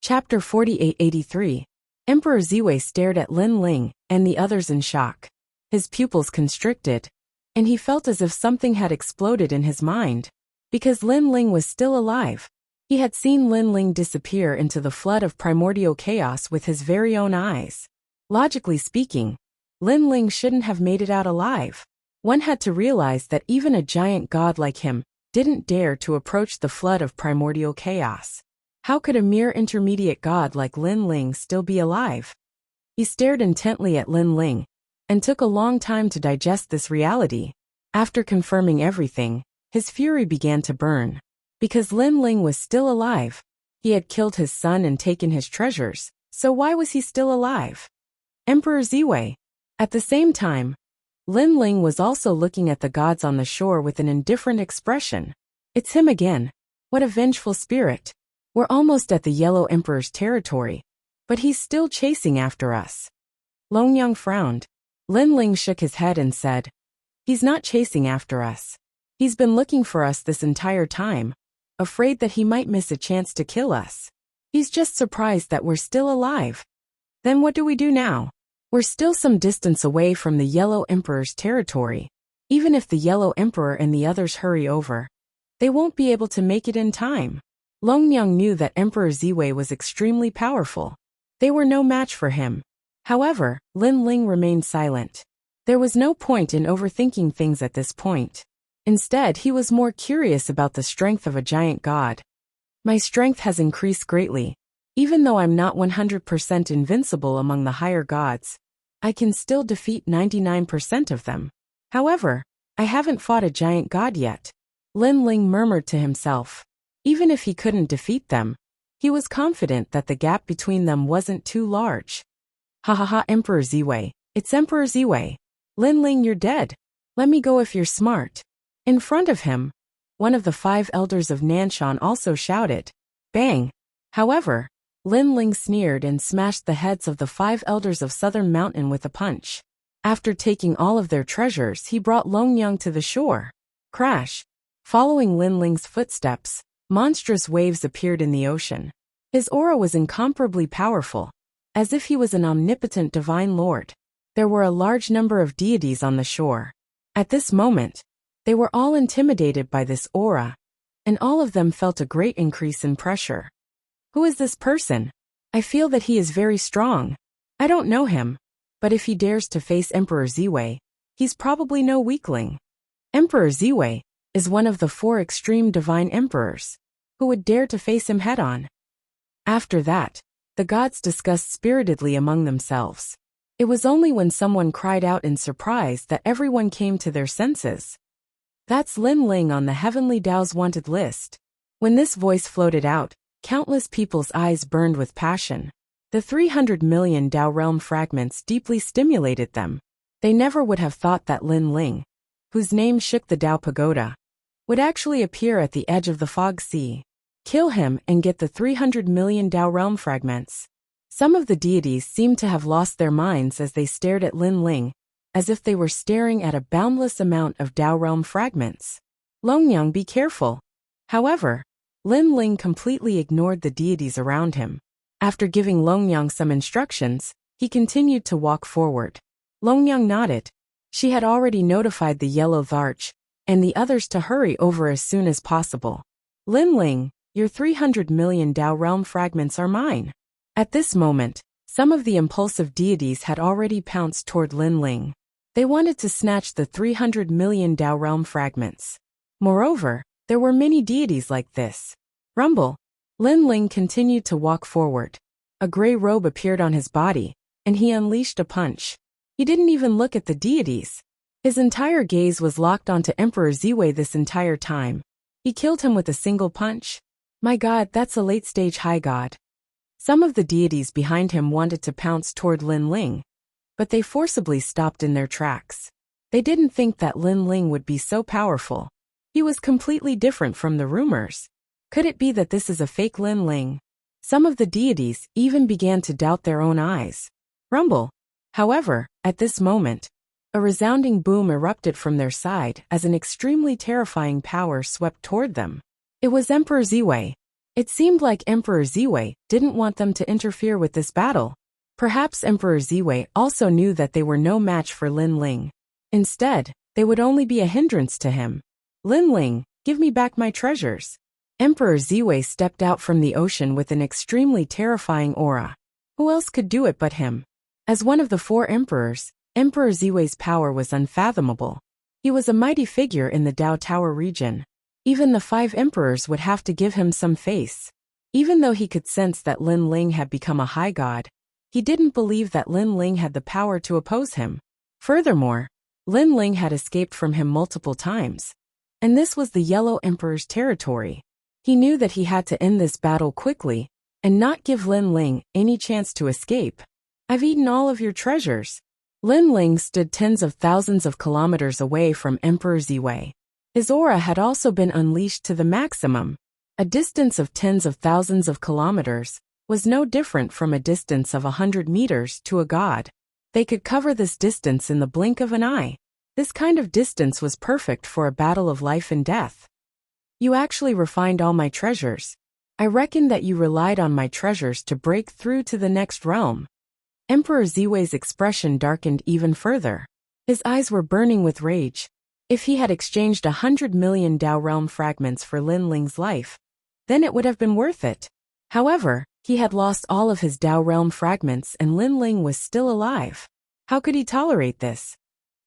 Chapter 4883. Emperor Ziwei stared at Lin Ling and the others in shock. His pupils constricted, and he felt as if something had exploded in his mind. Because Lin Ling was still alive. He had seen Lin Ling disappear into the flood of primordial chaos with his very own eyes. Logically speaking, Lin Ling shouldn't have made it out alive. One had to realize that even a giant god like him didn't dare to approach the flood of primordial chaos. How could a mere intermediate god like Lin Ling still be alive? He stared intently at Lin Ling, and took a long time to digest this reality. After confirming everything, his fury began to burn. Because Lin Ling was still alive. He had killed his son and taken his treasures, so why was he still alive? Emperor Ziwei. At the same time, Lin Ling was also looking at the gods on the shore with an indifferent expression. It's him again. What a vengeful spirit. We're almost at the Yellow Emperor's territory, but he's still chasing after us. Longyang frowned. Lin Ling shook his head and said, "He's not chasing after us. He's been looking for us this entire time, afraid that he might miss a chance to kill us. He's just surprised that we're still alive." Then what do we do now? We're still some distance away from the Yellow Emperor's territory. Even if the Yellow Emperor and the others hurry over, they won't be able to make it in time. Longyang knew that Emperor Ziwei was extremely powerful. They were no match for him. However, Lin Ling remained silent. There was no point in overthinking things at this point. Instead, he was more curious about the strength of a giant god. My strength has increased greatly. Even though I'm not 100% invincible among the higher gods, I can still defeat 99% of them. However, I haven't fought a giant god yet. Lin Ling murmured to himself. Even if he couldn't defeat them, he was confident that the gap between them wasn't too large. Ha ha ha, Emperor Ziwei. It's Emperor Ziwei. Lin Ling, you're dead. Let me go if you're smart. In front of him, one of the 5 elders of Nanshan also shouted. Bang! However, Lin Ling sneered and smashed the heads of the 5 elders of Southern Mountain with a punch. After taking all of their treasures, he brought Longyang to the shore. Crash! Following Lin Ling's footsteps, monstrous waves appeared in the ocean. His aura was incomparably powerful, as if he was an omnipotent divine lord. There were a large number of deities on the shore. At this moment, they were all intimidated by this aura, and all of them felt a great increase in pressure. Who is this person? I feel that he is very strong. I don't know him, but if he dares to face Emperor Ziwei, he's probably no weakling. Emperor Ziwei is one of the 4 extreme divine emperors. Who would dare to face him head-on? After that, the gods discussed spiritedly among themselves. It was only when someone cried out in surprise that everyone came to their senses. That's Lin Ling on the Heavenly Dao's wanted list. When this voice floated out, countless people's eyes burned with passion. The 300 million Dao realm fragments deeply stimulated them. They never would have thought that Lin Ling, whose name shook the Dao Pagoda, would actually appear at the edge of the fog sea. Kill him and get the 300 million Dao realm fragments. Some of the deities seemed to have lost their minds as they stared at Lin Ling, as if they were staring at a boundless amount of Dao realm fragments. Longyang, be careful. However, Lin Ling completely ignored the deities around him. After giving Longyang some instructions, he continued to walk forward. Longyang nodded. She had already notified the Yellow Arch and the others to hurry over as soon as possible. Lin Ling, your 300 million Dao realm fragments are mine. At this moment, some of the impulsive deities had already pounced toward Lin Ling. They wanted to snatch the 300 million Dao realm fragments. Moreover, there were many deities like this. Rumble. Lin Ling continued to walk forward. A gray robe appeared on his body, and he unleashed a punch. He didn't even look at the deities. His entire gaze was locked onto Emperor Ziwei this entire time. He killed him with a single punch. My god, that's a late-stage high god. Some of the deities behind him wanted to pounce toward Lin Ling, but they forcibly stopped in their tracks. They didn't think that Lin Ling would be so powerful. He was completely different from the rumors. Could it be that this is a fake Lin Ling? Some of the deities even began to doubt their own eyes. Rumble. However, at this moment, a resounding boom erupted from their side as an extremely terrifying power swept toward them. It was Emperor Ziwei. It seemed like Emperor Ziwei didn't want them to interfere with this battle. Perhaps Emperor Ziwei also knew that they were no match for Lin Ling. Instead, they would only be a hindrance to him. Lin Ling, give me back my treasures. Emperor Ziwei stepped out from the ocean with an extremely terrifying aura. Who else could do it but him? As one of the 4 emperors, Emperor Ziwei's power was unfathomable. He was a mighty figure in the Dao Tower region. Even the 5 emperors would have to give him some face. Even though he could sense that Lin Ling had become a high god, he didn't believe that Lin Ling had the power to oppose him. Furthermore, Lin Ling had escaped from him multiple times. And this was the Yellow Emperor's territory. He knew that he had to end this battle quickly, and not give Lin Ling any chance to escape. I've eaten all of your treasures. Lin Ling stood tens of thousands of kilometers away from Emperor Ziwei. His aura had also been unleashed to the maximum. A distance of tens of thousands of kilometers was no different from a distance of 100 meters to a god. They could cover this distance in the blink of an eye. This kind of distance was perfect for a battle of life and death. You actually refined all my treasures. I reckon that you relied on my treasures to break through to the next realm. Emperor Ziwei's expression darkened even further. His eyes were burning with rage. If he had exchanged 100 million Dao Realm fragments for Lin Ling's life, then it would have been worth it. However, he had lost all of his Dao Realm fragments and Lin Ling was still alive. How could he tolerate this?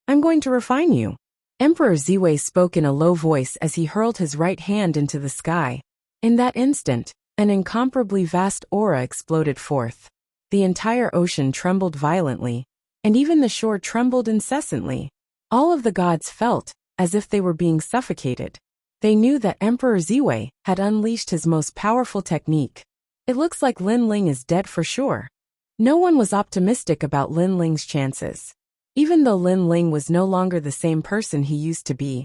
I'm going to refine you. Emperor Ziwei spoke in a low voice as he hurled his right hand into the sky. In that instant, an incomparably vast aura exploded forth. The entire ocean trembled violently, and even the shore trembled incessantly. All of the gods felt as if they were being suffocated. They knew that Emperor Ziwei had unleashed his most powerful technique. It looks like Lin Ling is dead for sure. No one was optimistic about Lin Ling's chances. Even though Lin Ling was no longer the same person he used to be,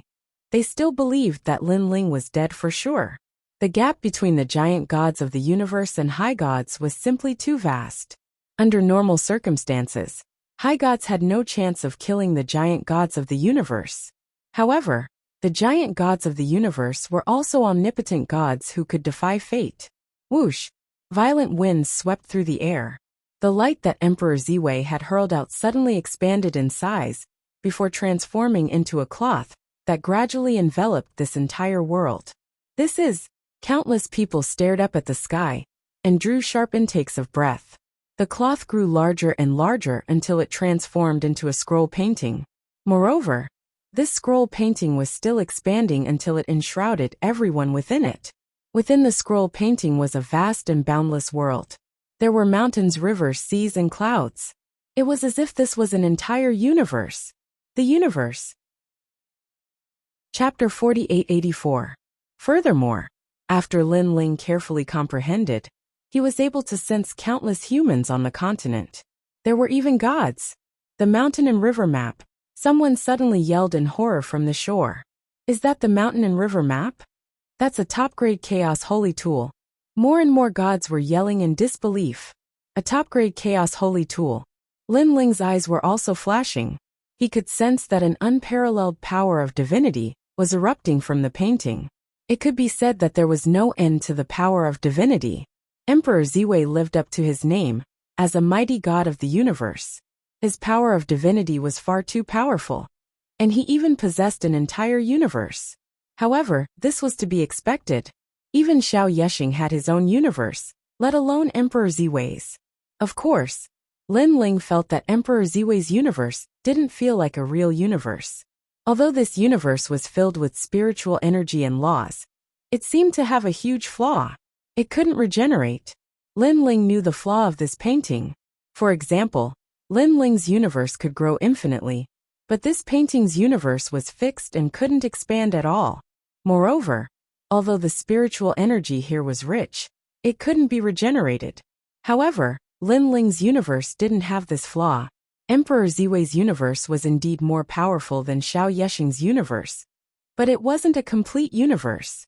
they still believed that Lin Ling was dead for sure. The gap between the giant gods of the universe and high gods was simply too vast. Under normal circumstances, high gods had no chance of killing the giant gods of the universe. However, the giant gods of the universe were also omnipotent gods who could defy fate. Whoosh! Violent winds swept through the air. The light that Emperor Ziwei had hurled out suddenly expanded in size, before transforming into a cloth that gradually enveloped this entire world. Countless people stared up at the sky and drew sharp intakes of breath. The cloth grew larger and larger until it transformed into a scroll painting. Moreover, this scroll painting was still expanding until it enshrouded everyone within it. Within the scroll painting was a vast and boundless world. There were mountains, rivers, seas, and clouds. It was as if this was an entire universe. The universe. Chapter 4884. Furthermore, after Lin Ling carefully comprehended, he was able to sense countless humans on the continent. There were even gods. The mountain and river map. Someone suddenly yelled in horror from the shore. Is that the mountain and river map? That's a top-grade chaos holy tool. More and more gods were yelling in disbelief. A top-grade chaos holy tool. Lin Ling's eyes were also flashing. He could sense that an unparalleled power of divinity was erupting from the painting. It could be said that there was no end to the power of divinity. Emperor Ziwei lived up to his name as a mighty god of the universe. His power of divinity was far too powerful, and he even possessed an entire universe. However, this was to be expected. Even Xiao Yexing had his own universe, let alone Emperor Ziwei's. Of course, Lin Ling felt that Emperor Ziwei's universe didn't feel like a real universe. Although this universe was filled with spiritual energy and laws, it seemed to have a huge flaw. It couldn't regenerate. Lin Ling knew the flaw of this painting. For example, Lin Ling's universe could grow infinitely, but this painting's universe was fixed and couldn't expand at all. Moreover, although the spiritual energy here was rich, it couldn't be regenerated. However, Lin Ling's universe didn't have this flaw. Emperor Ziwei's universe was indeed more powerful than Xiao Yexing's universe, but it wasn't a complete universe.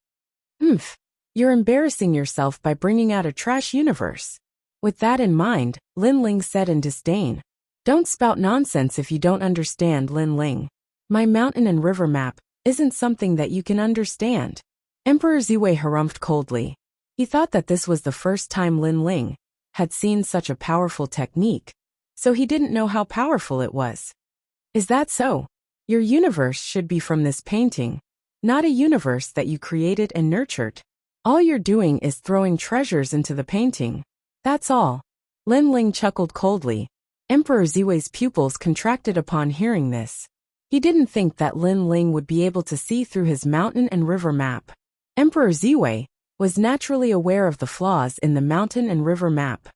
You're embarrassing yourself by bringing out a trash universe. With that in mind, Lin Ling said in disdain. Don't spout nonsense if you don't understand, Lin Ling. My mountain and river map isn't something that you can understand. Emperor Ziwei harumphed coldly. He thought that this was the first time Lin Ling had seen such a powerful technique, so he didn't know how powerful it was. Is that so? Your universe should be from this painting, not a universe that you created and nurtured. All you're doing is throwing treasures into the painting. That's all. Lin Ling chuckled coldly. Emperor Ziwei's pupils contracted upon hearing this. He didn't think that Lin Ling would be able to see through his mountain and river map. Emperor Ziwei was naturally aware of the flaws in the mountain and river map.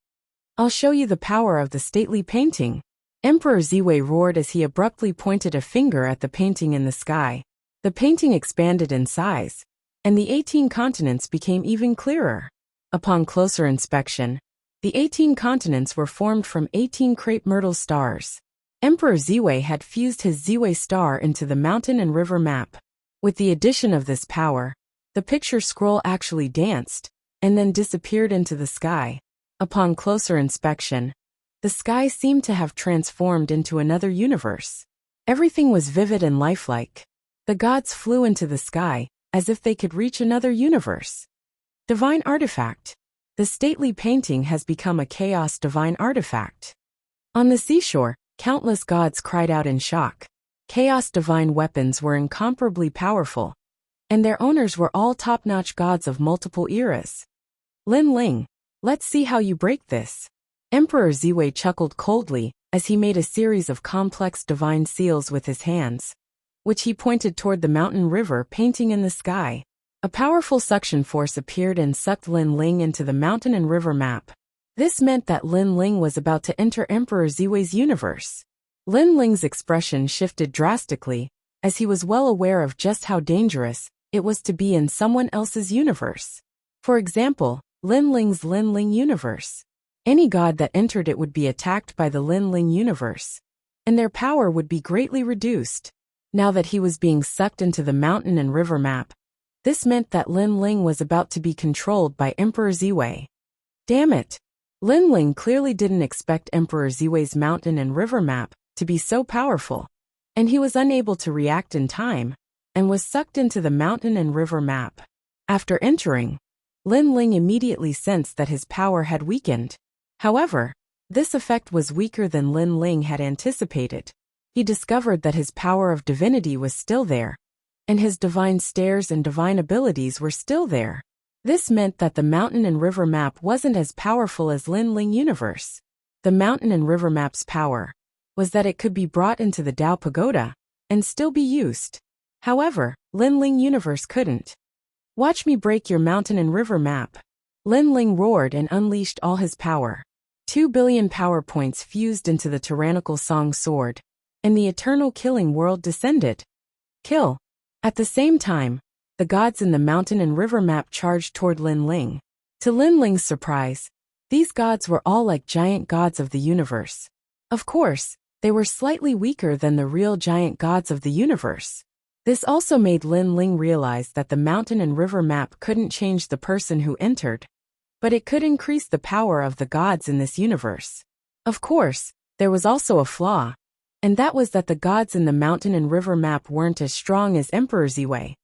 I'll show you the power of the stately painting. Emperor Ziwei roared as he abruptly pointed a finger at the painting in the sky. The painting expanded in size, and the 18 continents became even clearer. Upon closer inspection, the 18 continents were formed from 18 crepe myrtle stars. Emperor Ziwei had fused his Ziwei star into the mountain and river map. With the addition of this power, the picture scroll actually danced, and then disappeared into the sky. Upon closer inspection, the sky seemed to have transformed into another universe. Everything was vivid and lifelike. The gods flew into the sky, as if they could reach another universe. Divine artifact. The stately painting has become a chaos divine artifact. On the seashore, countless gods cried out in shock. Chaos divine weapons were incomparably powerful, and their owners were all top-notch gods of multiple eras. Lin Ling, let's see how you break this. Emperor Ziwei chuckled coldly as he made a series of complex divine seals with his hands, which he pointed toward the mountain river painting in the sky. A powerful suction force appeared and sucked Lin Ling into the mountain and river map. This meant that Lin Ling was about to enter Emperor Ziwei's universe. Lin Ling's expression shifted drastically, as he was well aware of just how dangerous it was to be in someone else's universe. For example, Lin Ling's Lin Ling universe. Any god that entered it would be attacked by the Lin Ling universe, and their power would be greatly reduced. Now that he was being sucked into the mountain and river map, this meant that Lin Ling was about to be controlled by Emperor Ziwei. Damn it! Lin Ling clearly didn't expect Emperor Ziwei's mountain and river map to be so powerful, and he was unable to react in time, and was sucked into the mountain and river map. After entering, Lin Ling immediately sensed that his power had weakened. However, this effect was weaker than Lin Ling had anticipated. He discovered that his power of divinity was still there, and his divine stares and divine abilities were still there. This meant that the mountain and river map wasn't as powerful as Lin Ling universe. The mountain and river map's power was that it could be brought into the Tao Pagoda and still be used. However, Lin Ling universe couldn't. Watch me break your mountain and river map. Lin Ling roared and unleashed all his power. 2 billion power points fused into the tyrannical song sword, and the eternal killing world descended. Kill. At the same time, the gods in the mountain and river map charged toward Lin Ling. To Lin Ling's surprise, these gods were all like giant gods of the universe. Of course, they were slightly weaker than the real giant gods of the universe. This also made Lin Ling realize that the mountain and river map couldn't change the person who entered, but it could increase the power of the gods in this universe. Of course, there was also a flaw, and that was that the gods in the mountain and river map weren't as strong as Emperor Ziwei.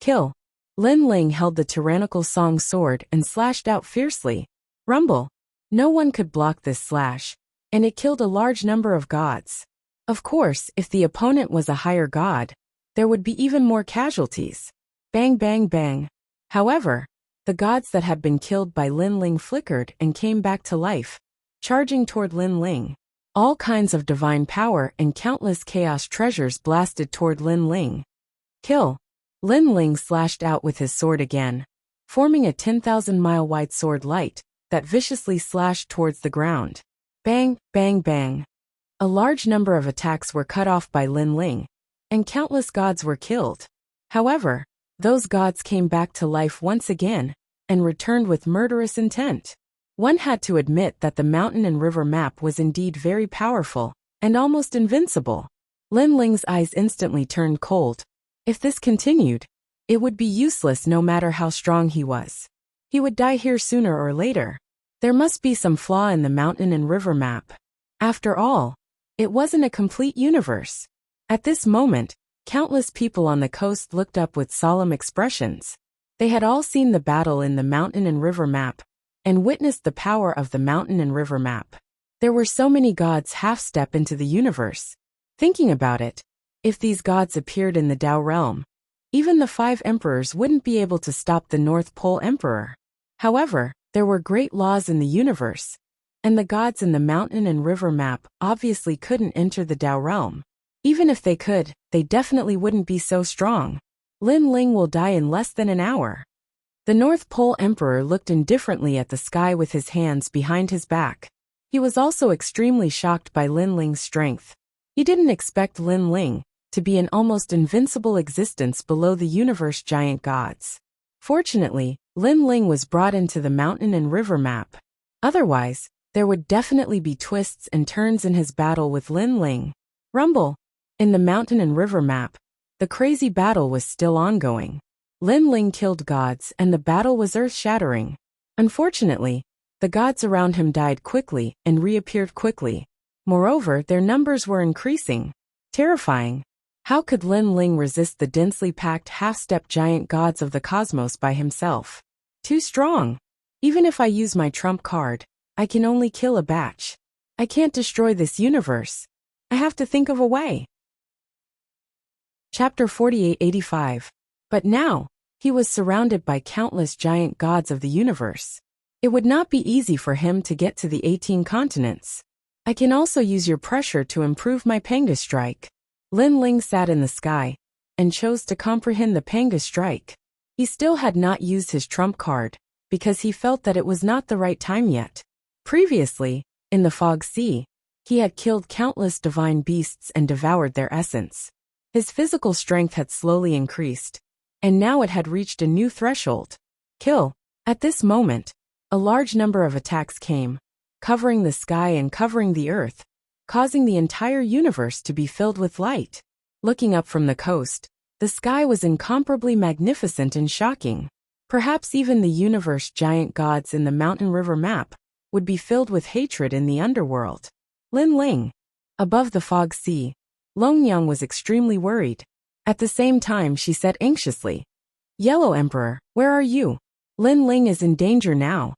Kill. Lin Ling held the tyrannical song sword and slashed out fiercely. Rumble. No one could block this slash, and it killed a large number of gods. Of course, if the opponent was a higher god, there would be even more casualties. Bang bang bang. However, the gods that had been killed by Lin Ling flickered and came back to life, charging toward Lin Ling. All kinds of divine power and countless chaos treasures blasted toward Lin Ling. Kill. Lin Ling slashed out with his sword again, forming a 10,000-mile-wide sword light that viciously slashed towards the ground. Bang, bang, bang. A large number of attacks were cut off by Lin Ling, and countless gods were killed. However, those gods came back to life once again, and returned with murderous intent. One had to admit that the mountain and river map was indeed very powerful, and almost invincible. Lin Ling's eyes instantly turned cold. If this continued, it would be useless no matter how strong he was. He would die here sooner or later. There must be some flaw in the mountain and river map. After all, it wasn't a complete universe. At this moment, countless people on the coast looked up with solemn expressions. They had all seen the battle in the mountain and river map, and witnessed the power of the mountain and river map. There were so many gods half-step into the universe. Thinking about it, if these gods appeared in the Tao realm, even the 5 emperors wouldn't be able to stop the North Pole Emperor. However, there were great laws in the universe, and the gods in the mountain and river map obviously couldn't enter the Tao realm. Even if they could, they definitely wouldn't be so strong. Lin Ling will die in less than an hour. The North Pole Emperor looked indifferently at the sky with his hands behind his back. He was also extremely shocked by Lin Ling's strength. He didn't expect Lin Ling to be an almost invincible existence below the universe giant gods. Fortunately, Lin Ling was brought into the mountain and river map. Otherwise, there would definitely be twists and turns in his battle with Lin Ling. Rumble. In the mountain and river map, the crazy battle was still ongoing. Lin Ling killed gods and the battle was earth-shattering. Unfortunately, the gods around him died quickly and reappeared quickly. Moreover, their numbers were increasing. Terrifying. How could Lin Ling resist the densely packed half-step giant gods of the cosmos by himself? Too strong. Even if I use my trump card, I can only kill a batch. I can't destroy this universe. I have to think of a way. Chapter 4885. But now, he was surrounded by countless giant gods of the universe. It would not be easy for him to get to the 18 continents. I can also use your pressure to improve my Panga strike. Lin Ling sat in the sky and chose to comprehend the Panga strike. He still had not used his trump card because he felt that it was not the right time yet. Previously, in the Fog Sea, he had killed countless divine beasts and devoured their essence. His physical strength had slowly increased, and now it had reached a new threshold. Kill. At this moment, a large number of attacks came, covering the sky and covering the earth, causing the entire universe to be filled with light. Looking up from the coast, the sky was incomparably magnificent and shocking. Perhaps even the universe giant gods in the mountain river map would be filled with hatred in the underworld. Lin Ling. Above the Fog Sea, Longyang was extremely worried. At the same time, she said anxiously, "Yellow Emperor, where are you? Lin Ling is in danger now.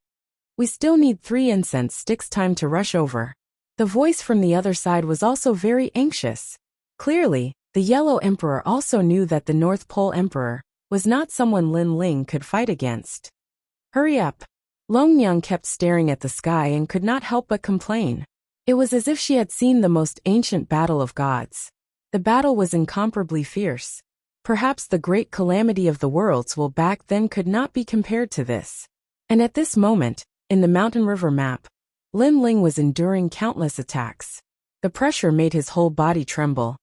We still need 3 incense sticks. Time to rush over." The voice from the other side was also very anxious. Clearly, the Yellow Emperor also knew that the North Pole Emperor was not someone Lin Ling could fight against. Hurry up. Longyang kept staring at the sky and could not help but complain. It was as if she had seen the most ancient battle of gods. The battle was incomparably fierce. Perhaps the great calamity of the worlds will back then could not be compared to this. And at this moment, in the mountain river map, Lin Ling was enduring countless attacks. The pressure made his whole body tremble.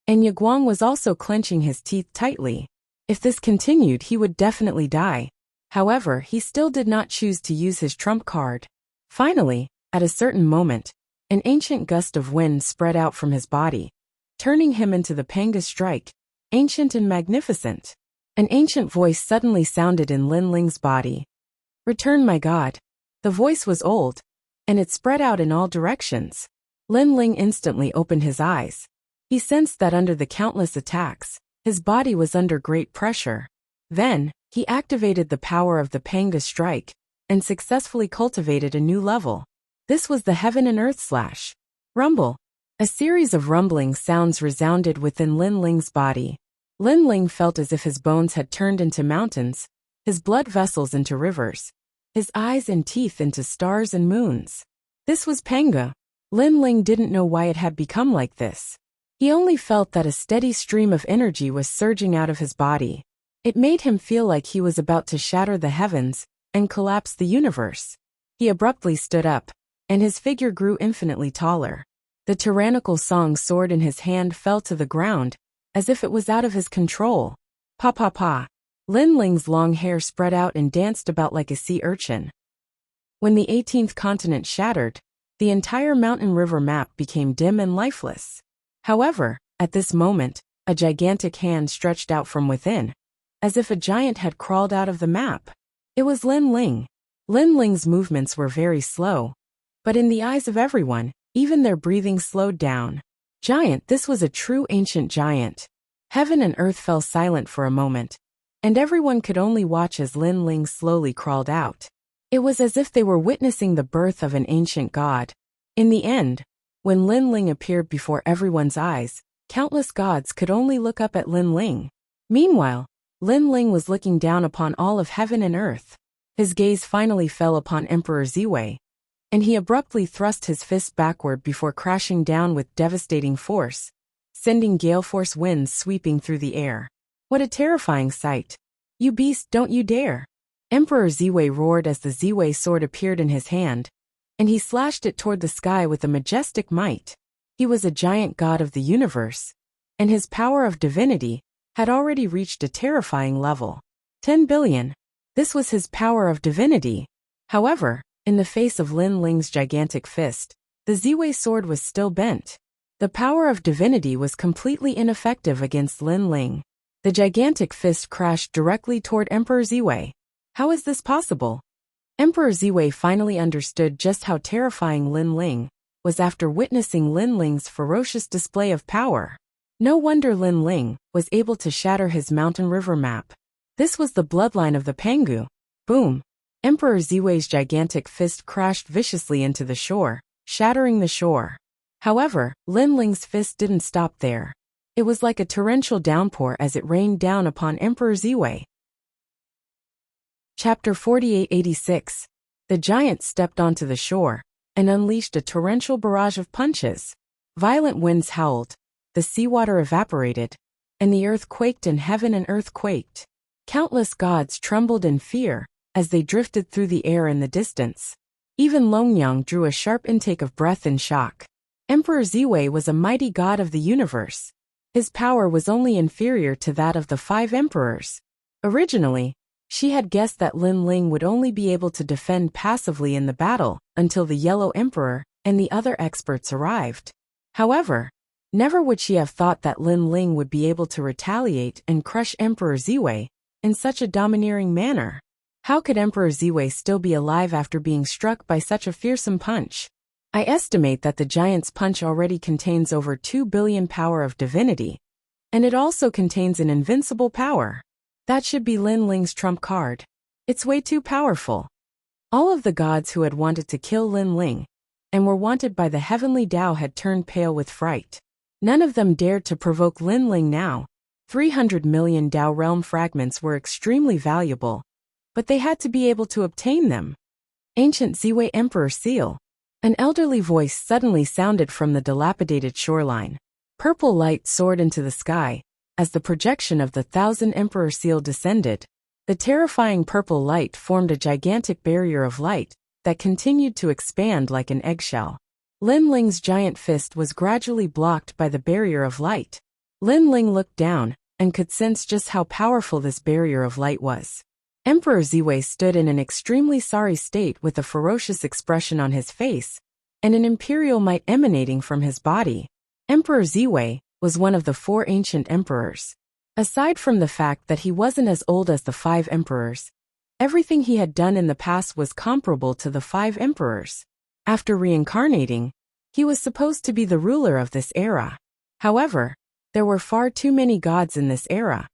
And Yaguang was also clenching his teeth tightly. If this continued, he would definitely die. However, he still did not choose to use his trump card. Finally, at a certain moment, an ancient gust of wind spread out from his body, turning him into the Panga strike, ancient and magnificent. An ancient voice suddenly sounded in Lin Ling's body. "Return, my god." The voice was old, and it spread out in all directions. Lin Ling instantly opened his eyes. He sensed that under the countless attacks, his body was under great pressure. Then, he activated the power of the Panga strike, and successfully cultivated a new level. This was the heaven and earth slash. Rumble. A series of rumbling sounds resounded within Lin Ling's body. Lin Ling felt as if his bones had turned into mountains, his blood vessels into rivers, his eyes and teeth into stars and moons. This was Panga. Lin Ling didn't know why it had become like this. He only felt that a steady stream of energy was surging out of his body. It made him feel like he was about to shatter the heavens and collapse the universe. He abruptly stood up, and his figure grew infinitely taller. The tyrannical song sword in his hand fell to the ground, as if it was out of his control. Pa pa pa. Lin Ling's long hair spread out and danced about like a sea urchin. When the 18th continent shattered, the entire mountain river map became dim and lifeless. However, at this moment, a gigantic hand stretched out from within, as if a giant had crawled out of the map. It was Lin Ling. Lin Ling's movements were very slow, but in the eyes of everyone, even their breathing slowed down. Giant, this was a true ancient giant. Heaven and earth fell silent for a moment, and everyone could only watch as Lin Ling slowly crawled out. It was as if they were witnessing the birth of an ancient god. In the end, when Lin Ling appeared before everyone's eyes, countless gods could only look up at Lin Ling. Meanwhile, Lin Ling was looking down upon all of heaven and earth. His gaze finally fell upon Emperor Ziwei, and he abruptly thrust his fist backward before crashing down with devastating force, sending gale-force winds sweeping through the air. What a terrifying sight! You beast, don't you dare! Emperor Ziwei roared as the Ziwei sword appeared in his hand, and he slashed it toward the sky with a majestic might. He was a giant god of the universe, and his power of divinity had already reached a terrifying level. 10 billion. This was his power of divinity. However, in the face of Lin Ling's gigantic fist, the Ziwei sword was still bent. The power of divinity was completely ineffective against Lin Ling. The gigantic fist crashed directly toward Emperor Ziwei. How is this possible? Emperor Ziwei finally understood just how terrifying Lin Ling was after witnessing Lin Ling's ferocious display of power. No wonder Lin Ling was able to shatter his mountain river map. This was the bloodline of the Pangu. Boom! Emperor Ziwei's gigantic fist crashed viciously into the shore, shattering the shore. However, Lin Ling's fist didn't stop there. It was like a torrential downpour as it rained down upon Emperor Ziwei. Chapter 4886. The giant stepped onto the shore and unleashed a torrential barrage of punches. Violent winds howled, the seawater evaporated, and the earth quaked and heaven and earth quaked. Countless gods trembled in fear as they drifted through the air in the distance. Even Longyang drew a sharp intake of breath in shock. Emperor Ziwei was a mighty god of the universe. His power was only inferior to that of the 5 emperors. Originally, she had guessed that Lin Ling would only be able to defend passively in the battle until the Yellow Emperor and the other experts arrived. However, never would she have thought that Lin Ling would be able to retaliate and crush Emperor Ziwei in such a domineering manner. How could Emperor Ziwei still be alive after being struck by such a fearsome punch? I estimate that the giant's punch already contains over 2 billion power of divinity, and it also contains an invincible power. That should be Lin Ling's trump card. It's way too powerful. All of the gods who had wanted to kill Lin Ling and were wanted by the heavenly Tao had turned pale with fright. None of them dared to provoke Lin Ling now. 300 million Tao realm fragments were extremely valuable, but they had to be able to obtain them. Ancient Ziwei Emperor Seal. An elderly voice suddenly sounded from the dilapidated shoreline. Purple light soared into the sky as the projection of the 1,000 Emperor Seal descended. The terrifying purple light formed a gigantic barrier of light that continued to expand like an eggshell. Lin Ling's giant fist was gradually blocked by the barrier of light. Lin Ling looked down and could sense just how powerful this barrier of light was. Emperor Ziwei stood in an extremely sorry state with a ferocious expression on his face and an imperial might emanating from his body. Emperor Ziwei was one of the 4 ancient emperors. Aside from the fact that he wasn't as old as the 5 emperors, everything he had done in the past was comparable to the 5 emperors. After reincarnating, he was supposed to be the ruler of this era. However, there were far too many gods in this era,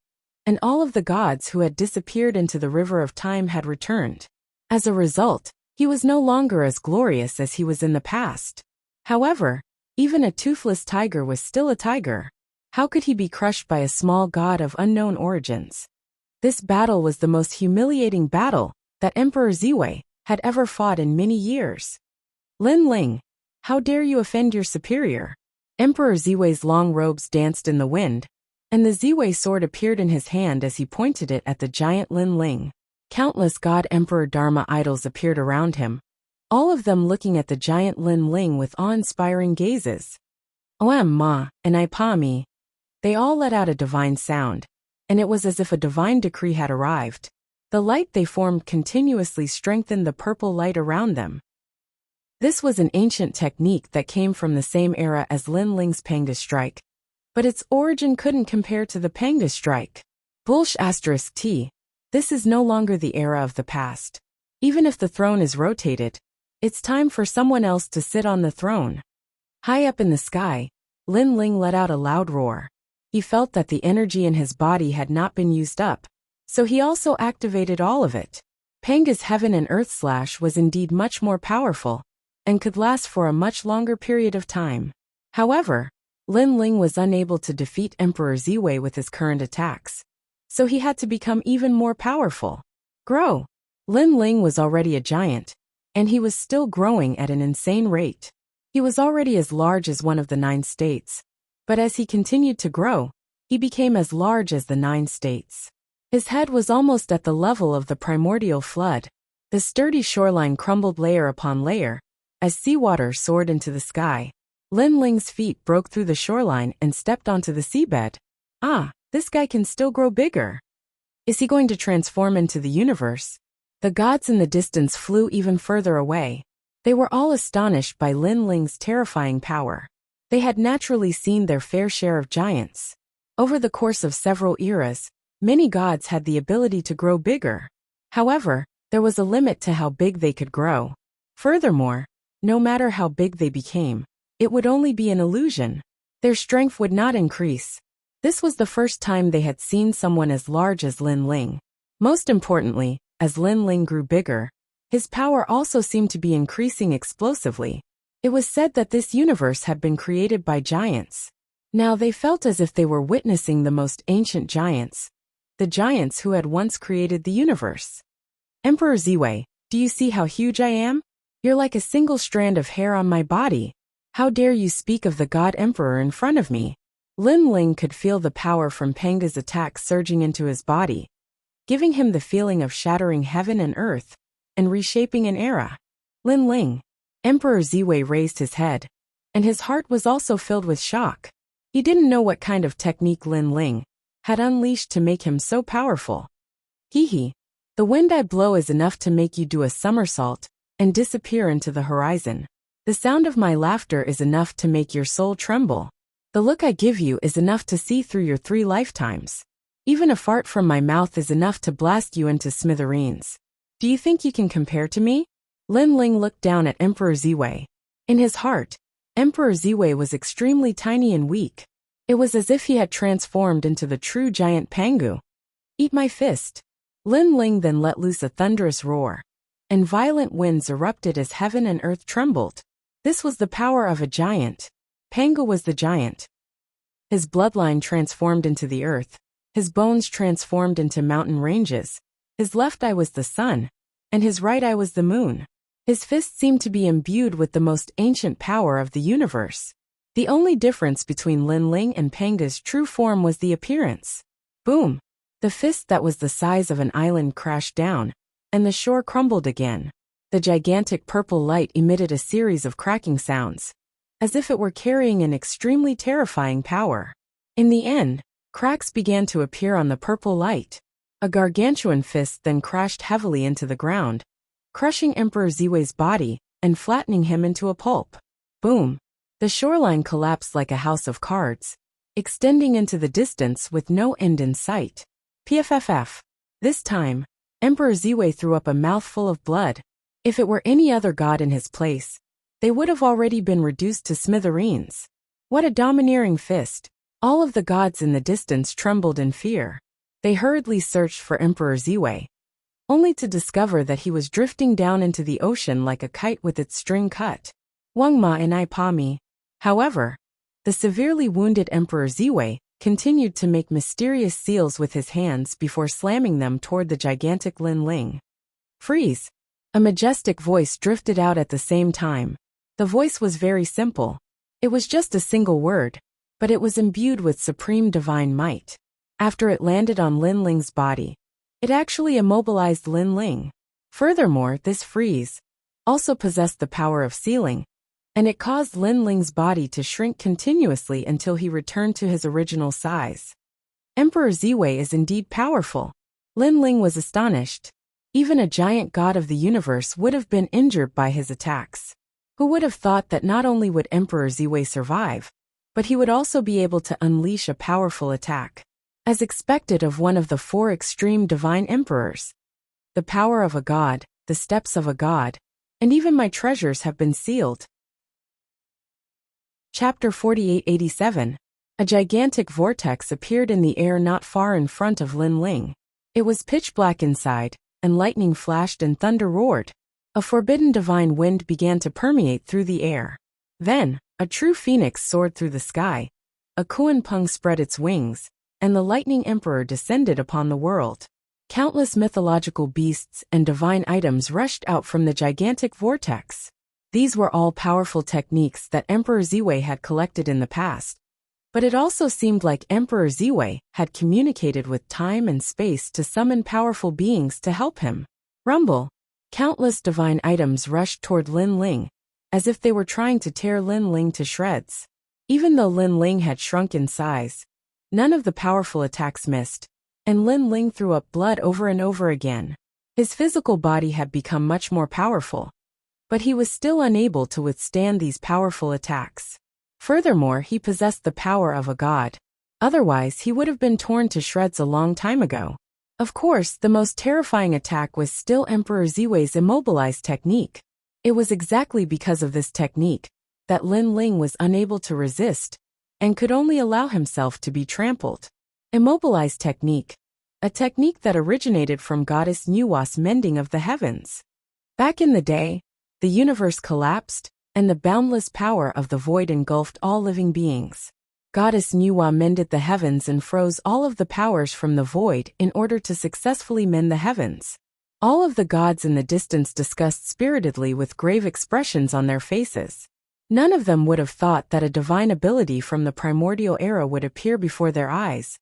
and all of the gods who had disappeared into the river of time had returned. As a result, he was no longer as glorious as he was in the past. However, even a toothless tiger was still a tiger. How could he be crushed by a small god of unknown origins? This battle was the most humiliating battle that Emperor Ziwei had ever fought in many years. Lin Ling, how dare you offend your superior? Emperor Ziwei's long robes danced in the wind, and the Ziwei sword appeared in his hand as he pointed it at the giant Lin Ling. Countless God Emperor Dharma idols appeared around him, all of them looking at the giant Lin Ling with awe-inspiring gazes. Oam ma, and I pa mi. They all let out a divine sound, and it was as if a divine decree had arrived. The light they formed continuously strengthened the purple light around them. This was an ancient technique that came from the same era as Lin Ling's Panga strike, but its origin couldn't compare to the Panga strike. T. This is no longer the era of the past. Even if the throne is rotated, it's time for someone else to sit on the throne. High up in the sky, Lin Ling let out a loud roar. He felt that the energy in his body had not been used up, So he also activated all of it. Panga's heaven and earth slash was indeed much more powerful, and could last for a much longer period of time. However, Lin Ling was unable to defeat Emperor Ziwei with his current attacks, so he had to become even more powerful. Grow. Lin Ling was already a giant, and he was still growing at an insane rate. He was already as large as one of the 9 states, but as he continued to grow, he became as large as the 9 states. His head was almost at the level of the primordial flood. The sturdy shoreline crumbled layer upon layer, as seawater soared into the sky. Lin Ling's feet broke through the shoreline and stepped onto the seabed. Ah, this guy can still grow bigger. Is he going to transform into the universe? The gods in the distance flew even further away. They were all astonished by Lin Ling's terrifying power. They had naturally seen their fair share of giants. Over the course of several eras, many gods had the ability to grow bigger. However, there was a limit to how big they could grow. Furthermore, no matter how big they became, it would only be an illusion. Their strength would not increase. This was the first time they had seen someone as large as Lin Ling. Most importantly, as Lin Ling grew bigger, his power also seemed to be increasing explosively. It was said that this universe had been created by giants. Now they felt as if they were witnessing the most ancient giants, the giants who had once created the universe. Emperor Ziwei, do you see how huge I am? You're like a single strand of hair on my body. How dare you speak of the God Emperor in front of me? Lin Ling could feel the power from Panga's attack surging into his body, giving him the feeling of shattering heaven and earth, and reshaping an era. Lin Ling. Emperor Ziwei raised his head, and his heart was also filled with shock. He didn't know what kind of technique Lin Ling had unleashed to make him so powerful. Hee, the wind I blow is enough to make you do a somersault and disappear into the horizon. The sound of my laughter is enough to make your soul tremble. The look I give you is enough to see through your 3 lifetimes. Even a fart from my mouth is enough to blast you into smithereens. Do you think you can compare to me? Lin Ling looked down at Emperor Ziwei. In his heart, Emperor Ziwei was extremely tiny and weak. It was as if he had transformed into the true giant Pangu. Eat my fist. Lin Ling then let loose a thunderous roar, and violent winds erupted as heaven and earth trembled. This was the power of a giant. Pangu was the giant. His bloodline transformed into the earth. His bones transformed into mountain ranges. His left eye was the sun, and his right eye was the moon. His fist seemed to be imbued with the most ancient power of the universe. The only difference between Lin Ling and Panga's true form was the appearance. Boom! The fist that was the size of an island crashed down, and the shore crumbled again. The gigantic purple light emitted a series of cracking sounds, as if it were carrying an extremely terrifying power. In the end, cracks began to appear on the purple light. A gargantuan fist then crashed heavily into the ground, crushing Emperor Ziwei's body and flattening him into a pulp. Boom! The shoreline collapsed like a house of cards, extending into the distance with no end in sight. PFFF. This time, Emperor Ziwei threw up a mouthful of blood. If it were any other god in his place, they would have already been reduced to smithereens. What a domineering fist! All of the gods in the distance trembled in fear. They hurriedly searched for Emperor Ziwei, only to discover that he was drifting down into the ocean like a kite with its string cut. Wang Ma and I Pa Mi. However, the severely wounded Emperor Ziwei continued to make mysterious seals with his hands before slamming them toward the gigantic Lin Ling. Freeze! A majestic voice drifted out at the same time. The voice was very simple. It was just a single word, but it was imbued with supreme divine might. After it landed on Lin Ling's body, it actually immobilized Lin Ling. Furthermore, this freeze also possessed the power of sealing, and it caused Lin Ling's body to shrink continuously until he returned to his original size. Emperor Ziwei is indeed powerful. Lin Ling was astonished. Even a giant god of the universe would have been injured by his attacks. Who would have thought that not only would Emperor Ziwei survive, but he would also be able to unleash a powerful attack, as expected of one of the 4 extreme divine emperors. The power of a god, the steps of a god, and even my treasures have been sealed. Chapter 4887. A gigantic vortex appeared in the air not far in front of Lin Ling. It was pitch black inside, and lightning flashed and thunder roared. A forbidden divine wind began to permeate through the air. Then, a true phoenix soared through the sky, a Kuan Peng spread its wings, and the lightning emperor descended upon the world. Countless mythological beasts and divine items rushed out from the gigantic vortex. These were all powerful techniques that Emperor Ziwei had collected in the past. But it also seemed like Emperor Ziwei had communicated with time and space to summon powerful beings to help him. Rumble. Countless divine items rushed toward Lin Ling, as if they were trying to tear Lin Ling to shreds. Even though Lin Ling had shrunk in size, none of the powerful attacks missed, and Lin Ling threw up blood over and over again. His physical body had become much more powerful, but he was still unable to withstand these powerful attacks. Furthermore, he possessed the power of a god. Otherwise, he would have been torn to shreds a long time ago. Of course, the most terrifying attack was still Emperor Ziwei's immobilized technique. It was exactly because of this technique that Lin Ling was unable to resist and could only allow himself to be trampled. Immobilized technique, a technique that originated from goddess Nuwa's mending of the heavens. Back in the day, the universe collapsed, and the boundless power of the void engulfed all living beings. Goddess Nuwa mended the heavens and froze all of the powers from the void in order to successfully mend the heavens. All of the gods in the distance discussed spiritedly with grave expressions on their faces. None of them would have thought that a divine ability from the primordial era would appear before their eyes,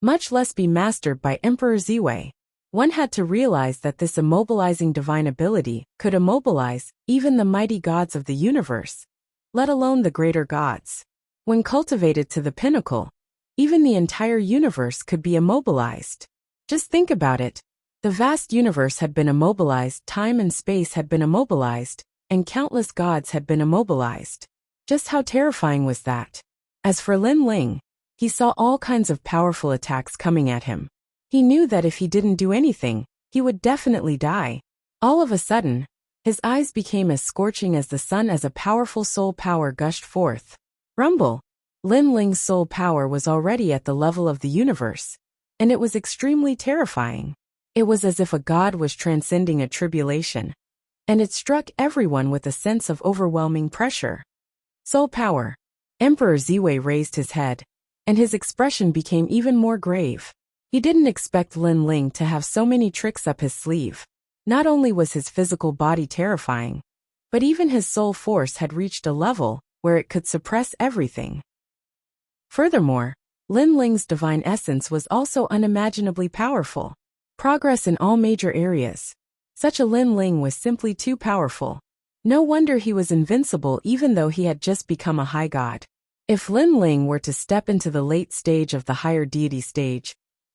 much less be mastered by Emperor Ziwei. One had to realize that this immobilizing divine ability could immobilize even the mighty gods of the universe, let alone the greater gods. When cultivated to the pinnacle, even the entire universe could be immobilized. Just think about it. The vast universe had been immobilized, time and space had been immobilized, and countless gods had been immobilized. Just how terrifying was that? As for Lin Ling, he saw all kinds of powerful attacks coming at him. He knew that if he didn't do anything, he would definitely die. All of a sudden, his eyes became as scorching as the sun as a powerful soul power gushed forth. Rumble. Lin Ling's soul power was already at the level of the universe, and it was extremely terrifying. It was as if a god was transcending a tribulation, and it struck everyone with a sense of overwhelming pressure. Soul power. Emperor Ziwei raised his head, and his expression became even more grave. He didn't expect Lin Ling to have so many tricks up his sleeve. Not only was his physical body terrifying, but even his soul force had reached a level where it could suppress everything. Furthermore, Lin Ling's divine essence was also unimaginably powerful. Progress in all major areas. Such a Lin Ling was simply too powerful. No wonder he was invincible even though he had just become a high god. If Lin Ling were to step into the late stage of the higher deity stage,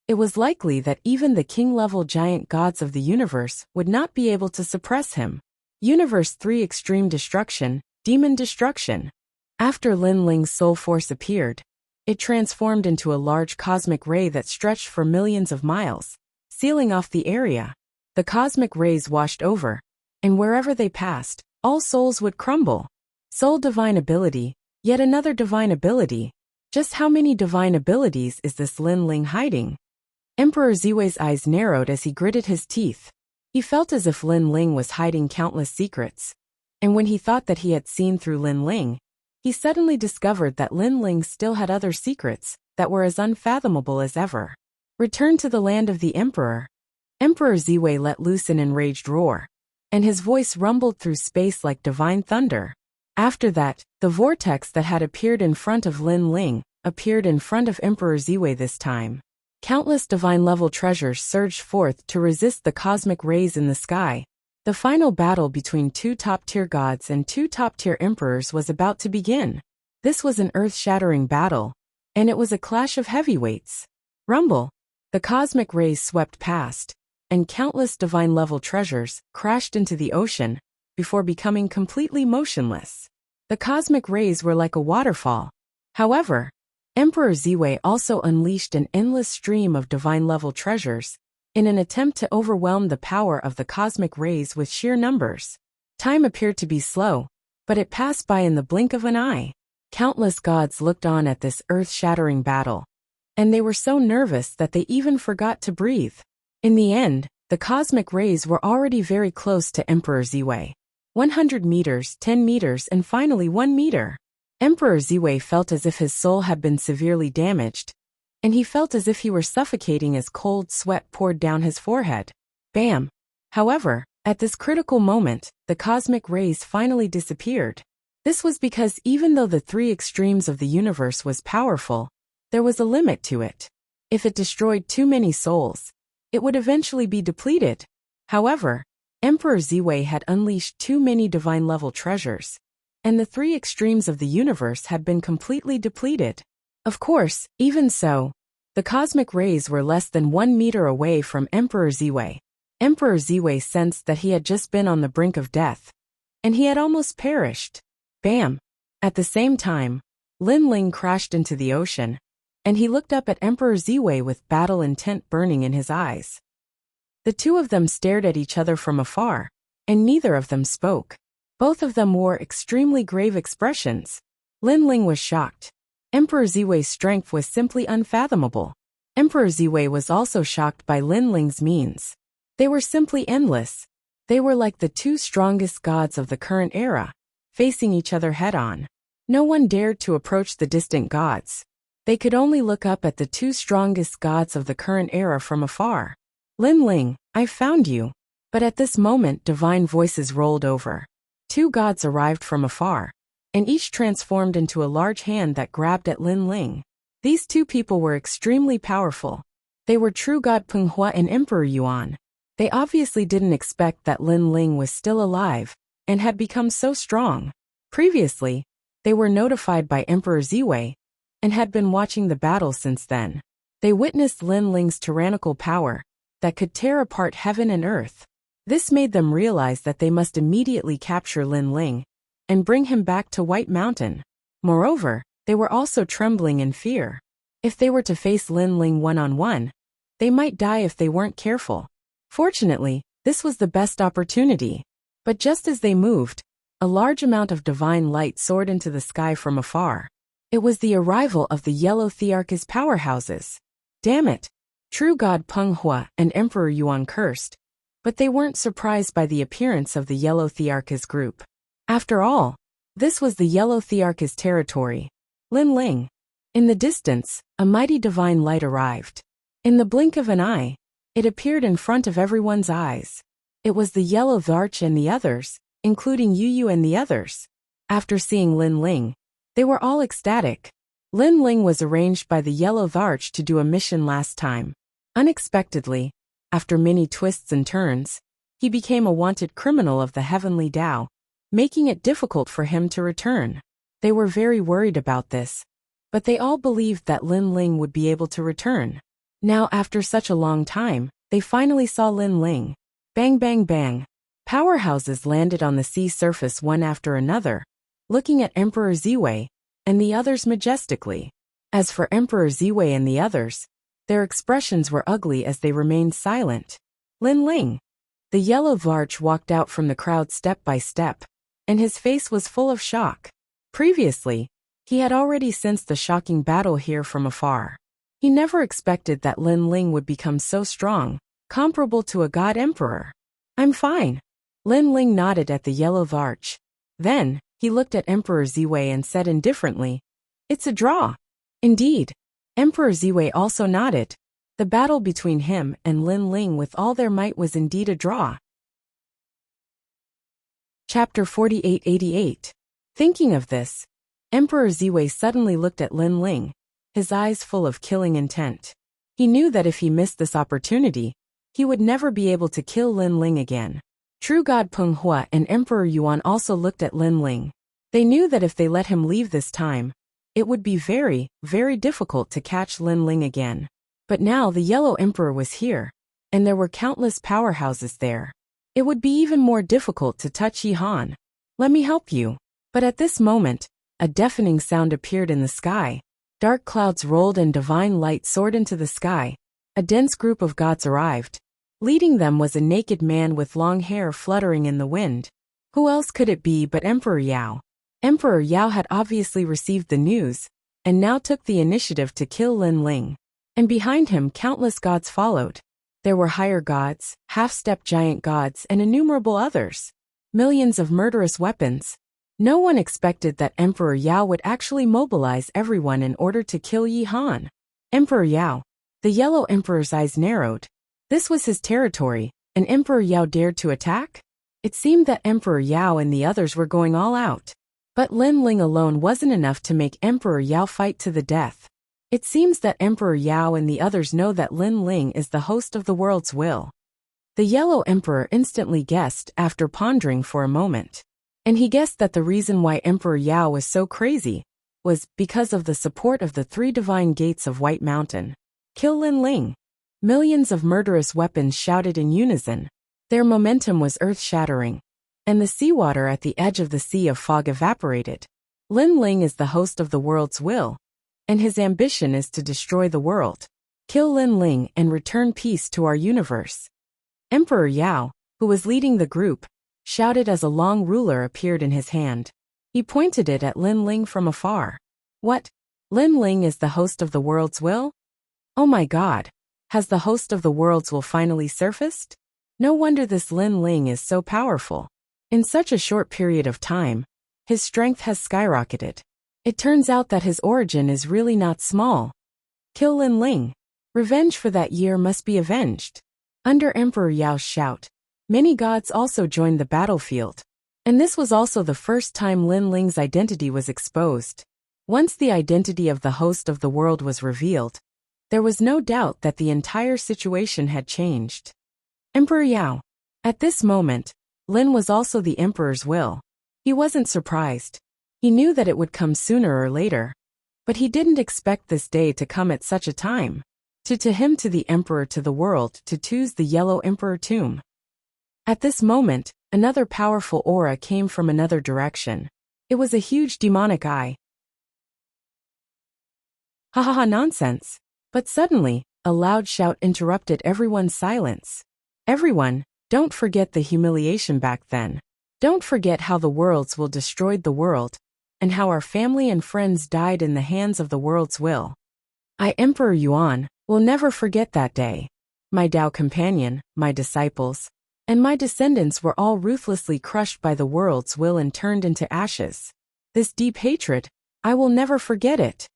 it was likely that even the king-level giant gods of the universe would not be able to suppress him. Universe 3 Extreme Destruction, Demon Destruction. After Lin Ling's soul force appeared, it transformed into a large cosmic ray that stretched for millions of miles, sealing off the area. The cosmic rays washed over, and wherever they passed, all souls would crumble. Soul divine ability, yet another divine ability. Just how many divine abilities is this Lin Ling hiding? Emperor Ziwei's eyes narrowed as he gritted his teeth. He felt as if Lin Ling was hiding countless secrets. And when he thought that he had seen through Lin Ling, he suddenly discovered that Lin Ling still had other secrets that were as unfathomable as ever. Return to the land of the Emperor. Emperor Ziwei let loose an enraged roar, and his voice rumbled through space like divine thunder. After that, the vortex that had appeared in front of Lin Ling appeared in front of Emperor Ziwei this time. Countless divine-level treasures surged forth to resist the cosmic rays in the sky. The final battle between two top-tier gods and two top-tier emperors was about to begin. This was an earth-shattering battle, and it was a clash of heavyweights. Rumble. The cosmic rays swept past, and countless divine-level treasures crashed into the ocean before becoming completely motionless. The cosmic rays were like a waterfall. However, Emperor Ziwei also unleashed an endless stream of divine-level treasures in an attempt to overwhelm the power of the cosmic rays with sheer numbers. Time appeared to be slow, but it passed by in the blink of an eye. Countless gods looked on at this earth-shattering battle, and they were so nervous that they even forgot to breathe. In the end, the cosmic rays were already very close to Emperor Ziwei. 100 meters, 10 meters, and finally 1 meter. Emperor Ziwei felt as if his soul had been severely damaged, and he felt as if he were suffocating as cold sweat poured down his forehead. Bam! However, at this critical moment, the cosmic rays finally disappeared. This was because even though the three extremes of the universe was powerful, there was a limit to it. If it destroyed too many souls, it would eventually be depleted. However, Emperor Ziwei had unleashed too many divine-level treasures, and the three extremes of the universe had been completely depleted. Of course, even so, the cosmic rays were less than 1 meter away from Emperor Ziwei. Emperor Ziwei sensed that he had just been on the brink of death, and he had almost perished. Bam! At the same time, Lin Ling crashed into the ocean, and he looked up at Emperor Ziwei with battle intent burning in his eyes. The two of them stared at each other from afar, and neither of them spoke. Both of them wore extremely grave expressions. Lin Ling was shocked. Emperor Ziwei's strength was simply unfathomable. Emperor Ziwei was also shocked by Lin Ling's means. They were simply endless. They were like the two strongest gods of the current era, facing each other head-on. No one dared to approach the distant gods. They could only look up at the two strongest gods of the current era from afar. Lin Ling, I found you. But at this moment divine voices rolled over. Two gods arrived from afar, and each transformed into a large hand that grabbed at Lin Ling. These two people were extremely powerful. They were true God Peng Hua and Emperor Yuan. They obviously didn't expect that Lin Ling was still alive, and had become so strong. Previously, they were notified by Emperor Ziwei, and had been watching the battle since then. They witnessed Lin Ling's tyrannical power, that could tear apart heaven and earth. This made them realize that they must immediately capture Lin Ling, and bring him back to White Mountain. Moreover, they were also trembling in fear. If they were to face Lin Ling one-on-one, they might die if they weren't careful. Fortunately, this was the best opportunity. But just as they moved, a large amount of divine light soared into the sky from afar. It was the arrival of the Yellow Thearchus powerhouses. Damn it! True God Peng Hua and Emperor Yuan cursed, but they weren't surprised by the appearance of the Yellow Thearchus group. After all, this was the Yellow Thearchus territory. Lin Ling. In the distance, a mighty divine light arrived. In the blink of an eye, it appeared in front of everyone's eyes. It was the Yellow Varch and the others, including Yu and the others. After seeing Lin Ling, they were all ecstatic. Lin Ling was arranged by the Yellow Varch to do a mission last time. Unexpectedly, after many twists and turns, he became a wanted criminal of the Heavenly Tao, making it difficult for him to return. They were very worried about this, but they all believed that Lin Ling would be able to return. Now after such a long time, they finally saw Lin Ling. Bang bang bang. Powerhouses landed on the sea surface one after another, looking at Emperor Ziwei, and the others majestically. As for Emperor Ziwei and the others, their expressions were ugly as they remained silent. Lin Ling. The Yellow Varch walked out from the crowd step by step, and his face was full of shock. Previously, he had already sensed the shocking battle here from afar. He never expected that Lin Ling would become so strong, comparable to a god emperor. I'm fine. Lin Ling nodded at the Yellow Varch. Then, he looked at Emperor Ziwei and said indifferently, "It's a draw." Indeed, Emperor Ziwei also nodded. The battle between him and Lin Ling with all their might was indeed a draw. Chapter 4888. Thinking of this, Emperor Ziwei suddenly looked at Lin Ling, his eyes full of killing intent. He knew that if he missed this opportunity, he would never be able to kill Lin Ling again. True God Peng Hua and Emperor Yuan also looked at Lin Ling. They knew that if they let him leave this time, it would be very, very difficult to catch Lin Ling again. But now the Yellow Emperor was here, and there were countless powerhouses there. It would be even more difficult to touch Yi Han. Let me help you. But at this moment, a deafening sound appeared in the sky. Dark clouds rolled and divine light soared into the sky. A dense group of gods arrived. Leading them was a naked man with long hair fluttering in the wind. Who else could it be but Emperor Yao? Emperor Yao had obviously received the news, and now took the initiative to kill Lin Ling. And behind him countless gods followed. There were higher gods, half-step giant gods, and innumerable others. Millions of murderous weapons. No one expected that Emperor Yao would actually mobilize everyone in order to kill Yi Han. Emperor Yao. The Yellow Emperor's eyes narrowed. This was his territory, and Emperor Yao dared to attack? It seemed that Emperor Yao and the others were going all out. But Lin Ling alone wasn't enough to make Emperor Yao fight to the death. It seems that Emperor Yao and the others know that Lin Ling is the host of the world's will. The Yellow Emperor instantly guessed after pondering for a moment. And he guessed that the reason why Emperor Yao was so crazy was because of the support of the 3 divine gates of White Mountain. Kill Lin Ling. Millions of murderous weapons shouted in unison. Their momentum was earth-shattering. And the seawater at the edge of the sea of fog evaporated. Lin Ling is the host of the world's will, and his ambition is to destroy the world. Kill Lin Ling and return peace to our universe. Emperor Yao, who was leading the group, shouted as a long ruler appeared in his hand. He pointed it at Lin Ling from afar. What? Lin Ling is the host of the world's will? Oh my God! Has the host of the world's will finally surfaced? No wonder this Lin Ling is so powerful. In such a short period of time, his strength has skyrocketed. It turns out that his origin is really not small. Kill Lin Ling. Revenge for that year must be avenged. Under Emperor Yao's shout, many gods also joined the battlefield. And this was also the first time Lin Ling's identity was exposed. Once the identity of the host of the world was revealed, there was no doubt that the entire situation had changed. Emperor Yao. At this moment, Lin was also the emperor's will. He wasn't surprised. He knew that it would come sooner or later. But he didn't expect this day to come at such a time. To him, to the emperor, to the world, to choose the Yellow Emperor tomb. At this moment, another powerful aura came from another direction. It was a huge demonic eye. Ha ha ha, nonsense. But suddenly, a loud shout interrupted everyone's silence. Everyone, don't forget the humiliation back then. Don't forget how the world's will destroyed the world, and how our family and friends died in the hands of the world's will. I, Emperor Yuan, will never forget that day. My Tao companion, my disciples, and my descendants were all ruthlessly crushed by the world's will and turned into ashes. This deep hatred, I will never forget it.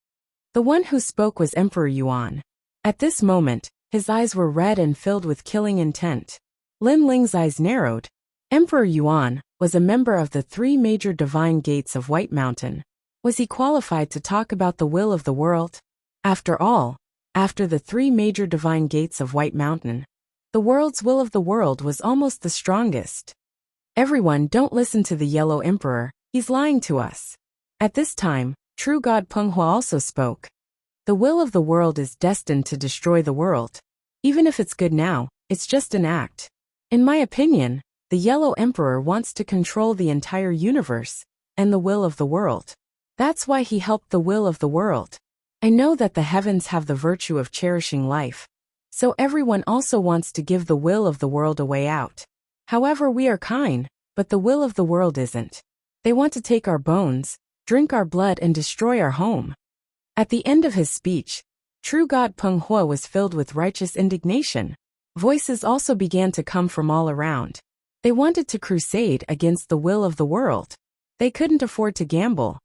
The one who spoke was Emperor Yuan. At this moment, his eyes were red and filled with killing intent. Lin Ling's eyes narrowed. Emperor Yuan was a member of the 3 major divine gates of White Mountain. Was he qualified to talk about the will of the world? After all, after the 3 major divine gates of White Mountain, the world's will of the world was almost the strongest. Everyone, don't listen to the Yellow Emperor, he's lying to us. At this time, true God Peng Hua also spoke. The will of the world is destined to destroy the world. Even if it's good now, it's just an act. In my opinion, the Yellow Emperor wants to control the entire universe and the will of the world. That's why he helped the will of the world. I know that the heavens have the virtue of cherishing life, so everyone also wants to give the will of the world a way out. However, we are kind, but the will of the world isn't. They want to take our bones, drink our blood, and destroy our home. At the end of his speech, true God Peng Hua was filled with righteous indignation. Voices also began to come from all around. They wanted to crusade against the will of the world. They couldn't afford to gamble.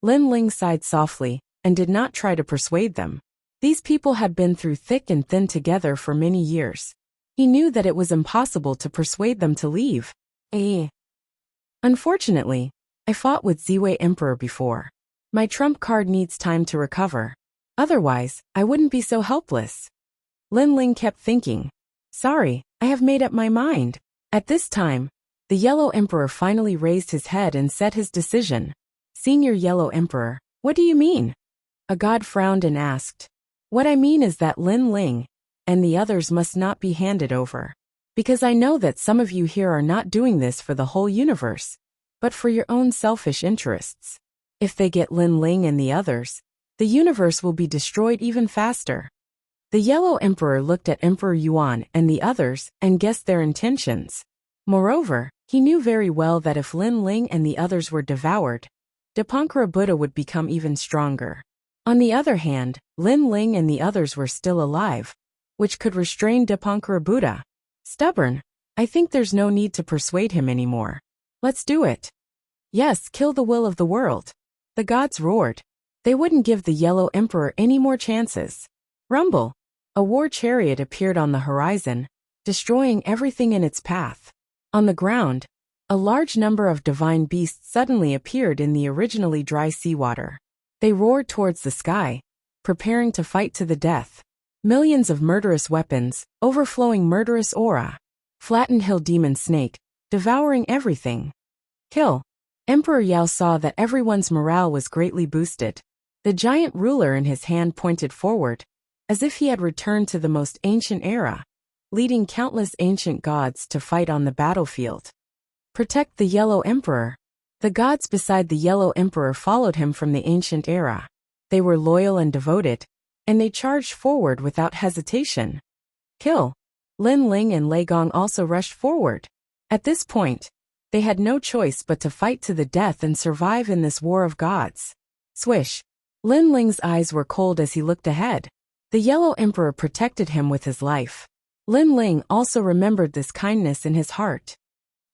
Lin Ling sighed softly and did not try to persuade them. These people had been through thick and thin together for many years. He knew that it was impossible to persuade them to leave. Unfortunately, I fought with Ziwei Emperor before. My trump card needs time to recover. Otherwise, I wouldn't be so helpless. Lin Ling kept thinking. Sorry, I have made up my mind. At this time, the Yellow Emperor finally raised his head and said his decision. Senior Yellow Emperor, what do you mean? A god frowned and asked. What I mean is that Lin Ling and the others must not be handed over. Because I know that some of you here are not doing this for the whole universe, but for your own selfish interests. If they get Lin Ling and the others, the universe will be destroyed even faster. The Yellow Emperor looked at Emperor Yuan and the others and guessed their intentions. Moreover, he knew very well that if Lin Ling and the others were devoured, Dipankara Buddha would become even stronger. On the other hand, Lin Ling and the others were still alive, which could restrain Dipankara Buddha. Stubborn. I think there's no need to persuade him anymore. Let's do it. Yes, kill the will of the world. The gods roared. They wouldn't give the Yellow Emperor any more chances. Rumble. A war chariot appeared on the horizon, destroying everything in its path. On the ground, a large number of divine beasts suddenly appeared in the originally dry seawater. They roared towards the sky, preparing to fight to the death. Millions of murderous weapons, overflowing murderous aura. Flattened hill demon snake, devouring everything. Kill. Emperor Yao saw that everyone's morale was greatly boosted. The giant ruler in his hand pointed forward, as if he had returned to the most ancient era, leading countless ancient gods to fight on the battlefield. Protect the Yellow Emperor. The gods beside the Yellow Emperor followed him from the ancient era. They were loyal and devoted, and they charged forward without hesitation. Kill. Lin Ling and Lei Gong also rushed forward. At this point, they had no choice but to fight to the death and survive in this war of gods. Swish. Lin Ling's eyes were cold as he looked ahead. The Yellow Emperor protected him with his life. Lin Ling also remembered this kindness in his heart.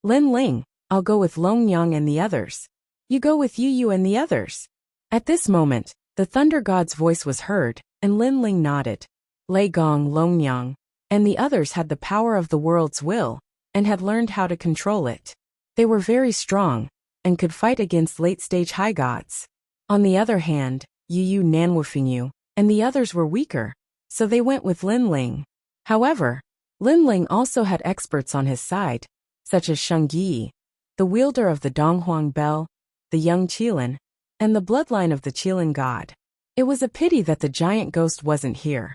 Lin Ling, I'll go with Long Yang and the others. You go with Yu and the others. At this moment, the Thunder God's voice was heard, and Lin Ling nodded. Lei Gong, Long Yang, and the others had the power of the world's will, and had learned how to control it. They were very strong, and could fight against late-stage high gods. On the other hand, Yu Nanwufingyu, and the others were weaker, so they went with Lin Ling. However, Lin Ling also had experts on his side, such as Sheng Yi, the wielder of the Donghuang Bell, the young Qilin, and the bloodline of the Qilin god. It was a pity that the giant ghost wasn't here.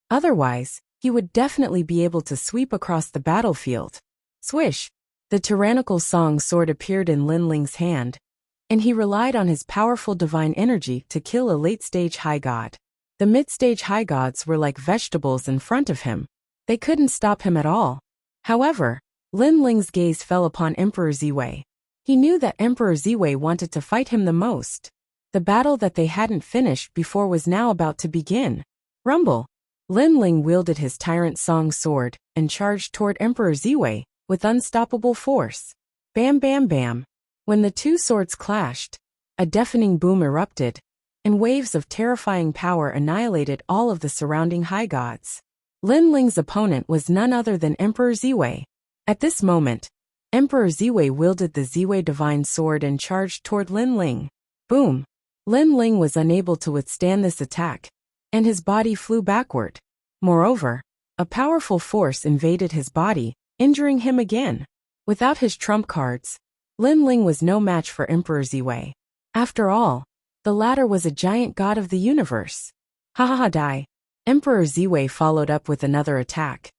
Otherwise, he would definitely be able to sweep across the battlefield. Swish! The tyrannical song sword appeared in Lin Ling's hand, and he relied on his powerful divine energy to kill a late-stage high god. The mid-stage high gods were like vegetables in front of him. They couldn't stop him at all. However, Lin Ling's gaze fell upon Emperor Ziwei. He knew that Emperor Ziwei wanted to fight him the most. The battle that they hadn't finished before was now about to begin. Rumble! Lin Ling wielded his Tyrant Song sword and charged toward Emperor Ziwei with unstoppable force. Bam bam bam. When the two swords clashed, a deafening boom erupted, and waves of terrifying power annihilated all of the surrounding high gods. Lin Ling's opponent was none other than Emperor Ziwei. At this moment, Emperor Ziwei wielded the Ziwei Divine Sword and charged toward Lin Ling. Boom! Lin Ling was unable to withstand this attack, and his body flew backward. Moreover, a powerful force invaded his body, injuring him again. Without his trump cards, Lin Ling was no match for Emperor Ziwei. After all, the latter was a giant god of the universe. Ha ha ha die. Emperor Ziwei followed up with another attack,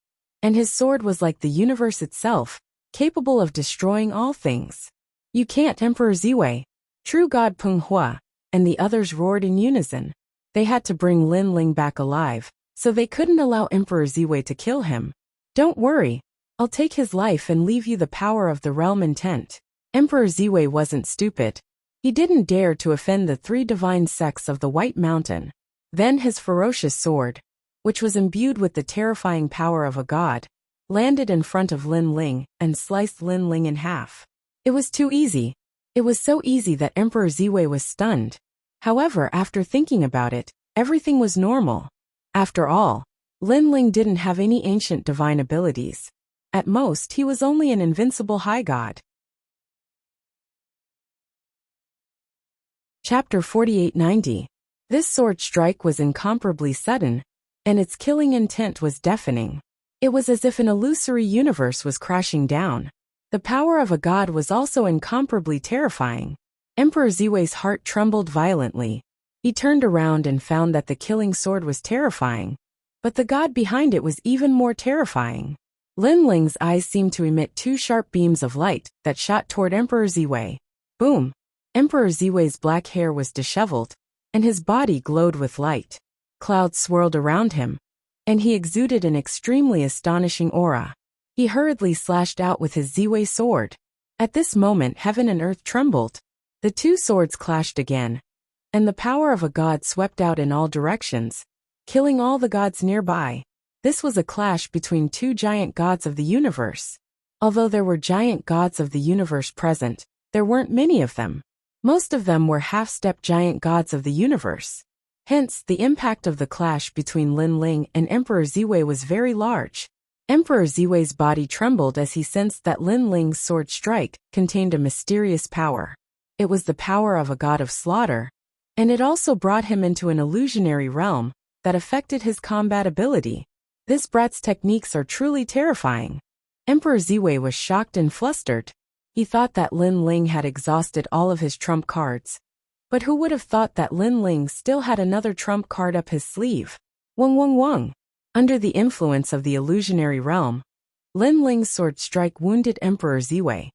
and his sword was like the universe itself, capable of destroying all things. You can't, Emperor Ziwei. True God Peng Hua, and the others roared in unison. They had to bring Lin Ling back alive, so they couldn't allow Emperor Ziwei to kill him. Don't worry, I'll take his life and leave you the power of the realm intent. Emperor Ziwei wasn't stupid. He didn't dare to offend the three divine sects of the White Mountain. Then his ferocious sword, which was imbued with the terrifying power of a god, landed in front of Lin Ling and sliced Lin Ling in half. It was too easy. It was so easy that Emperor Ziwei was stunned. However, after thinking about it, everything was normal. After all, Lin Ling didn't have any ancient divine abilities. At most, he was only an invincible high god. Chapter 4890. This sword strike was incomparably sudden, and its killing intent was deafening. It was as if an illusory universe was crashing down. The power of a god was also incomparably terrifying. Emperor Ziwei's heart trembled violently. He turned around and found that the killing sword was terrifying, but the god behind it was even more terrifying. Lin Ling's eyes seemed to emit two sharp beams of light that shot toward Emperor Ziwei. Boom! Emperor Ziwei's black hair was disheveled, and his body glowed with light. Clouds swirled around him, and he exuded an extremely astonishing aura. He hurriedly slashed out with his Ziwei sword. At this moment, heaven and earth trembled. The two swords clashed again, and the power of a god swept out in all directions, killing all the gods nearby. This was a clash between two giant gods of the universe. Although there were giant gods of the universe present, there weren't many of them. Most of them were half-step giant gods of the universe. Hence, the impact of the clash between Lin Ling and Emperor Ziwei was very large. Emperor Ziwei's body trembled as he sensed that Lin Ling's sword strike contained a mysterious power. It was the power of a god of slaughter, and it also brought him into an illusionary realm that affected his combat ability. This brat's techniques are truly terrifying. Emperor Ziwei was shocked and flustered. He thought that Lin Ling had exhausted all of his trump cards. But who would have thought that Lin Ling still had another trump card up his sleeve? Wong wong wong. Under the influence of the illusionary realm, Lin Ling's sword strike wounded Emperor Ziwei,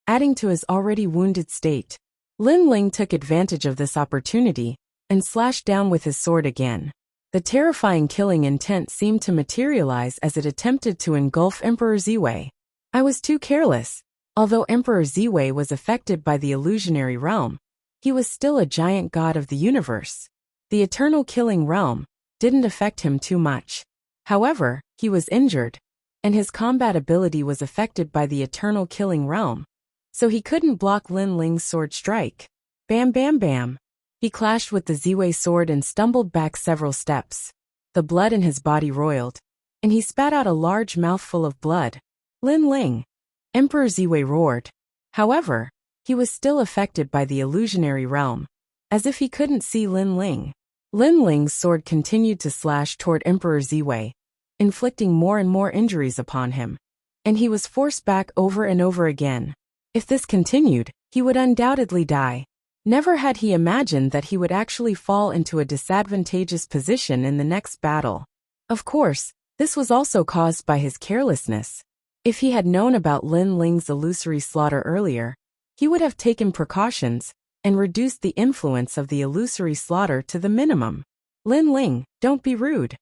adding to his already wounded state. Lin Ling took advantage of this opportunity and slashed down with his sword again. The terrifying killing intent seemed to materialize as it attempted to engulf Emperor Ziwei. I was too careless. Although Emperor Ziwei was affected by the illusionary realm, he was still a giant god of the universe. The eternal killing realm didn't affect him too much. However, he was injured, and his combat ability was affected by the eternal killing realm, so he couldn't block Lin Ling's sword strike. Bam bam bam. He clashed with the Ziwei sword and stumbled back several steps. The blood in his body roiled, and he spat out a large mouthful of blood. Lin Ling. Emperor Ziwei roared. However, he was still affected by the illusionary realm, as if he couldn't see Lin Ling. Lin Ling's sword continued to slash toward Emperor Ziwei, inflicting more and more injuries upon him, and he was forced back over and over again. If this continued, he would undoubtedly die. Never had he imagined that he would actually fall into a disadvantageous position in the next battle. Of course, this was also caused by his carelessness. If he had known about Lin Ling's illusory slaughter earlier, he would have taken precautions and reduced the influence of the illusory slaughter to the minimum. Lin Ling, don't be rude.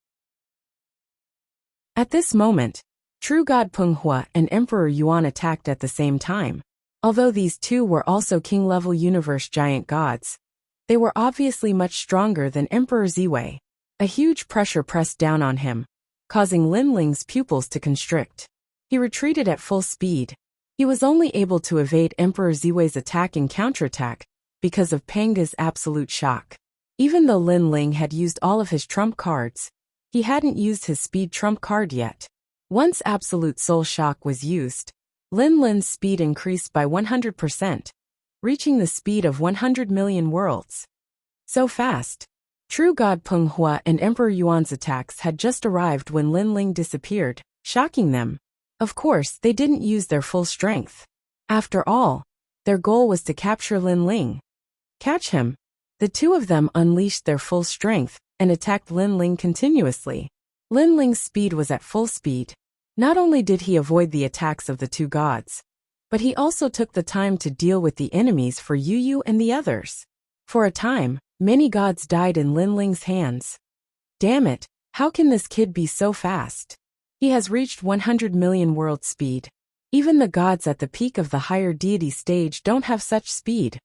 At this moment, True God Peng Hua and Emperor Yuan attacked at the same time. Although these two were also king-level universe giant gods, they were obviously much stronger than Emperor Ziwei. A huge pressure pressed down on him, causing Lin Ling's pupils to constrict. He retreated at full speed. He was only able to evade Emperor Ziwei's attack and counterattack because of Panga's absolute shock. Even though Lin Ling had used all of his trump cards, he hadn't used his speed trump card yet. Once absolute soul shock was used, Lin Lin's speed increased by 100%, reaching the speed of 100 million worlds. So fast. True God Peng Hua and Emperor Yuan's attacks had just arrived when Lin Ling disappeared, shocking them. Of course, they didn't use their full strength. After all, their goal was to capture Lin Ling. Catch him. The two of them unleashed their full strength and attacked Lin Ling continuously. Lin Ling's speed was at full speed. Not only did he avoid the attacks of the two gods, but he also took the time to deal with the enemies for Yu Yu and the others. For a time, many gods died in Lin Ling's hands. Damn it, how can this kid be so fast? He has reached 100 million world speed. Even the gods at the peak of the higher deity stage don't have such speed.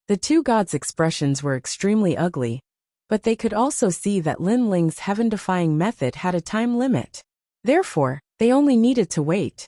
The two gods' expressions were extremely ugly, but they could also see that Lin Ling's heaven-defying method had a time limit. Therefore, they only needed to wait.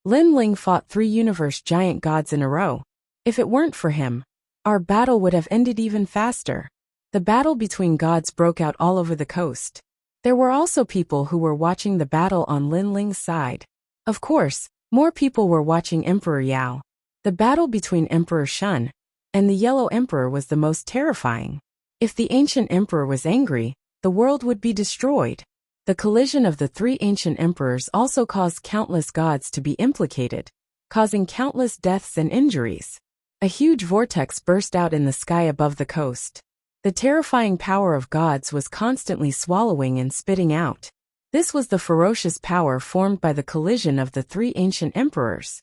Lin Ling fought 3 universe giant gods in a row. If it weren't for him, our battle would have ended even faster. The battle between gods broke out all over the coast. There were also people who were watching the battle on Lin Ling's side. Of course, more people were watching Emperor Yao. The battle between Emperor Shun and the Yellow Emperor was the most terrifying. If the ancient emperor was angry, the world would be destroyed. The collision of the 3 ancient emperors also caused countless gods to be implicated, causing countless deaths and injuries. A huge vortex burst out in the sky above the coast. The terrifying power of gods was constantly swallowing and spitting out. This was the ferocious power formed by the collision of the 3 ancient emperors.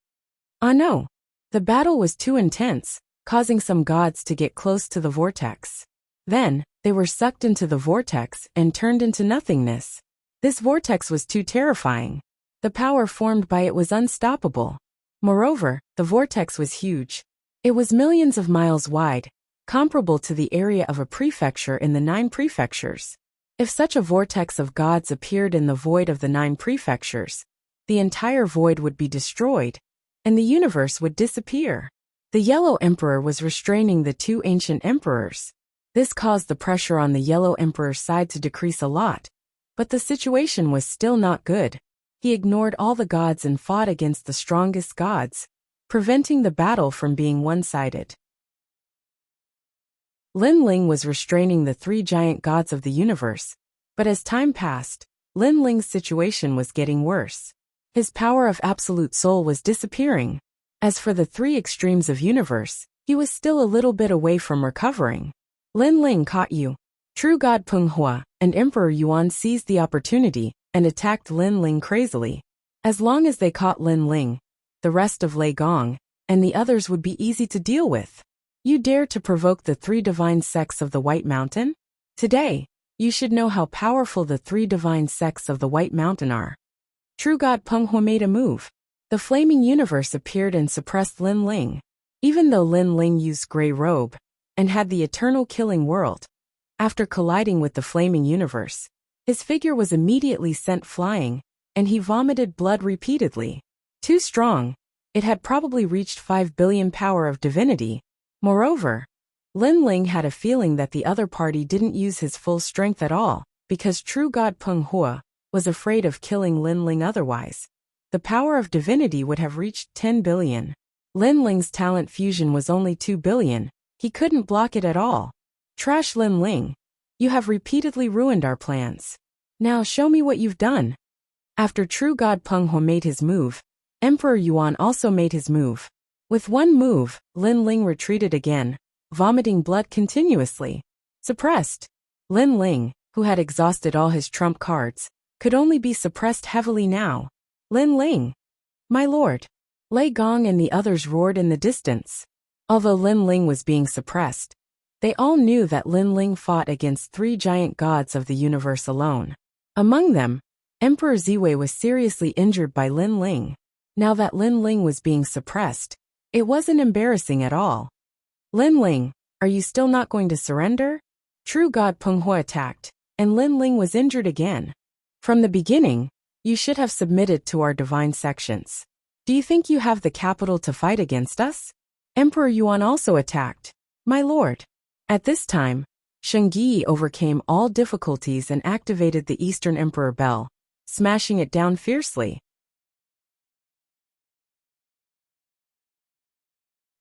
Ah no! The battle was too intense, causing some gods to get close to the vortex. Then, they were sucked into the vortex and turned into nothingness. This vortex was too terrifying. The power formed by it was unstoppable. Moreover, the vortex was huge. It was millions of miles wide, comparable to the area of a prefecture in the 9 prefectures. If such a vortex of gods appeared in the void of the 9 prefectures, the entire void would be destroyed, and the universe would disappear. The Yellow Emperor was restraining the 2 ancient emperors. This caused the pressure on the Yellow Emperor's side to decrease a lot, but the situation was still not good. He ignored all the gods and fought against the strongest gods, preventing the battle from being one-sided. Lin Ling was restraining the 3 giant gods of the universe, but as time passed, Lin Ling's situation was getting worse. His power of absolute soul was disappearing. As for the 3 extremes of universe, he was still a little bit away from recovering. Lin Ling caught you. True God Peng Hua and Emperor Yuan seized the opportunity and attacked Lin Ling crazily. As long as they caught Lin Ling, the rest of Lei Gong and the others would be easy to deal with. You dare to provoke the 3 divine sects of the White Mountain? Today, you should know how powerful the 3 divine sects of the White Mountain are. True God Peng Hua made a move. The flaming universe appeared and suppressed Lin Ling. Even though Lin Ling used Grey Robe and had the eternal killing world, after colliding with the flaming universe, his figure was immediately sent flying, and he vomited blood repeatedly. Too strong, it had probably reached 5 billion power of divinity. Moreover, Lin Ling had a feeling that the other party didn't use his full strength at all, because True God Peng Hua was afraid of killing Lin Ling otherwise. The power of divinity would have reached 10 billion. Lin Ling's talent fusion was only 2 billion. He couldn't block it at all. Trash Lin Ling. You have repeatedly ruined our plans. Now show me what you've done. After True God Peng Hua made his move, Emperor Yuan also made his move. With one move, Lin Ling retreated again, vomiting blood continuously. Suppressed. Lin Ling, who had exhausted all his trump cards, could only be suppressed heavily now. Lin Ling! My lord! Lei Gong and the others roared in the distance. Although Lin Ling was being suppressed, they all knew that Lin Ling fought against 3 giant gods of the universe alone. Among them, Emperor Ziwei was seriously injured by Lin Ling. Now that Lin Ling was being suppressed, it wasn't embarrassing at all. Lin Ling, are you still not going to surrender? True God Peng Hua attacked, and Lin Ling was injured again. From the beginning, you should have submitted to our divine sections. Do you think you have the capital to fight against us? Emperor Yuan also attacked. My lord. At this time, Shengyi overcame all difficulties and activated the Eastern Emperor Bell, smashing it down fiercely.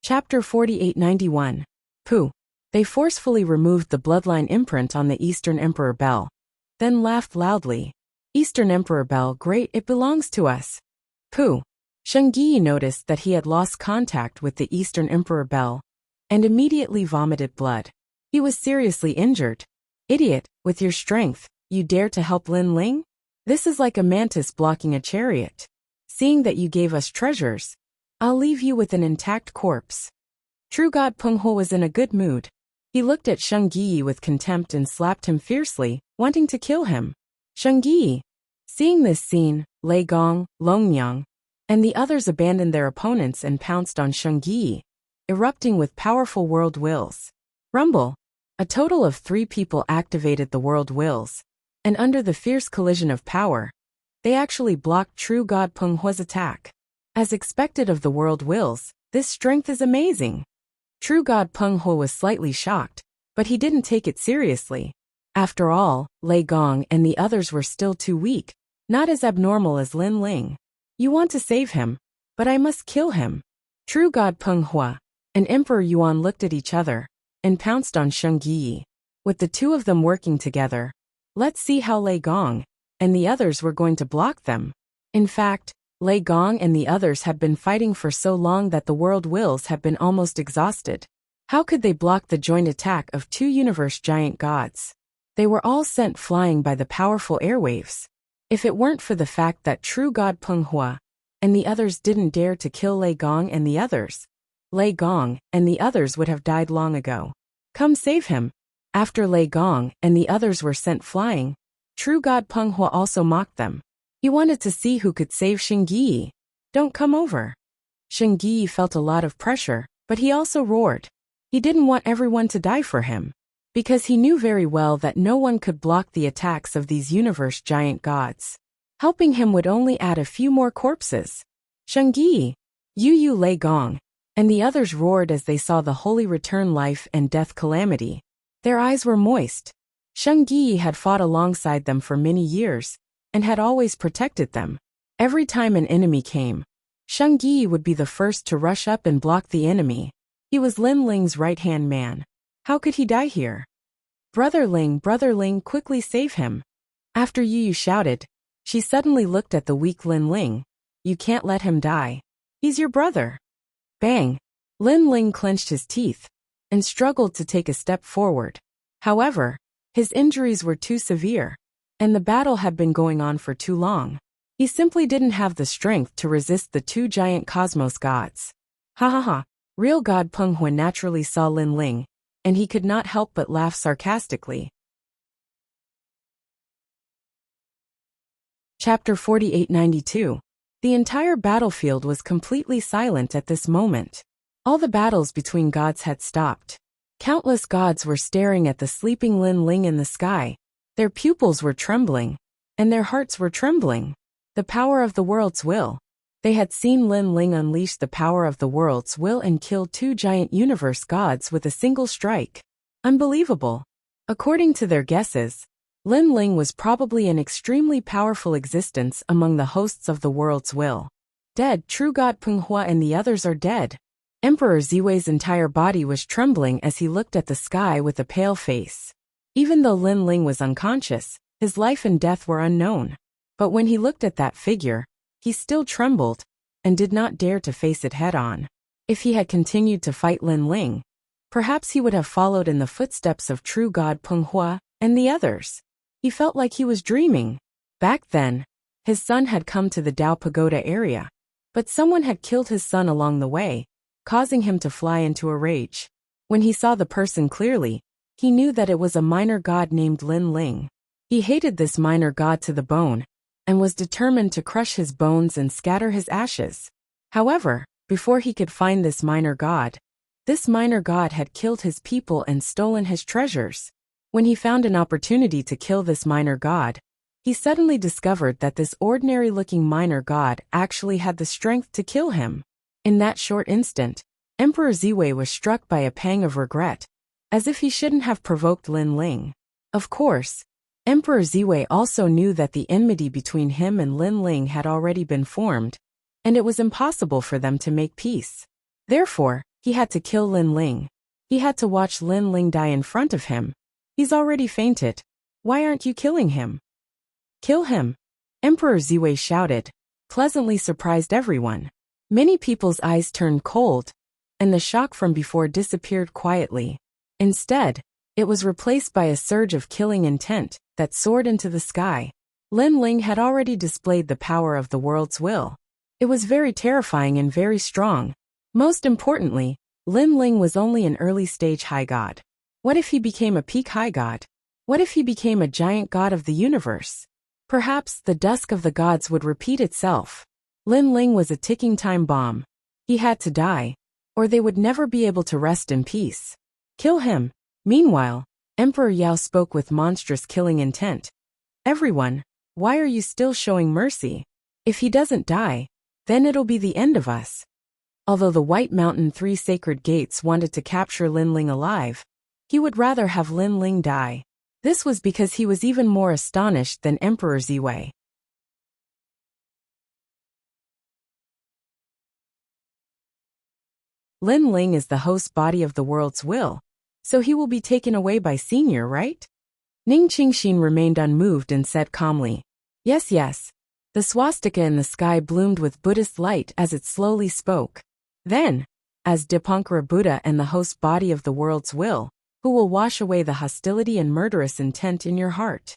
Chapter 4891. Pooh. They forcefully removed the bloodline imprint on the Eastern Emperor Bell, then laughed loudly. Eastern Emperor Bell, great, it belongs to us. Pooh. Shengyi noticed that he had lost contact with the Eastern Emperor Bell, and immediately vomited blood. He was seriously injured. Idiot, with your strength, you dare to help Lin Ling? This is like a mantis blocking a chariot. Seeing that you gave us treasures, I'll leave you with an intact corpse. True God Peng Hua was in a good mood. He looked at Shengyi with contempt and slapped him fiercely, wanting to kill him. Shengyi. Seeing this scene, Lei Gong, Longyang, and the others abandoned their opponents and pounced on Shengyi, erupting with powerful world wills. Rumble. A total of 3 people activated the world wills, and under the fierce collision of power, they actually blocked True God Peng Hua's attack. As expected of the world wills, this strength is amazing. True God Peng Hua was slightly shocked, but he didn't take it seriously. After all, Lei Gong and the others were still too weak, not as abnormal as Lin Ling. You want to save him, but I must kill him. True God Peng Hua and Emperor Yuan looked at each other and pounced on Shengyi. With the 2 of them working together, let's see how Lei Gong and the others were going to block them. In fact, Lei Gong and the others had been fighting for so long that the world wills had been almost exhausted. How could they block the joint attack of 2 universe giant gods? They were all sent flying by the powerful airwaves. If it weren't for the fact that True God Peng Hua and the others didn't dare to kill Lei Gong and the others, Lei Gong and the others would have died long ago. Come save him. After Lei Gong and the others were sent flying, True God Peng Hua also mocked them. He wanted to see who could save Shengyi. Don't come over. Shengyi felt a lot of pressure, but he also roared. He didn't want everyone to die for him, because he knew very well that no one could block the attacks of these universe giant gods. Helping him would only add a few more corpses. Shengyi, Yu Lei Gong, and the others roared as they saw the holy return life and death calamity. Their eyes were moist. Shengyi had fought alongside them for many years, and had always protected them. Every time an enemy came, Shengyi would be the first to rush up and block the enemy. He was Lin Ling's right-hand man. How could he die here? Brother Ling, quickly save him. After Yu shouted, she suddenly looked at the weak Lin Ling. You can't let him die. He's your brother. Bang! Lin Ling clenched his teeth and struggled to take a step forward. However, his injuries were too severe, and the battle had been going on for too long. He simply didn't have the strength to resist the two giant cosmos gods. Ha ha ha! Real God Peng Huan naturally saw Lin Ling, and he could not help but laugh sarcastically. Chapter 4892. The entire battlefield was completely silent at this moment. All the battles between gods had stopped. Countless gods were staring at the sleeping Lin Ling in the sky. Their pupils were trembling, and their hearts were trembling. The power of the world's will. They had seen Lin Ling unleash the power of the world's will and kill two giant universe gods with a single strike. Unbelievable. According to their guesses, Lin Ling was probably an extremely powerful existence among the hosts of the world's will. Dead, true God Peng Hua and the others are dead. Emperor Ziwei's entire body was trembling as he looked at the sky with a pale face. Even though Lin Ling was unconscious, his life and death were unknown. But when he looked at that figure, he still trembled, and did not dare to face it head-on. If he had continued to fight Lin Ling, perhaps he would have followed in the footsteps of true God Peng Hua and the others. He felt like he was dreaming. Back then, his son had come to the Dao Pagoda area, but someone had killed his son along the way, causing him to fly into a rage. When he saw the person clearly, he knew that it was a minor god named Lin Ling. He hated this minor god to the bone, and was determined to crush his bones and scatter his ashes. However, before he could find this minor god had killed his people and stolen his treasures. When he found an opportunity to kill this minor god, he suddenly discovered that this ordinary-looking minor god actually had the strength to kill him. In that short instant, Emperor Ziwei was struck by a pang of regret, as if he shouldn't have provoked Lin Ling. Of course, Emperor Ziwei also knew that the enmity between him and Lin Ling had already been formed, and it was impossible for them to make peace. Therefore, he had to kill Lin Ling. He had to watch Lin Ling die in front of him. He's already fainted. Why aren't you killing him? Kill him! Emperor Ziwei shouted, pleasantly surprised everyone. Many people's eyes turned cold, and the shock from before disappeared quietly. Instead, it was replaced by a surge of killing intent that soared into the sky. Lin Ling had already displayed the power of the world's will. It was very terrifying and very strong. Most importantly, Lin Ling was only an early-stage high god. What if he became a peak high god? What if he became a giant god of the universe? Perhaps the dusk of the gods would repeat itself. Lin Ling was a ticking time bomb. He had to die, or they would never be able to rest in peace. Kill him. Meanwhile, Emperor Yao spoke with monstrous killing intent. Everyone, why are you still showing mercy? If he doesn't die, then it'll be the end of us. Although the White Mountain Three Sacred Gates wanted to capture Lin Ling alive, he would rather have Lin Ling die. This was because he was even more astonished than Emperor Ziwei. Lin Ling is the host body of the world's will, so he will be taken away by Senior, right? Ning Qingxin remained unmoved and said calmly, Yes, yes. The swastika in the sky bloomed with Buddhist light as it slowly spoke. Then, as Dipankara Buddha and the host body of the world's will, who will wash away the hostility and murderous intent in your heart.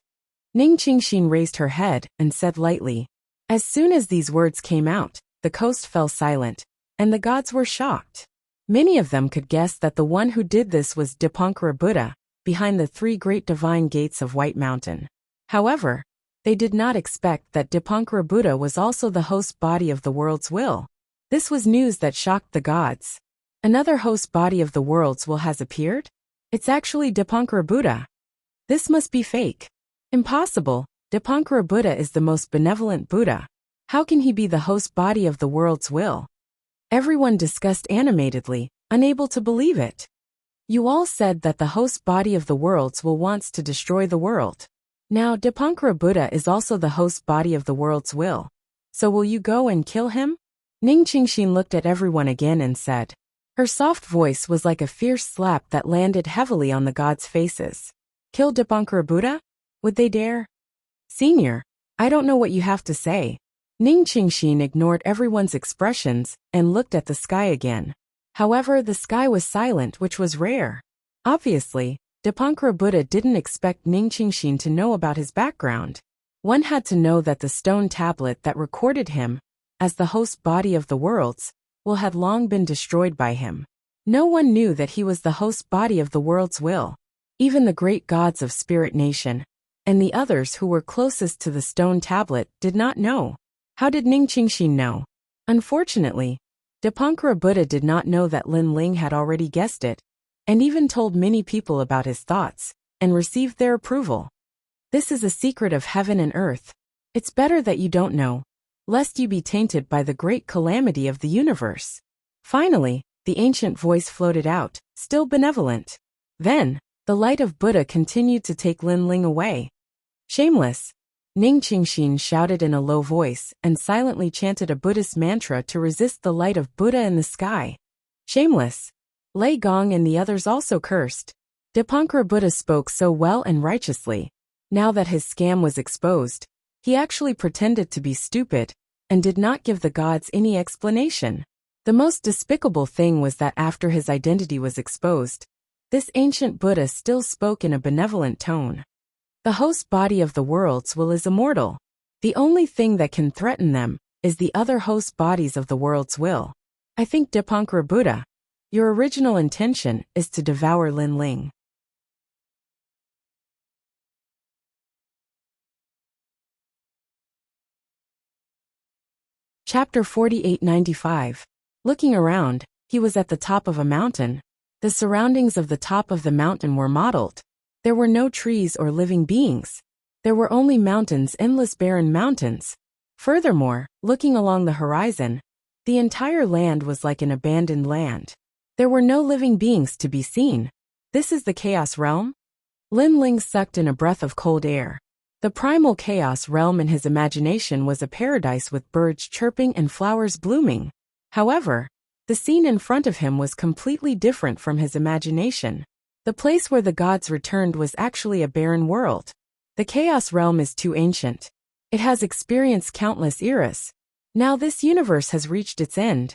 Ning Qingxin raised her head and said lightly. As soon as these words came out, the coast fell silent, and the gods were shocked. Many of them could guess that the one who did this was Dipankara Buddha, behind the three great divine gates of White Mountain. However, they did not expect that Dipankara Buddha was also the host body of the world's will. This was news that shocked the gods. Another host body of the world's will has appeared? It's actually Dipankara Buddha. This must be fake. Impossible. Dipankara Buddha is the most benevolent Buddha. How can he be the host body of the world's will? Everyone discussed animatedly, unable to believe it. You all said that the host body of the world's will wants to destroy the world. Now Dipankara Buddha is also the host body of the world's will. So will you go and kill him? Ning Qingshin looked at everyone again and said. Her soft voice was like a fierce slap that landed heavily on the gods' faces. Kill Dipankara Buddha? Would they dare? Senior, I don't know what you have to say. Ning Qingshin ignored everyone's expressions and looked at the sky again. However, the sky was silent, which was rare. Obviously, Dipankara Buddha didn't expect Ning Qingshin to know about his background. One had to know that the stone tablet that recorded him as the host body of the worlds will had long been destroyed by him. No one knew that he was the host body of the world's will. Even the great gods of Spirit Nation and the others who were closest to the stone tablet did not know. How did Ning Qingshin know? Unfortunately, Dipankara Buddha did not know that Lin Ling had already guessed it, and even told many people about his thoughts, and received their approval. This is a secret of heaven and earth. It's better that you don't know, lest you be tainted by the great calamity of the universe. Finally, the ancient voice floated out, still benevolent. Then, the light of Buddha continued to take Lin Ling away. Shameless! Ning Qingshin shouted in a low voice and silently chanted a Buddhist mantra to resist the light of Buddha in the sky. Shameless! Lei Gong and the others also cursed. Dipankara Buddha spoke so well and righteously. Now that his scam was exposed, he actually pretended to be stupid and did not give the gods any explanation. The most despicable thing was that after his identity was exposed, this ancient Buddha still spoke in a benevolent tone. The host body of the world's will is immortal. The only thing that can threaten them is the other host bodies of the world's will. I think Dipankara Buddha, your original intention is to devour Lin Ling. Chapter 4895. Looking around, he was at the top of a mountain. The surroundings of the top of the mountain were modeled. There were no trees or living beings. There were only mountains, endless barren mountains. Furthermore, looking along the horizon, the entire land was like an abandoned land. There were no living beings to be seen. This is the Chaos Realm? Lin Ling sucked in a breath of cold air. The primal Chaos Realm in his imagination was a paradise with birds chirping and flowers blooming. However, the scene in front of him was completely different from his imagination. The place where the gods returned was actually a barren world. The Chaos Realm is too ancient. It has experienced countless eras. Now this universe has reached its end.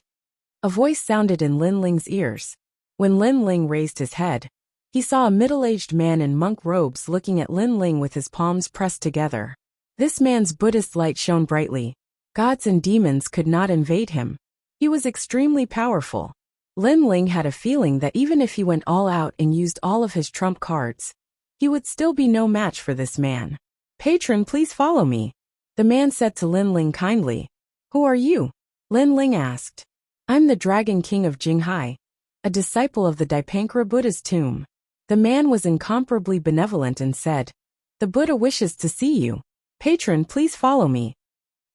A voice sounded in Lin Ling's ears. When Lin Ling raised his head, he saw a middle-aged man in monk robes looking at Lin Ling with his palms pressed together. This man's Buddhist light shone brightly. Gods and demons could not invade him. He was extremely powerful. Lin Ling had a feeling that even if he went all out and used all of his trump cards, he would still be no match for this man. Patron, please follow me. The man said to Lin Ling kindly. Who are you? Lin Ling asked. I'm the Dragon King of Jinghai, a disciple of the Dipankara Buddha's tomb. The man was incomparably benevolent and said, The Buddha wishes to see you. Patron, please follow me.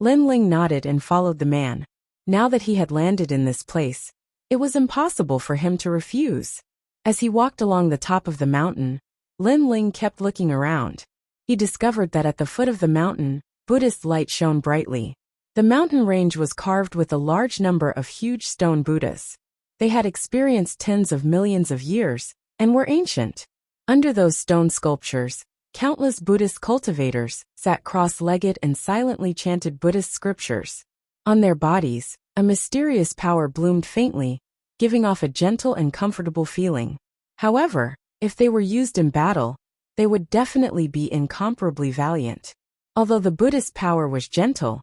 Lin Ling nodded and followed the man. Now that he had landed in this place, it was impossible for him to refuse. As he walked along the top of the mountain, Lin Ling kept looking around. He discovered that at the foot of the mountain, Buddhist light shone brightly. The mountain range was carved with a large number of huge stone Buddhas. They had experienced tens of millions of years and were ancient. Under those stone sculptures, countless Buddhist cultivators sat cross-legged and silently chanted Buddhist scriptures. On their bodies, a mysterious power bloomed faintly, giving off a gentle and comfortable feeling. However, if they were used in battle, they would definitely be incomparably valiant. Although the Buddhist power was gentle,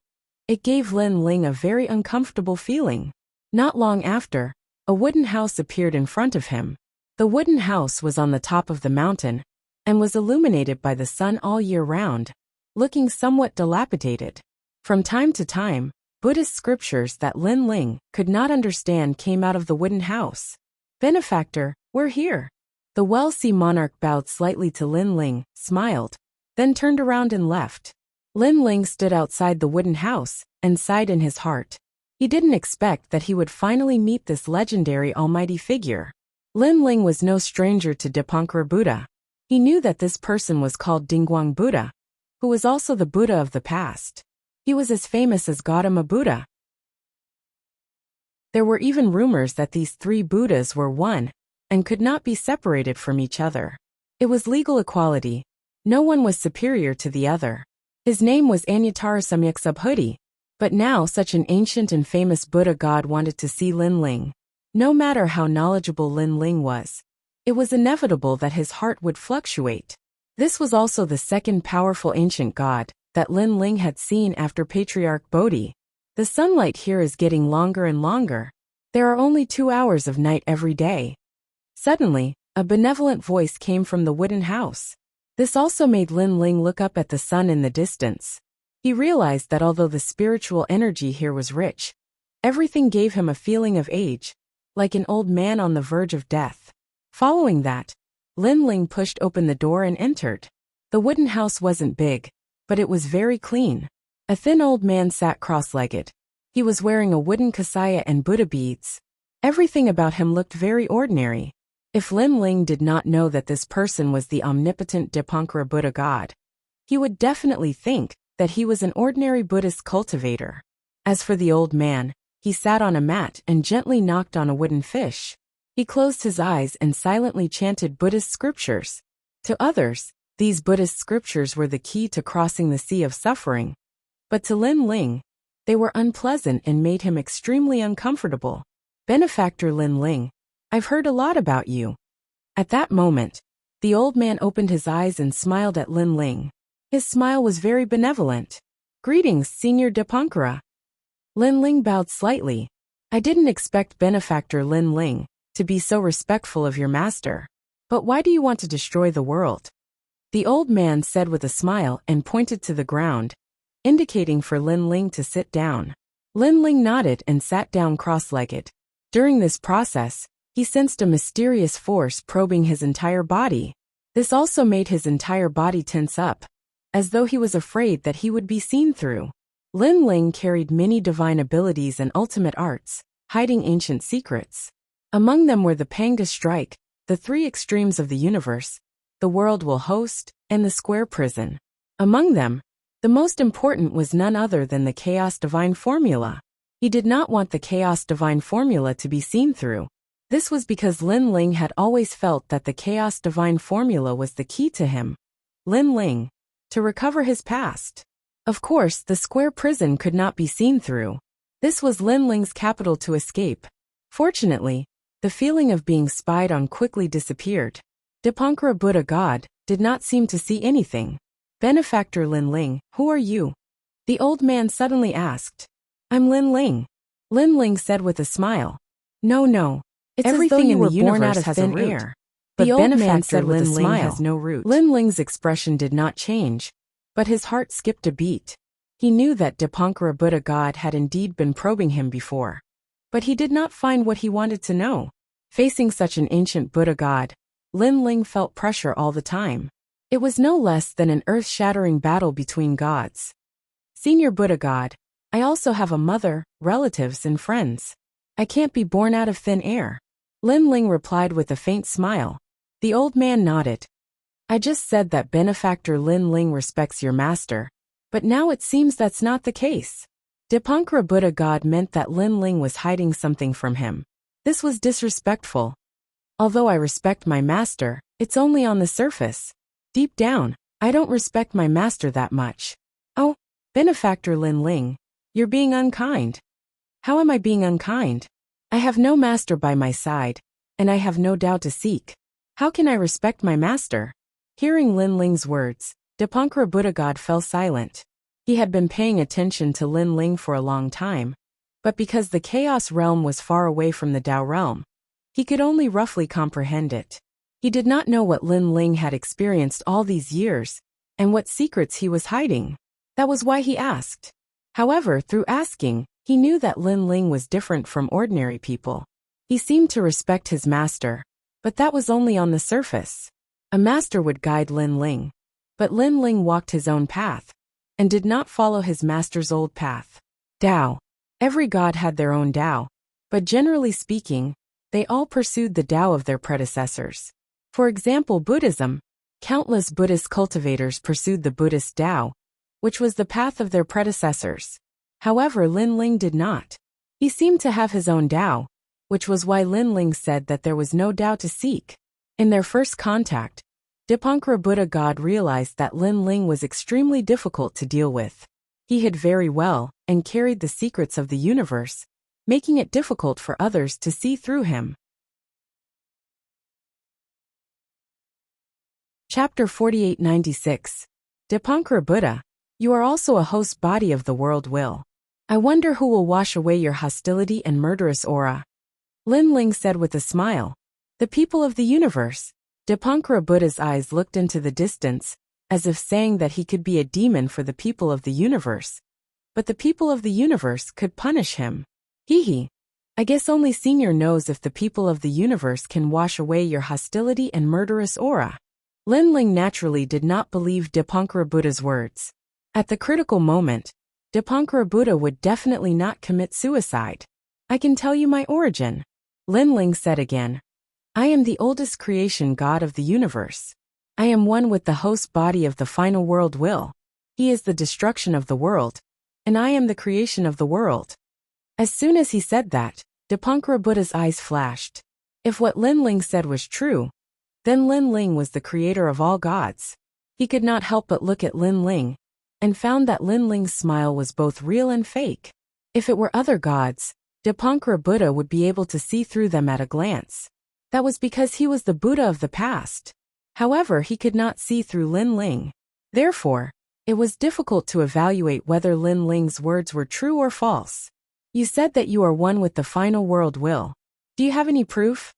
it gave Lin Ling a very uncomfortable feeling. Not long after, a wooden house appeared in front of him. The wooden house was on the top of the mountain and was illuminated by the sun all year round, looking somewhat dilapidated. From time to time, Buddhist scriptures that Lin Ling could not understand came out of the wooden house. "Benefactor, we're here." The wealthy monarch bowed slightly to Lin Ling, smiled, then turned around and left. Lin Ling stood outside the wooden house and sighed in his heart. He didn't expect that he would finally meet this legendary almighty figure. Lin Ling was no stranger to Dipankara Buddha. He knew that this person was called Dingguang Buddha, who was also the Buddha of the past. He was as famous as Gautama Buddha. There were even rumors that these three Buddhas were one and could not be separated from each other. It was legal equality. No one was superior to the other. His name was Anyatara Samyaksabhuti, but now such an ancient and famous Buddha god wanted to see Lin Ling. No matter how knowledgeable Lin Ling was, it was inevitable that his heart would fluctuate. This was also the second powerful ancient god that Lin Ling had seen after Patriarch Bodhi. The sunlight here is getting longer and longer. There are only 2 hours of night every day. Suddenly, a benevolent voice came from the wooden house. This also made Lin Ling look up at the sun in the distance. He realized that although the spiritual energy here was rich, everything gave him a feeling of age, like an old man on the verge of death. Following that, Lin Ling pushed open the door and entered. The wooden house wasn't big, but it was very clean. A thin old man sat cross-legged. He was wearing a wooden kasaya and Buddha beads. Everything about him looked very ordinary. If Lin Ling did not know that this person was the omnipotent Dipankara Buddha god, he would definitely think that he was an ordinary Buddhist cultivator. As for the old man, he sat on a mat and gently knocked on a wooden fish. He closed his eyes and silently chanted Buddhist scriptures. To others, these Buddhist scriptures were the key to crossing the sea of suffering. But to Lin Ling, they were unpleasant and made him extremely uncomfortable. "Benefactor Lin Ling, I've heard a lot about you." At that moment, the old man opened his eyes and smiled at Lin Ling. His smile was very benevolent. "Greetings, Senior Dipankara." Lin Ling bowed slightly. "I didn't expect Benefactor Lin Ling to be so respectful of your master. But why do you want to destroy the world?" The old man said with a smile and pointed to the ground, indicating for Lin Ling to sit down. Lin Ling nodded and sat down cross-legged. During this process, he sensed a mysterious force probing his entire body. This also made his entire body tense up, as though he was afraid that he would be seen through. Lin Ling carried many divine abilities and ultimate arts, hiding ancient secrets. Among them were the Panga Strike, the 3 extremes of the universe, the world will host, and the square prison. Among them, the most important was none other than the Chaos Divine Formula. He did not want the Chaos Divine Formula to be seen through. This was because Lin Ling had always felt that the Chaos Divine Formula was the key to him, Lin Ling, to recover his past. Of course, the square prison could not be seen through. This was Lin Ling's capital to escape. Fortunately, the feeling of being spied on quickly disappeared. Dipankara Buddha God did not seem to see anything. "Benefactor Lin Ling, who are you?" the old man suddenly asked. "I'm Lin Ling," Lin Ling said with a smile. "No. It's everything in the universe has a root." But the old man said with a smile, "Has no root." Lin Ling's expression did not change, but his heart skipped a beat. He knew that Dipankara Buddha God had indeed been probing him before. But he did not find what he wanted to know. Facing such an ancient Buddha god, Lin Ling felt pressure all the time. It was no less than an earth-shattering battle between gods. "Senior Buddha God, I also have a mother, relatives, and friends. I can't be born out of thin air," Lin Ling replied with a faint smile. The old man nodded. "I just said that Benefactor Lin Ling respects your master, but now it seems that's not the case." Dipankara Buddha God meant that Lin Ling was hiding something from him. This was disrespectful. "Although I respect my master, it's only on the surface. Deep down, I don't respect my master that much." "Oh, Benefactor Lin Ling, you're being unkind." "How am I being unkind? I have no master by my side, and I have no Tao to seek. How can I respect my master?" Hearing Lin Ling's words, Dipankara Buddha God fell silent. He had been paying attention to Lin Ling for a long time, but because the chaos realm was far away from the Tao realm, he could only roughly comprehend it. He did not know what Lin Ling had experienced all these years, and what secrets he was hiding. That was why he asked, However, through asking, he knew that Lin Ling was different from ordinary people. He seemed to respect his master, but that was only on the surface. A master would guide Lin Ling, but Lin Ling walked his own path, and did not follow his master's old path. Tao. Every god had their own Tao, but generally speaking, they all pursued the Tao of their predecessors. For example, Buddhism. Countless Buddhist cultivators pursued the Buddhist Tao, which was the path of their predecessors. However, Lin Ling did not. He seemed to have his own Tao, which was why Lin Ling said that there was no Tao to seek. In their first contact, Dipankara Buddha God realized that Lin Ling was extremely difficult to deal with. He hid very well and carried the secrets of the universe, making it difficult for others to see through him. Chapter 4896. Dipankara Buddha, you are also a host body of the world will. I wonder who will wash away your hostility and murderous aura. Lin Ling said with a smile. The people of the universe. Dipankara Buddha's eyes looked into the distance, as if saying that he could be a demon for the people of the universe. But the people of the universe could punish him. Hee. I guess only Senior knows if the people of the universe can wash away your hostility and murderous aura. Lin Ling naturally did not believe Dipankara Buddha's words. At the critical moment, Dipankara Buddha would definitely not commit suicide. I can tell you my origin. Lin Ling said again. I am the oldest creation god of the universe. I am one with the host body of the final world will. He is the destruction of the world, and I am the creation of the world. As soon as he said that, Dipankara Buddha's eyes flashed. If what Lin Ling said was true, then Lin Ling was the creator of all gods. He could not help but look at Lin Ling, and found that Lin Ling's smile was both real and fake. If it were other gods, Dipankara Buddha would be able to see through them at a glance. That was because he was the Buddha of the past. However, he could not see through Lin Ling. Therefore, it was difficult to evaluate whether Lin Ling's words were true or false. You said that you are one with the final world will. Do you have any proof?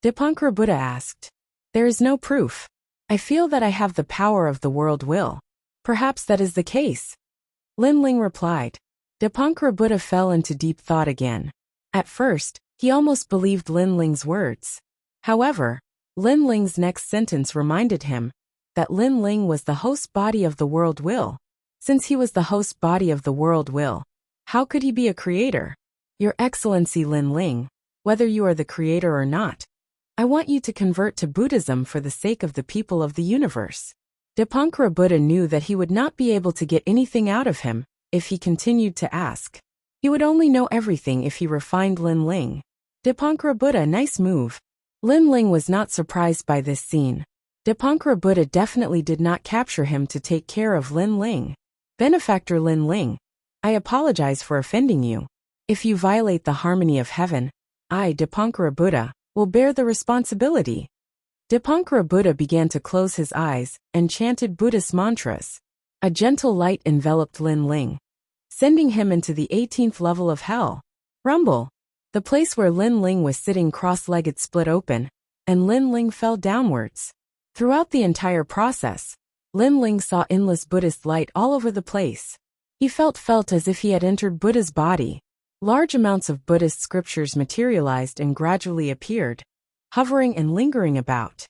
Dipankara Buddha asked. There is no proof. I feel that I have the power of the world will. Perhaps that is the case. Lin Ling replied. Dipankara Buddha fell into deep thought again. At first, he almost believed Lin Ling's words. However, Lin Ling's next sentence reminded him that Lin Ling was the host body of the world will. Since he was the host body of the world will, how could he be a creator? Your Excellency Lin Ling, whether you are the creator or not, I want you to convert to Buddhism for the sake of the people of the universe. Dipankara Buddha knew that he would not be able to get anything out of him if he continued to ask. He would only know everything if he refined Lin Ling. Dipankara Buddha, nice move. Lin Ling was not surprised by this scene. Dipankara Buddha definitely did not capture him to take care of Lin Ling. Benefactor Lin Ling, I apologize for offending you. If you violate the harmony of heaven, I, Dipankara Buddha, will bear the responsibility. Dipankara Buddha began to close his eyes and chanted Buddhist mantras. A gentle light enveloped Lin Ling, sending him into the 18th level of hell. Rumble. The place where Lin Ling was sitting cross-legged split open, and Lin Ling fell downwards. Throughout the entire process, Lin Ling saw endless Buddhist light all over the place. He felt as if he had entered Buddha's body. Large amounts of Buddhist scriptures materialized and gradually appeared, hovering and lingering about.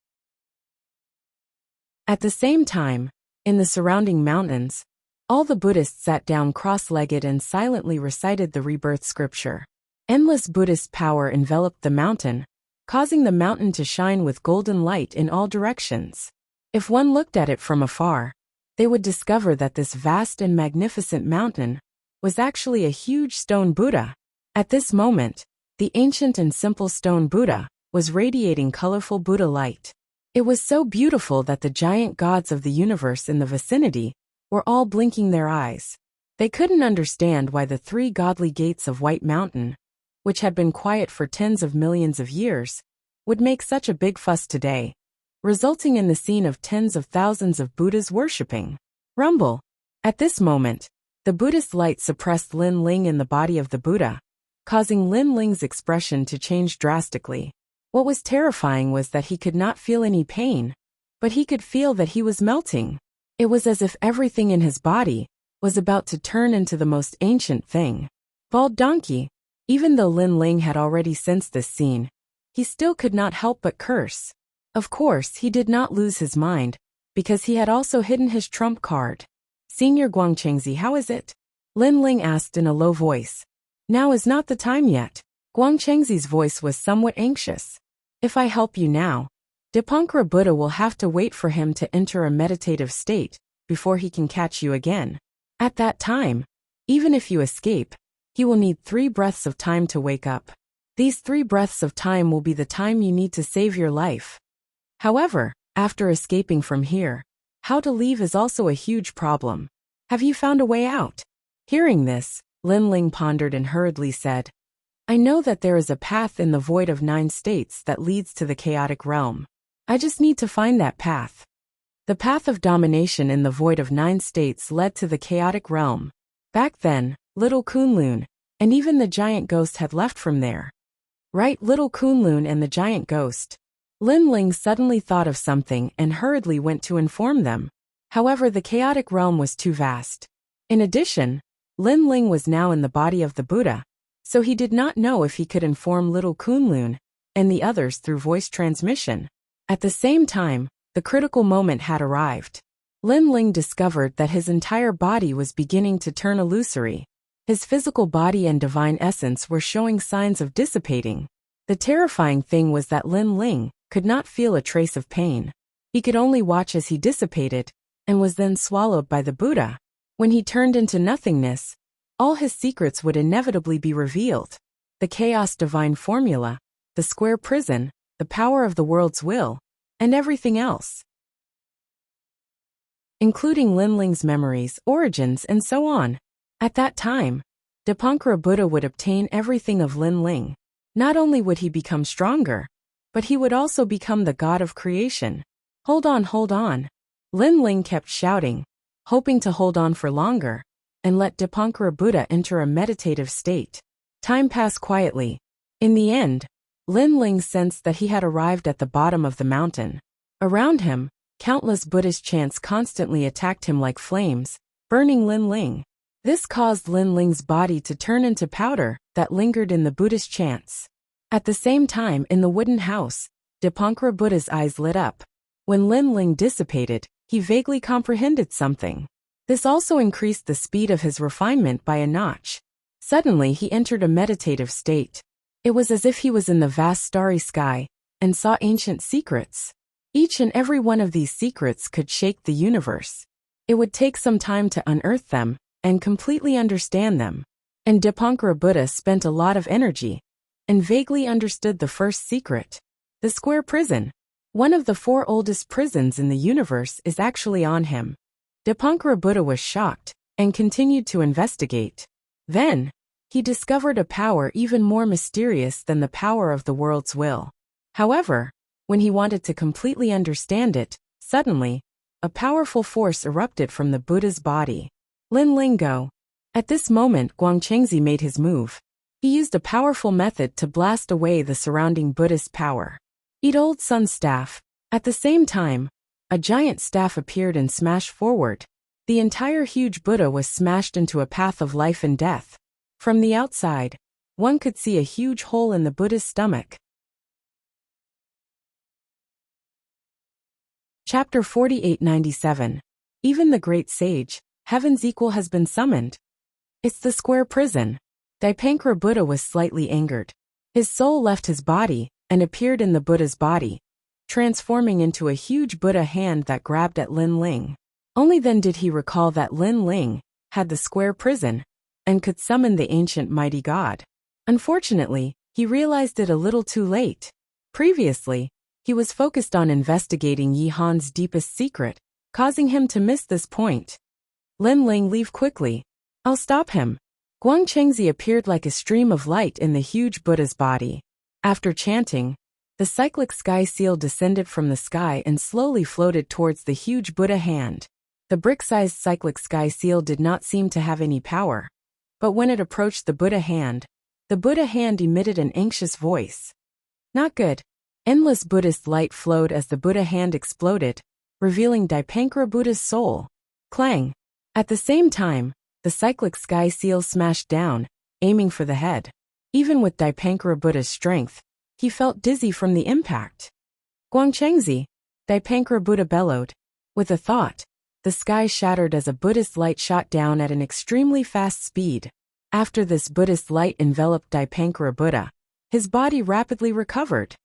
At the same time, in the surrounding mountains, all the Buddhists sat down cross-legged and silently recited the rebirth scripture. Endless Buddhist power enveloped the mountain, causing the mountain to shine with golden light in all directions. If one looked at it from afar, they would discover that this vast and magnificent mountain was actually a huge stone Buddha. At this moment, the ancient and simple stone Buddha was radiating colorful Buddha light. It was so beautiful that the giant gods of the universe in the vicinity were all blinking their eyes. They couldn't understand why the three godly gates of White Mountain, which had been quiet for tens of millions of years, would make such a big fuss today, resulting in the scene of tens of thousands of Buddhas worshipping. Rumble. At this moment, the Buddhist light suppressed Lin Ling in the body of the Buddha, causing Lin Ling's expression to change drastically. What was terrifying was that he could not feel any pain, but he could feel that he was melting. It was as if everything in his body was about to turn into the most ancient thing. Bald donkey. Even though Lin Ling had already sensed this scene, he still could not help but curse. Of course, he did not lose his mind, because he had also hidden his trump card. Senior Guangchengzi, how is it? Lin Ling asked in a low voice. Now is not the time yet. Guangchengzi's voice was somewhat anxious. If I help you now, Dipankara Buddha will have to wait for him to enter a meditative state before he can catch you again. At that time, even if you escape, he will need 3 breaths of time to wake up. These 3 breaths of time will be the time you need to save your life. However, after escaping from here, how to leave is also a huge problem. Have you found a way out? Hearing this, Lin Ling pondered and hurriedly said, I know that there is a path in the void of 9 states that leads to the chaotic realm. I just need to find that path. The path of domination in the void of 9 states led to the chaotic realm. Back then, Little Kunlun and even the giant ghost had left from there. Right, Little Kunlun and the giant ghost. Lin Ling suddenly thought of something and hurriedly went to inform them. However, the chaotic realm was too vast. In addition, Lin Ling was now in the body of the Buddha, so he did not know if he could inform Little Kunlun and the others through voice transmission. At the same time, the critical moment had arrived. Lin Ling discovered that his entire body was beginning to turn illusory. His physical body and divine essence were showing signs of dissipating. The terrifying thing was that Lin Ling could not feel a trace of pain. He could only watch as he dissipated, and was then swallowed by the Buddha. When he turned into nothingness, all his secrets would inevitably be revealed. The chaos divine formula, the square prison, the power of the world's will, and everything else, including Lin Ling's memories, origins, and so on. At that time, Dipankara Buddha would obtain everything of Lin Ling. Not only would he become stronger, but he would also become the god of creation. Hold on, hold on. Lin Ling kept shouting, hoping to hold on for longer, and let Dipankara Buddha enter a meditative state. Time passed quietly. In the end, Lin Ling sensed that he had arrived at the bottom of the mountain. Around him, countless Buddhist chants constantly attacked him like flames, burning Lin Ling. This caused Lin Ling's body to turn into powder that lingered in the Buddhist chants. At the same time, in the wooden house, Dipankara Buddha's eyes lit up. When Lin Ling dissipated, he vaguely comprehended something. This also increased the speed of his refinement by a notch. Suddenly he entered a meditative state. It was as if he was in the vast starry sky and saw ancient secrets. Each and every one of these secrets could shake the universe. It would take some time to unearth them and completely understand them. And Dipankara Buddha spent a lot of energy and vaguely understood the first secret. The square prison. One of the 4 oldest prisons in the universe is actually on him. Dipankara Buddha was shocked and continued to investigate. Then, he discovered a power even more mysterious than the power of the world's will. However, when he wanted to completely understand it, suddenly, a powerful force erupted from the Buddha's body. Lin Ling go. At this moment, Guangchengzi made his move. He used a powerful method to blast away the surrounding Buddhist power. Eat Old Sun's staff. At the same time, a giant staff appeared and smashed forward. The entire huge Buddha was smashed into a path of life and death. From the outside, one could see a huge hole in the Buddha's stomach. Chapter 4897. Even the great sage, heaven's equal, has been summoned. It's the square prison. Dipankara Buddha was slightly angered. His soul left his body and appeared in the Buddha's body, transforming into a huge Buddha hand that grabbed at Lin Ling. Only then did he recall that Lin Ling had the square prison and could summon the ancient mighty god. Unfortunately, he realized it a little too late. Previously, he was focused on investigating Yi Han's deepest secret, causing him to miss this point. Lin Ling, leave quickly. I'll stop him. Guangchengzi appeared like a stream of light in the huge Buddha's body. After chanting, the cyclic sky seal descended from the sky and slowly floated towards the huge Buddha hand. The brick-sized cyclic sky seal did not seem to have any power. But when it approached the Buddha hand emitted an anxious voice. Not good. Endless Buddhist light flowed as the Buddha hand exploded, revealing Dipankara Buddha's soul. Clang. At the same time, the cyclic sky seal smashed down, aiming for the head. Even with Dipankara Buddha's strength, he felt dizzy from the impact. Guangchengzi, Dipankara Buddha bellowed. With a thought, the sky shattered as a Buddhist light shot down at an extremely fast speed. After this Buddhist light enveloped Dipankara Buddha, his body rapidly recovered.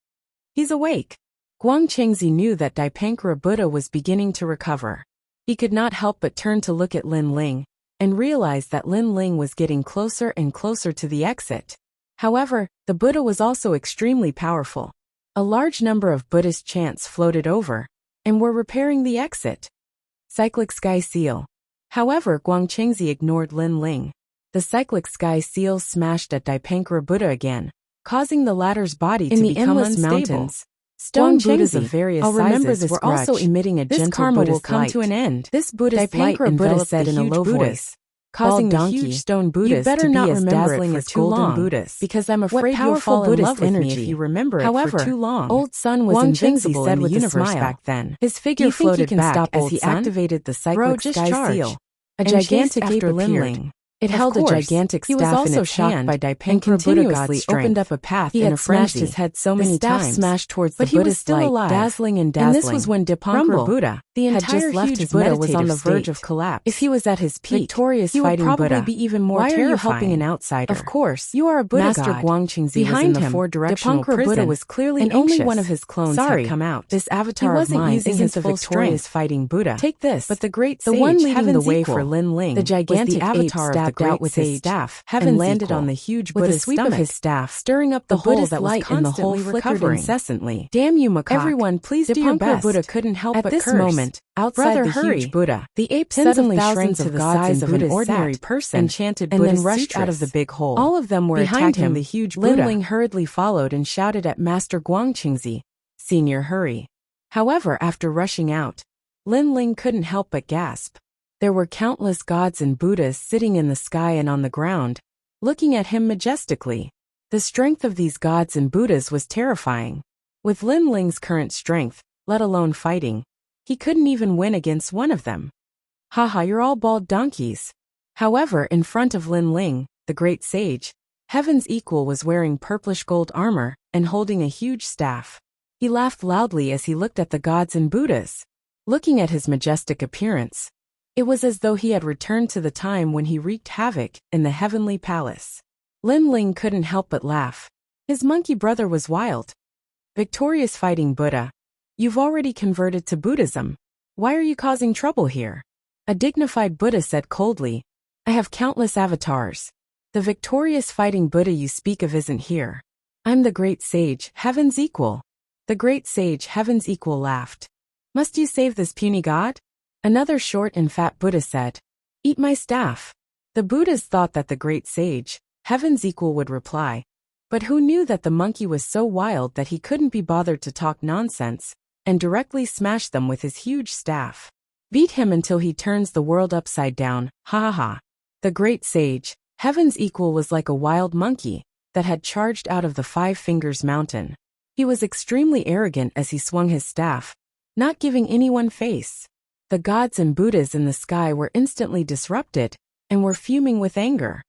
He's awake. Guangchengzi knew that Dipankara Buddha was beginning to recover. He could not help but turn to look at Lin Ling, and realized that Lin Ling was getting closer and closer to the exit. However, the Buddha was also extremely powerful. A large number of Buddhist chants floated over, and were repairing the exit. Cyclic Sky Seal. However, Guangchengzi ignored Lin Ling. The cyclic sky seal smashed at Dipankara Buddha again, causing the latter's body to become unstable. Mountains, stone Buddhas of various sizes were also emitting a gentle karma Buddhist will come light. To an end. This Buddhist light enveloped said in a low voice, causing the huge stone Buddhas to be as dazzling as golden Buddhas, because I'm afraid you'll fall in love with me if you remember it for too long. Old Sun was invincible in the universe back then. His figure floated back as he activated the cyclic sky seal. A gigantic ape appeared. It held a gigantic staff in its hand. He was also shocked by Dipankara Buddha opened up a path in a frenzy. He had smashed his head so many times, smashed towards the Buddhist light, dazzling and dazzling. And this was when Dipankara Buddha, the entire huge Buddha, was on the verge of collapse. If he was at his peak, victorious fighting Buddha, he would probably be even more terrifying. Why are you helping an outsider? Of course, you are a Buddha Master god. Guangchengzi was in the four-directional prison, Buddha was clearly and only one of his clones had come out. This avatar of mine isn't his victorious fighting Buddha. Take this, but the great sage, the one leading the way for Lin Ling, the gigantic avatar stabbed out with his staff, and landed on the huge Buddha's sweep of his staff, stirring up the hole that was constantly recovering incessantly. Damn you, macaque! Everyone, please do your best. Buddha couldn't help but curse. At this moment, outside the huge Buddha, the ape suddenly shrank to the size of an ordinary person and chanted Buddhist and then rushed out of the big hole. All of them were behind him. The huge Buddha. Lin Ling hurriedly followed and shouted at Master Guangchengzi, "Senior, hurry!" However, after rushing out, Lin Ling couldn't help but gasp. There were countless gods and Buddhas sitting in the sky and on the ground, looking at him majestically. The strength of these gods and Buddhas was terrifying. With Lin Ling's current strength, let alone fighting, he couldn't even win against one of them. Haha, you're all bald donkeys. However, in front of Lin Ling, the great sage, Heaven's equal was wearing purplish gold armor and holding a huge staff. He laughed loudly as he looked at the gods and Buddhas. Looking at his majestic appearance, it was as though he had returned to the time when he wreaked havoc in the heavenly palace. Lin Ling couldn't help but laugh. His monkey brother was wild. Victorious fighting Buddha, you've already converted to Buddhism. Why are you causing trouble here? A dignified Buddha said coldly, I have countless avatars. The victorious fighting Buddha you speak of isn't here. I'm the great sage, Heaven's equal. The great sage, Heaven's equal, laughed. Must you save this puny god? Another short and fat Buddha said, Eat my staff. The Buddhas thought that the great sage, Heaven's equal, would reply, but who knew that the monkey was so wild that he couldn't be bothered to talk nonsense, and directly smashed them with his huge staff. Beat him until he turns the world upside down, ha ha ha. The great sage, Heaven's equal, was like a wild monkey that had charged out of the Five Fingers Mountain. He was extremely arrogant as he swung his staff, not giving anyone face. The gods and Buddhas in the sky were instantly disrupted and were fuming with anger.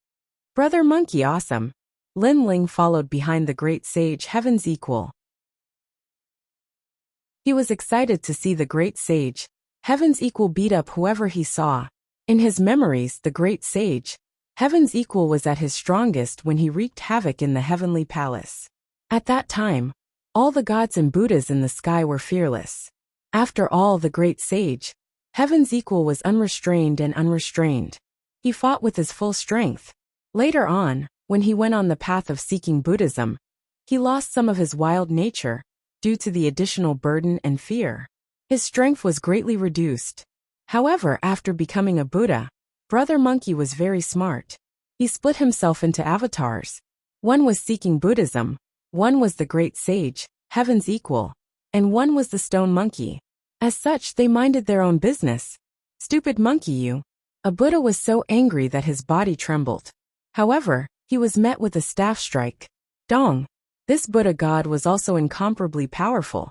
Brother Monkey awesome. Lin Ling followed behind the great sage, Heaven's equal. He was excited to see the great sage, Heaven's equal, beat up whoever he saw. In his memories, the great sage, Heaven's equal, was at his strongest when he wreaked havoc in the heavenly palace. At that time, all the gods and Buddhas in the sky were fearless. After all, the great sage, Heaven's equal, was unrestrained and unrestrained. He fought with his full strength. Later on, when he went on the path of seeking Buddhism, he lost some of his wild nature due to the additional burden and fear. His strength was greatly reduced. However, after becoming a Buddha, Brother Monkey was very smart. He split himself into avatars. One was seeking Buddhism, one was the great sage, Heaven's equal, and one was the stone monkey. As such, they minded their own business. Stupid monkey you. A Buddha was so angry that his body trembled. However, he was met with a staff strike. Dong. This Buddha god was also incomparably powerful.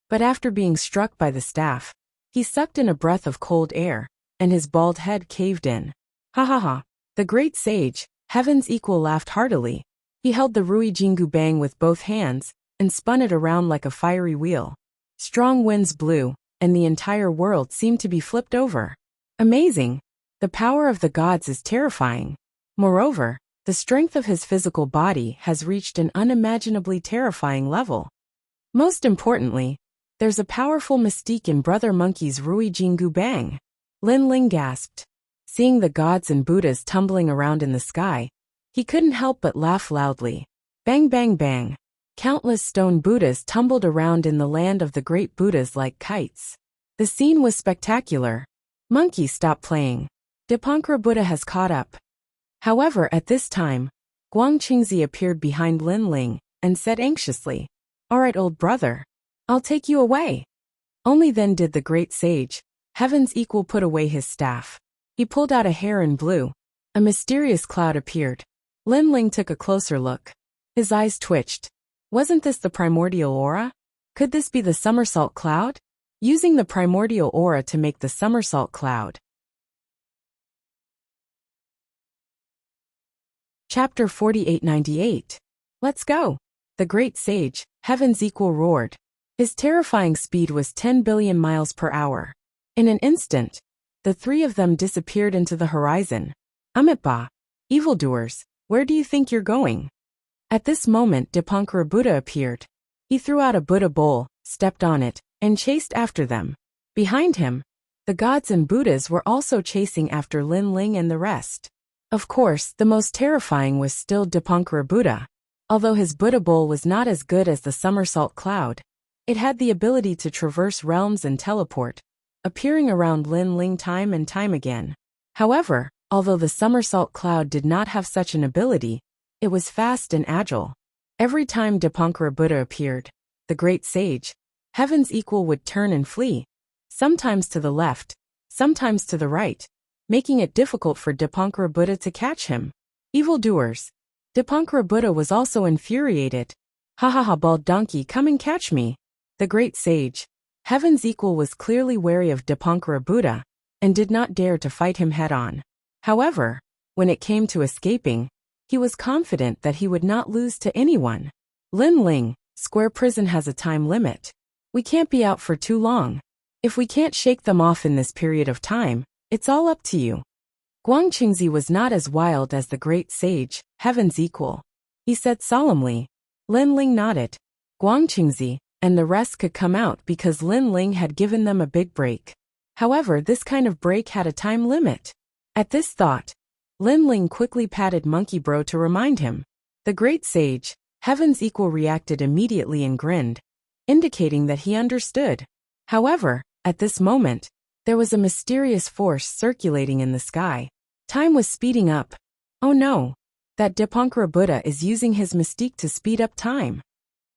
But after being struck by the staff, he sucked in a breath of cold air and his bald head caved in. Ha ha ha. The great sage, Heaven's Equal, laughed heartily. He held the Rui Jingu Bang with both hands and spun it around like a fiery wheel. Strong winds blew, and the entire world seemed to be flipped over. Amazing! The power of the gods is terrifying. Moreover, the strength of his physical body has reached an unimaginably terrifying level. Most importantly, there's a powerful mystique in Brother Monkey's Rui Jingu Bang. Lin Ling gasped. Seeing the gods and Buddhas tumbling around in the sky, he couldn't help but laugh loudly. Bang bang bang. Countless stone Buddhas tumbled around in the land of the great Buddhas like kites. The scene was spectacular. Monkey, stop playing. Dipankara Buddha has caught up. However, at this time, Guang Qingzi appeared behind Lin Ling and said anxiously, "All right, old brother. I'll take you away." Only then did the great sage, Heaven's Equal, put away his staff. He pulled out a hair and blew. A mysterious cloud appeared. Lin Ling took a closer look. His eyes twitched. Wasn't this the primordial aura? Could this be the somersault cloud? Using the primordial aura to make the somersault cloud. Chapter 4898. Let's go. The great sage, Heaven's Equal, roared. His terrifying speed was 10 billion miles per hour. In an instant, the three of them disappeared into the horizon. Amitba, evildoers, where do you think you're going? At this moment, Dipankara Buddha appeared. He threw out a Buddha bowl, stepped on it, and chased after them. Behind him, the gods and Buddhas were also chasing after Lin Ling and the rest. Of course, the most terrifying was still Dipankara Buddha. Although his Buddha bowl was not as good as the somersault cloud, it had the ability to traverse realms and teleport, appearing around Lin Ling time and time again. However, although the somersault cloud did not have such an ability, it was fast and agile. Every time Dipankara Buddha appeared, the great sage, Heaven's Equal, would turn and flee, sometimes to the left, sometimes to the right, making it difficult for Dipankara Buddha to catch him. Evildoers. Dipankara Buddha was also infuriated. Ha ha ha, bald donkey, come and catch me. The great sage, Heaven's Equal, was clearly wary of Dipankara Buddha and did not dare to fight him head-on. However, when it came to escaping, he was confident that he would not lose to anyone. Lin Ling, Square Prison has a time limit. We can't be out for too long. If we can't shake them off in this period of time, it's all up to you. Guang Qingzi was not as wild as the great sage, Heaven's Equal. He said solemnly. Lin Ling nodded. Guang Qingzi and the rest could come out because Lin Ling had given them a big break. However, this kind of break had a time limit. At this thought, Lin Ling quickly patted Monkey Bro to remind him. The great sage, Heaven's Equal, reacted immediately and grinned, indicating that he understood. However, at this moment, there was a mysterious force circulating in the sky. Time was speeding up. Oh no! That Dipankara Buddha is using his mystique to speed up time.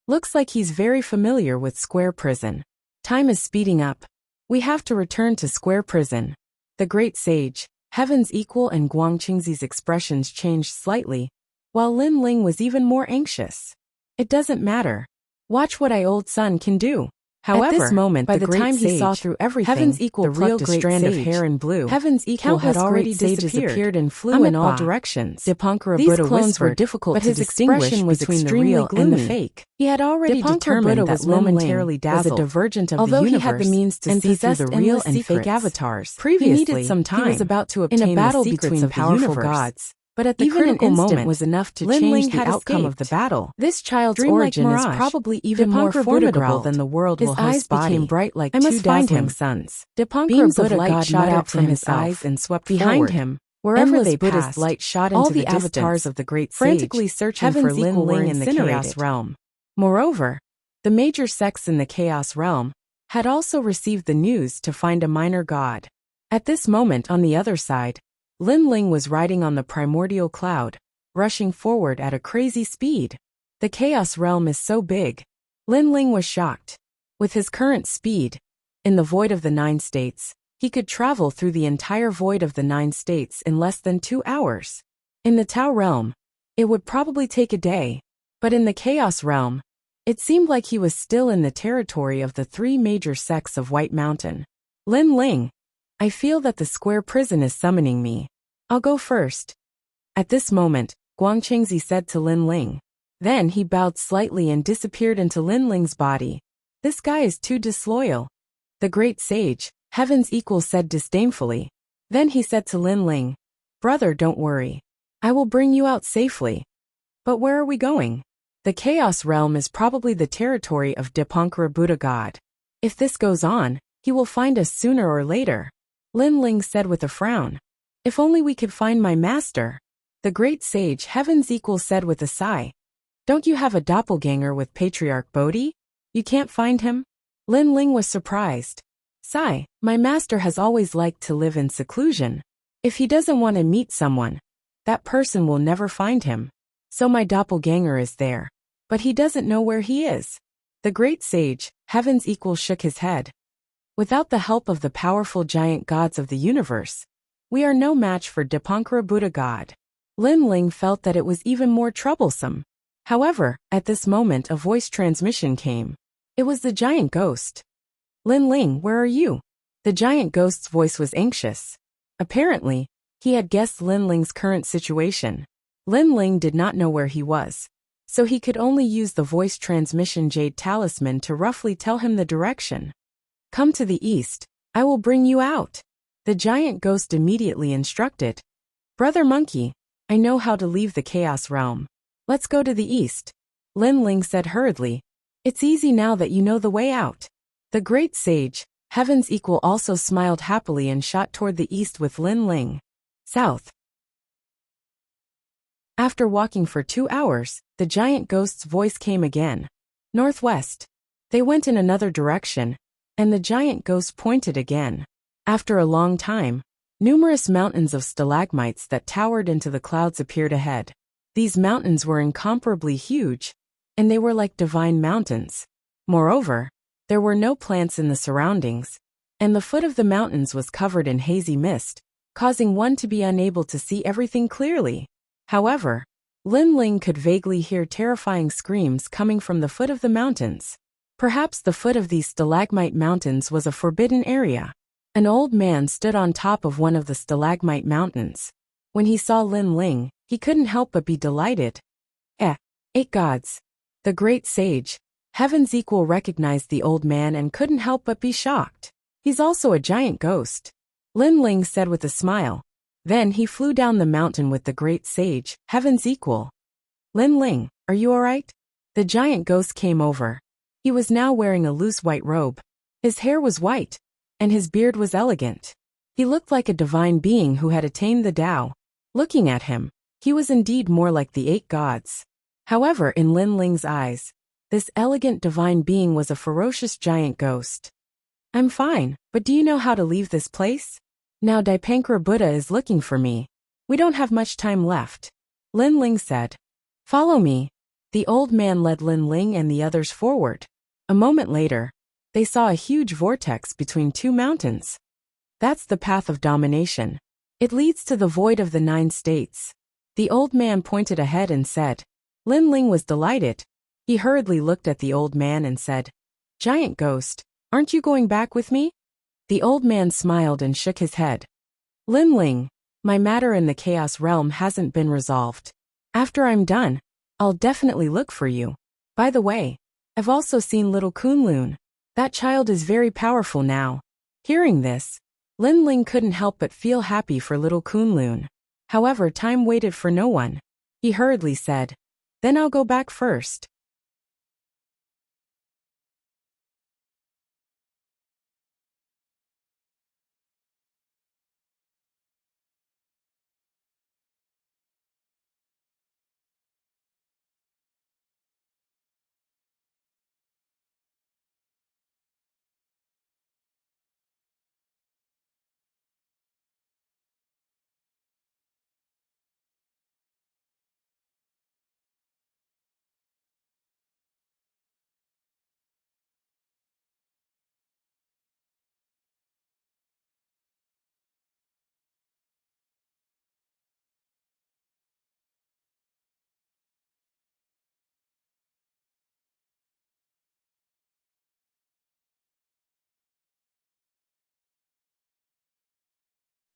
Looks like he's very familiar with Square Prison. Time is speeding up. We have to return to Square Prison. The great sage, Heaven's Equal, and Guang Qingzi's expressions changed slightly, while Lin Ling was even more anxious. It doesn't matter. Watch what I old son can do. However, at this moment, by the time he saw through everything, Heaven's Equal, the real great strand of hair in blue, Heaven's Equal had already disappeared and flew in all directions. Dipankara Buddha clones were difficult to distinguish between the real and the fake. He had already determined that was momentarily dazzled, was a divergent of although the universe, he had the means to see through the real and fake avatars. Previously, he needed some time. He was about to obtain in a battle between powerful gods. But at the critical moment was enough to change the outcome of the battle. This child's origin is probably even more formidable than the world will host. His eyes became bright like two dazzling suns. Beams of light shot out from his eyes and swept behind him. Wherever they passed, light shot into all the avatars of the great sage, frantically searching for Lin Ling in the Chaos Realm. Moreover, the major sects in the Chaos Realm had also received the news to find a minor god. At this moment, on the other side, Lin Ling was riding on the primordial cloud, rushing forward at a crazy speed. The Chaos Realm is so big. Lin Ling was shocked. With his current speed, in the void of the 9 states, he could travel through the entire void of the 9 states in less than 2 hours. In the Tao Realm, it would probably take a day. But in the Chaos Realm, it seemed like he was still in the territory of the 3 major sects of White Mountain. Lin Ling, I feel that the square prison is summoning me. I'll go first. At this moment, Guangchengzi said to Lin Ling. Then he bowed slightly and disappeared into Lin Ling's body. This guy is too disloyal. The great sage, heaven's equal, said disdainfully. Then he said to Lin Ling, Brother, don't worry. I will bring you out safely. But where are we going? The Chaos Realm is probably the territory of Dipankara Buddha God. If this goes on, he will find us sooner or later. Lin Ling said with a frown. If only we could find my master. The great sage, heaven's equal, said with a sigh. Don't you have a doppelganger with Patriarch Bodhi? You can't find him? Lin Ling was surprised. Sigh, my master has always liked to live in seclusion. If he doesn't want to meet someone, that person will never find him. So my doppelganger is there. But he doesn't know where he is. The great sage, heaven's equal, shook his head. Without the help of the powerful giant gods of the universe, we are no match for Dipankara Buddha God. Lin Ling felt that it was even more troublesome. However, at this moment a voice transmission came. It was the giant ghost. Lin Ling, where are you? The giant ghost's voice was anxious. Apparently, he had guessed Lin Ling's current situation. Lin Ling did not know where he was, so he could only use the voice transmission jade talisman to roughly tell him the direction. Come to the east, I will bring you out. The giant ghost immediately instructed. Brother Monkey, I know how to leave the Chaos Realm. Let's go to the east. Lin Ling said hurriedly. It's easy now that you know the way out. The great sage, heaven's equal, also smiled happily and shot toward the east with Lin Ling. South. After walking for 2 hours, the giant ghost's voice came again. Northwest. They went in another direction, and the giant ghost pointed again. After a long time, numerous mountains of stalagmites that towered into the clouds appeared ahead. These mountains were incomparably huge, and they were like divine mountains. Moreover, there were no plants in the surroundings, and the foot of the mountains was covered in hazy mist, causing one to be unable to see everything clearly. However, Lin Ling could vaguely hear terrifying screams coming from the foot of the mountains. Perhaps the foot of these stalagmite mountains was a forbidden area. An old man stood on top of one of the stalagmite mountains. When he saw Lin Ling, he couldn't help but be delighted. 8 gods. The great sage, heaven's equal, recognized the old man and couldn't help but be shocked. He's also a giant ghost. Lin Ling said with a smile. Then he flew down the mountain with the great sage, heaven's equal. Lin Ling, are you alright? The giant ghost came over. He was now wearing a loose white robe. His hair was white, and his beard was elegant. He looked like a divine being who had attained the Tao. Looking at him, he was indeed more like the 8 gods. However, in Lin Ling's eyes, this elegant divine being was a ferocious giant ghost. I'm fine, but do you know how to leave this place? Now Dipankara Buddha is looking for me. We don't have much time left. Lin Ling said. Follow me. The old man led Lin Ling and the others forward. A moment later, they saw a huge vortex between 2 mountains. That's the path of domination. It leads to the void of the 9 states. The old man pointed ahead and said. Lin Ling was delighted. He hurriedly looked at the old man and said, Giant ghost, aren't you going back with me? The old man smiled and shook his head. Lin Ling, my matter in the Chaos Realm hasn't been resolved. After I'm done, I'll definitely look for you. By the way, I've also seen little Kunlun. That child is very powerful now. Hearing this, Lin Ling couldn't help but feel happy for little Kunlun. However, time waited for no one. He hurriedly said, Then I'll go back first.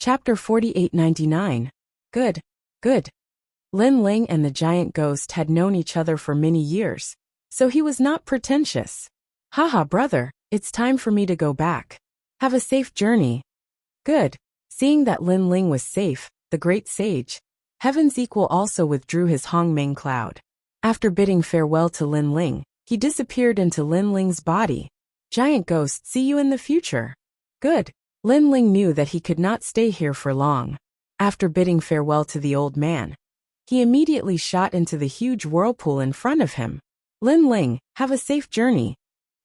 Chapter 4899. Good. Good. Lin Ling and the giant ghost had known each other for many years, so he was not pretentious. Haha, brother, it's time for me to go back. Have a safe journey. Good. Seeing that Lin Ling was safe, the great sage, Heaven's Equal, also withdrew his Hongmeng cloud. After bidding farewell to Lin Ling, he disappeared into Lin Ling's body. Giant ghost, see you in the future. Good. Lin Ling knew that he could not stay here for long. After bidding farewell to the old man, he immediately shot into the huge whirlpool in front of him. Lin Ling, have a safe journey.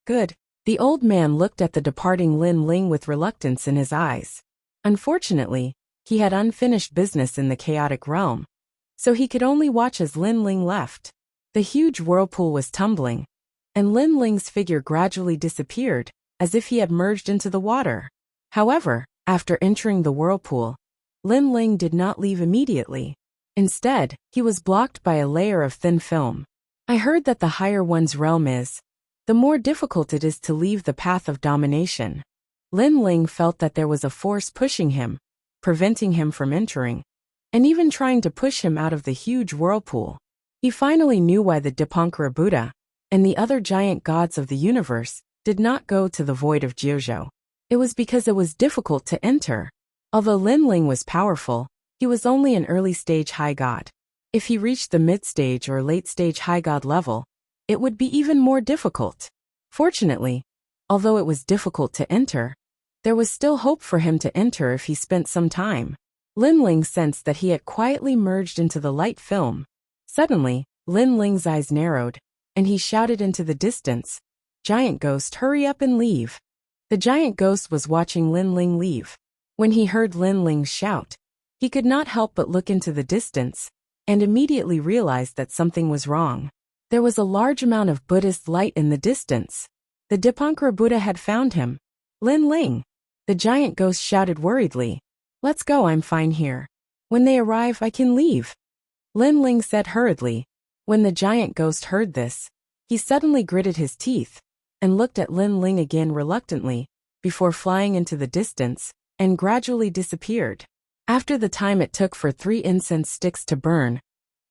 Good. The old man looked at the departing Lin Ling with reluctance in his eyes. Unfortunately, he had unfinished business in the chaotic realm, so he could only watch as Lin Ling left. The huge whirlpool was tumbling, and Lin Ling's figure gradually disappeared, as if he had merged into the water. However, after entering the whirlpool, Lin Ling did not leave immediately. Instead, he was blocked by a layer of thin film. I heard that the higher one's realm is, the more difficult it is to leave the path of domination. Lin Ling felt that there was a force pushing him, preventing him from entering, and even trying to push him out of the huge whirlpool. He finally knew why the Dipankara Buddha and the other giant gods of the universe did not go to the void of Jiuzhou. It was because it was difficult to enter. Although Lin Ling was powerful, he was only an early-stage high god. If he reached the mid-stage or late-stage high god level, it would be even more difficult. Fortunately, although it was difficult to enter, there was still hope for him to enter if he spent some time. Lin Ling sensed that he had quietly merged into the light film. Suddenly, Lin Ling's eyes narrowed, and he shouted into the distance, "Giant ghost, hurry up and leave." The giant ghost was watching Lin Ling leave. When he heard Lin Ling's shout, he could not help but look into the distance, and immediately realized that something was wrong. There was a large amount of Buddhist light in the distance. The Dipankara Buddha had found him. Lin Ling. The giant ghost shouted worriedly, "Let's go, I'm fine here. When they arrive, I can leave." Lin Ling said hurriedly. When the giant ghost heard this, he suddenly gritted his teeth and looked at Lin Ling again reluctantly, before flying into the distance, and gradually disappeared. After the time it took for 3 incense sticks to burn,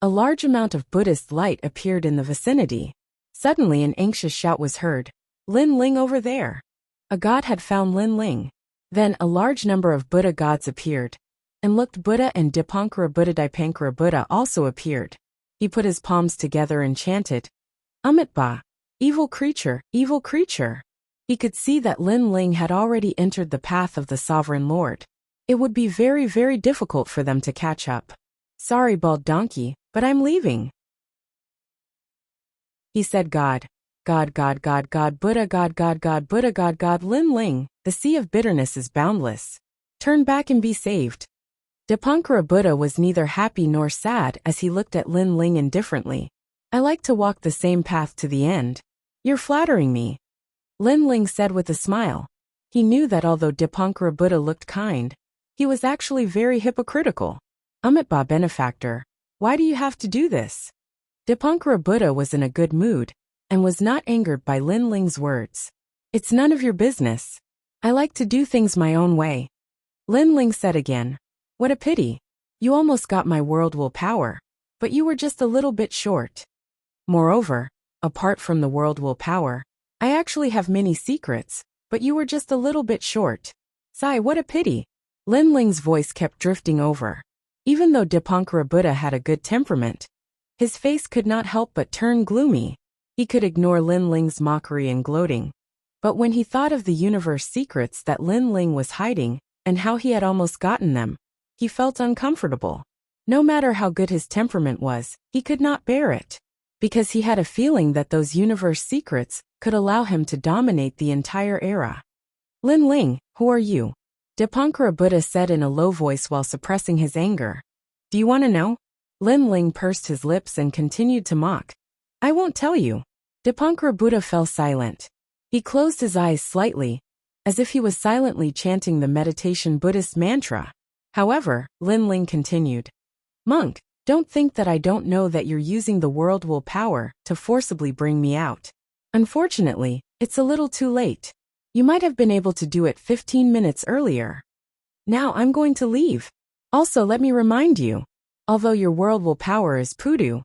a large amount of Buddhist light appeared in the vicinity. Suddenly an anxious shout was heard, "Lin Ling over there!" A god had found Lin Ling. Then a large number of Buddha gods appeared, and looked Buddha and Dipankara Buddha also appeared. He put his palms together and chanted, "Amitba, evil creature, evil creature." He could see that Lin Ling had already entered the path of the Sovereign Lord. It would be very, very difficult for them to catch up. "Sorry, bald donkey, but I'm leaving." He said, God, God, God, God, God, Buddha, God, God, God, Buddha, God, God, Lin Ling, the sea of bitterness is boundless. Turn back and be saved. Dipankara Buddha was neither happy nor sad as he looked at Lin Ling indifferently. "I like to walk the same path to the end. You're flattering me," Lin Ling said with a smile. He knew that although Dipankara Buddha looked kind, he was actually very hypocritical. "Amitba benefactor, why do you have to do this?" Dipankara Buddha was in a good mood, and was not angered by Lin Ling's words. "It's none of your business. I like to do things my own way." Lin Ling said again, "What a pity. You almost got my world will power, but you were just a little bit short. Moreover, apart from the world will power, I actually have many secrets, but you were just a little bit short. Sigh, what a pity." Lin Ling's voice kept drifting over. Even though Dipankara Buddha had a good temperament, his face could not help but turn gloomy. He could ignore Lin Ling's mockery and gloating, but when he thought of the universe secrets that Lin Ling was hiding, and how he had almost gotten them, he felt uncomfortable. No matter how good his temperament was, he could not bear it, because he had a feeling that those universe secrets could allow him to dominate the entire era. "Lin Ling, who are you?" Dipankara Buddha said in a low voice while suppressing his anger. "Do you want to know?" Lin Ling pursed his lips and continued to mock. "I won't tell you." Dipankara Buddha fell silent. He closed his eyes slightly, as if he was silently chanting the meditation Buddhist mantra. However, Lin Ling continued, "Monk, don't think that I don't know that you're using the world will power to forcibly bring me out. Unfortunately, it's a little too late. You might have been able to do it 15 minutes earlier." Now I'm going to leave. Also, let me remind you, although your world will power is Pudu,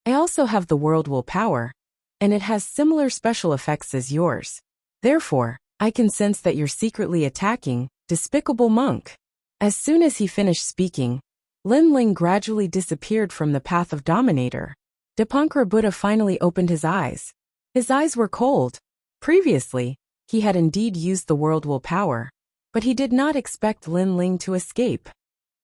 I also have the world will power, and it has similar special effects as yours. Therefore, I can sense that you're secretly attacking, despicable monk. As soon as he finished speaking, Lin Ling gradually disappeared from the path of Dominator. Dipankara Buddha finally opened his eyes. His eyes were cold. Previously, he had indeed used the world will power, but he did not expect Lin Ling to escape.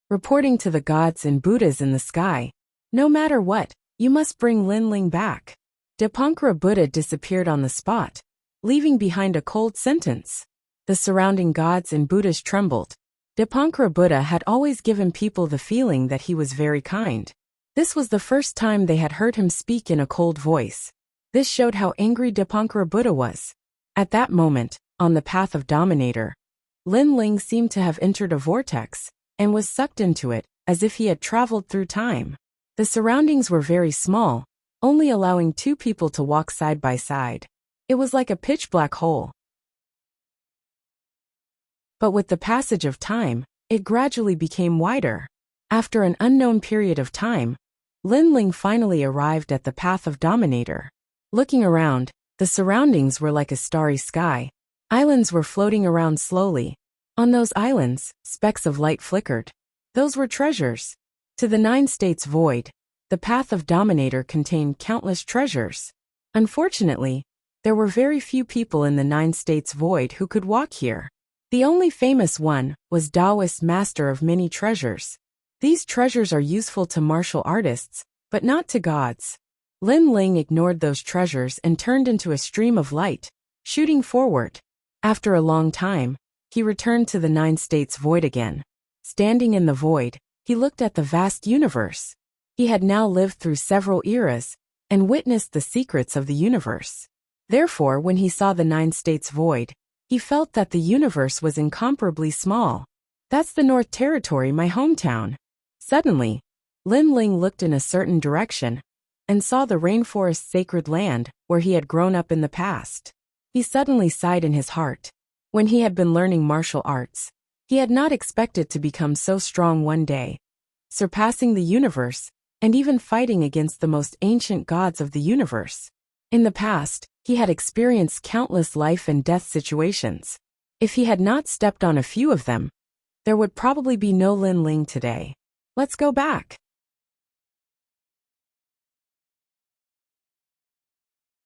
Reporting to the gods and Buddhas in the sky, no matter what, you must bring Lin Ling back. Dipankara Buddha disappeared on the spot, leaving behind a cold sentence. The surrounding gods and Buddhas trembled. Dipankara Buddha had always given people the feeling that he was very kind. This was the first time they had heard him speak in a cold voice. This showed how angry Dipankara Buddha was. At that moment, on the path of Dominator, Lin Ling seemed to have entered a vortex and was sucked into it, as if he had traveled through time. The surroundings were very small, only allowing two people to walk side by side. It was like a pitch-black hole. But with the passage of time, it gradually became wider. After an unknown period of time, Lin Ling finally arrived at the path of Dominator. Looking around, the surroundings were like a starry sky. Islands were floating around slowly. On those islands, specks of light flickered. Those were treasures. To the 9 states void, the path of Dominator contained countless treasures. Unfortunately, there were very few people in the 9 states void who could walk here. The only famous one was Taoist Master of Many Treasures. These treasures are useful to martial artists, but not to gods. Lin Ling ignored those treasures and turned into a stream of light, shooting forward. After a long time, he returned to the 9 states void again. Standing in the void, he looked at the vast universe. He had now lived through several eras and witnessed the secrets of the universe. Therefore, when he saw the 9 states void, he felt that the universe was incomparably small. That's the North Territory, my hometown. Suddenly, Lin Ling looked in a certain direction and saw the rainforest's sacred land where he had grown up in the past. He suddenly sighed in his heart. When he had been learning martial arts, he had not expected to become so strong one day, surpassing the universe and even fighting against the most ancient gods of the universe. In the past, he had experienced countless life and death situations. If he had not stepped on a few of them, there would probably be no Lin Ling today. Let's go back.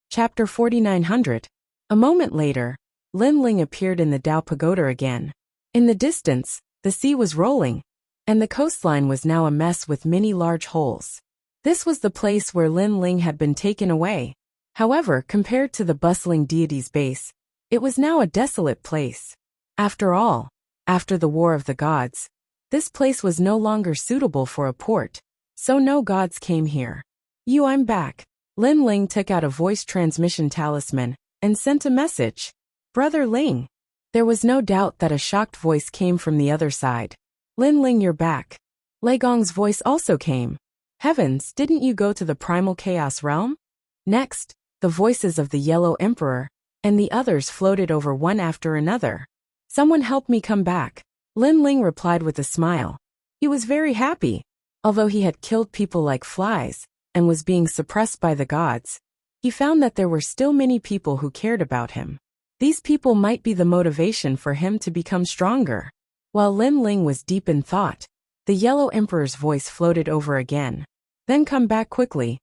Chapter 4900. A moment later, Lin Ling appeared in the Dao Pagoda again. In the distance, the sea was rolling, and the coastline was now a mess with many large holes. This was the place where Lin Ling had been taken away. However, compared to the bustling deity's base, it was now a desolate place. After all, after the War of the Gods, this place was no longer suitable for a port, so no gods came here. I'm back. Lin Ling took out a voice transmission talisman and sent a message. Brother Ling. There was no doubt that a shocked voice came from the other side. Lin Ling, you're back. Lei Gong's voice also came. Heavens, didn't you go to the primal chaos realm? Next, the voices of the Yellow Emperor and the others floated over one after another. Someone help me come back. Lin Ling replied with a smile. He was very happy. Although he had killed people like flies and was being suppressed by the gods, he found that there were still many people who cared about him. These people might be the motivation for him to become stronger. While Lin Ling was deep in thought, the Yellow Emperor's voice floated over again. Then come back quickly.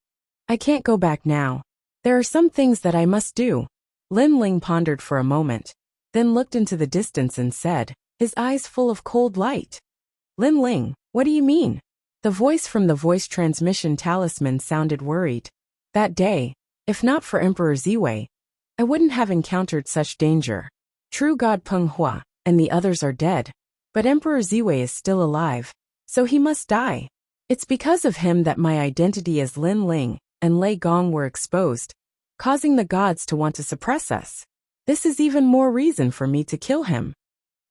I can't go back now. There are some things that I must do. Lin Ling pondered for a moment, then looked into the distance and said, his eyes full of cold light. Lin Ling, what do you mean? The voice from the voice transmission talisman sounded worried. That day, if not for Emperor Ziwei, I wouldn't have encountered such danger. True God Peng Hua and the others are dead, but Emperor Ziwei is still alive, so he must die. It's because of him that my identity as Lin Ling and Lei Gong were exposed, causing the gods to want to suppress us. This is even more reason for me to kill him.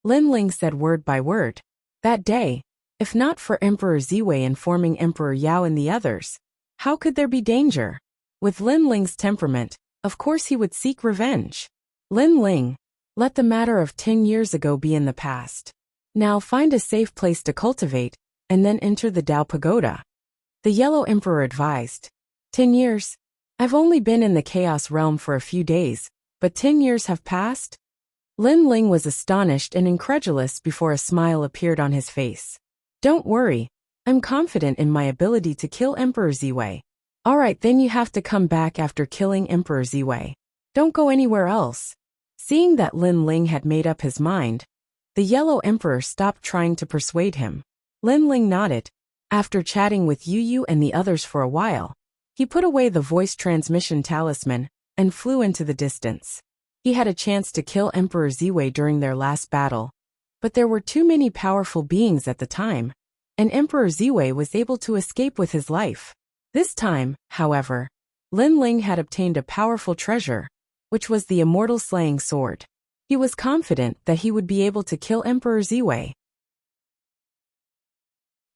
Lin Ling said word by word. That day, if not for Emperor Ziwei informing Emperor Yao and the others, how could there be danger? With Lin Ling's temperament, of course he would seek revenge. Lin Ling, let the matter of 10 years ago be in the past. Now find a safe place to cultivate, and then enter the Tao Pagoda. The Yellow Emperor advised. 10 years? I've only been in the Chaos Realm for a few days, but 10 years have passed? Lin Ling was astonished and incredulous before a smile appeared on his face. Don't worry, I'm confident in my ability to kill Emperor Ziwei. Alright, then you have to come back after killing Emperor Ziwei. Don't go anywhere else. Seeing that Lin Ling had made up his mind, the Yellow Emperor stopped trying to persuade him. Lin Ling nodded. After chatting with Yu Yu and the others for a while, he put away the voice transmission talisman and flew into the distance. He had a chance to kill Emperor Ziwei during their last battle, but there were too many powerful beings at the time, and Emperor Ziwei was able to escape with his life. This time, however, Lin Ling had obtained a powerful treasure, which was the immortal slaying sword. He was confident that he would be able to kill Emperor Ziwei.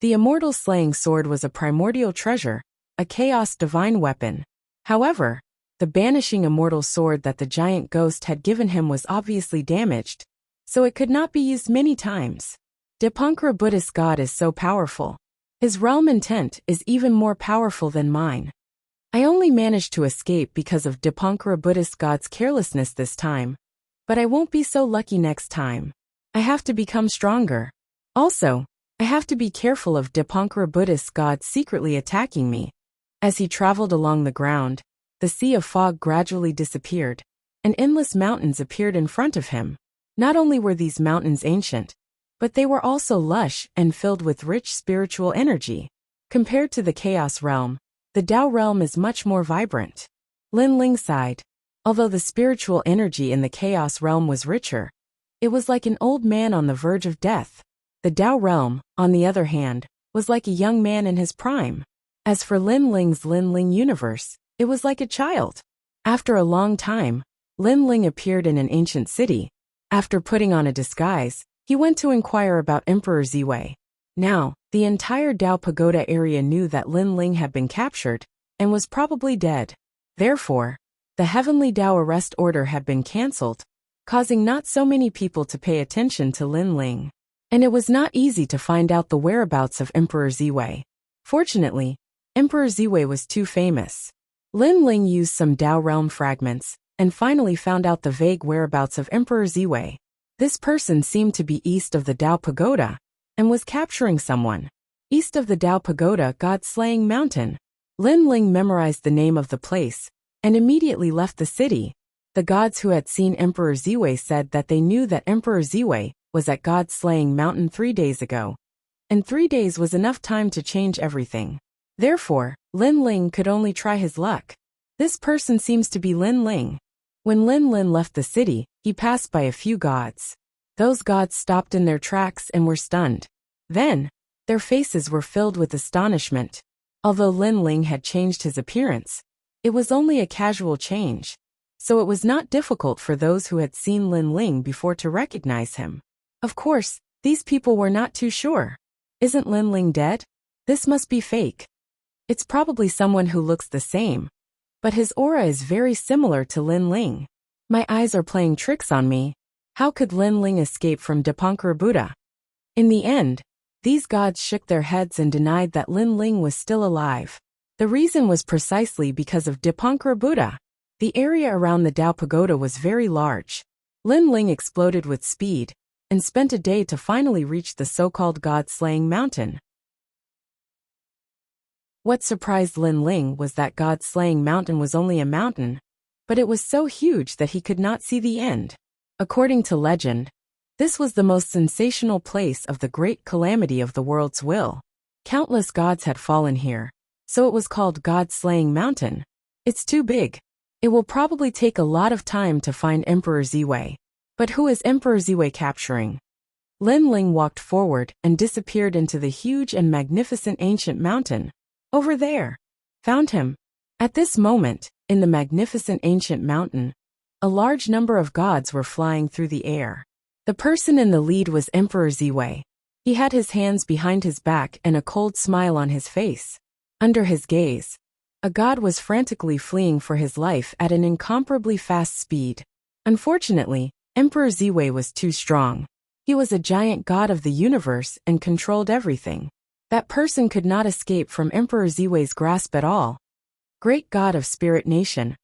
The immortal slaying sword was a primordial treasure, a chaos divine weapon. However, the banishing immortal sword that the giant ghost had given him was obviously damaged, so it could not be used many times. Dipankara Buddhist God is so powerful. His realm intent is even more powerful than mine. I only managed to escape because of Dipankara Buddhist God's carelessness this time, but I won't be so lucky next time. I have to become stronger. Also, I have to be careful of Dipankara Buddhist God secretly attacking me. As he traveled along the ground, the sea of fog gradually disappeared, and endless mountains appeared in front of him. Not only were these mountains ancient, but they were also lush and filled with rich spiritual energy. Compared to the Chaos Realm, the Tao Realm is much more vibrant. Lin Ling sighed. Although the spiritual energy in the Chaos Realm was richer, it was like an old man on the verge of death. The Tao Realm, on the other hand, was like a young man in his prime. As for Lin Ling's Lin Ling universe, it was like a child. After a long time, Lin Ling appeared in an ancient city. After putting on a disguise, he went to inquire about Emperor Ziwei. Now, the entire Tao Pagoda area knew that Lin Ling had been captured and was probably dead. Therefore, the Heavenly Tao arrest order had been cancelled, causing not so many people to pay attention to Lin Ling. And it was not easy to find out the whereabouts of Emperor Ziwei. Fortunately, Emperor Ziwei was too famous. Lin Ling used some Tao realm fragments, and finally found out the vague whereabouts of Emperor Ziwei. This person seemed to be east of the Tao Pagoda, and was capturing someone. East of the Tao Pagoda, God-slaying mountain. Lin Ling memorized the name of the place, and immediately left the city. The gods who had seen Emperor Ziwei said that they knew that Emperor Ziwei was at God-slaying mountain 3 days ago, and 3 days was enough time to change everything. Therefore, Lin Ling could only try his luck. This person seems to be Lin Ling. When Lin Ling left the city, he passed by a few gods. Those gods stopped in their tracks and were stunned. Then, their faces were filled with astonishment. Although Lin Ling had changed his appearance, it was only a casual change, so it was not difficult for those who had seen Lin Ling before to recognize him. Of course, these people were not too sure. Isn't Lin Ling dead? This must be fake. It's probably someone who looks the same, but his aura is very similar to Lin Ling. My eyes are playing tricks on me. How could Lin Ling escape from Dipankara Buddha? In the end, these gods shook their heads and denied that Lin Ling was still alive. The reason was precisely because of Dipankara Buddha. The area around the Tao Pagoda was very large. Lin Ling exploded with speed, and spent a day to finally reach the so-called God-slaying mountain. What surprised Lin Ling was that God-slaying mountain was only a mountain, but it was so huge that he could not see the end. According to legend, this was the most sensational place of the great calamity of the world's will. Countless gods had fallen here, so it was called God-slaying mountain. It's too big. It will probably take a lot of time to find Emperor Ziwei. But who is Emperor Ziwei capturing? Lin Ling walked forward and disappeared into the huge and magnificent ancient mountain. Over there. Found him. At this moment, in the magnificent ancient mountain, a large number of gods were flying through the air. The person in the lead was Emperor Ziwei. He had his hands behind his back and a cold smile on his face. Under his gaze, a god was frantically fleeing for his life at an incomparably fast speed. Unfortunately, Emperor Ziwei was too strong. He was a giant god of the universe and controlled everything. That person could not escape from Emperor Ziwei's grasp at all. Great God of Spirit Nation,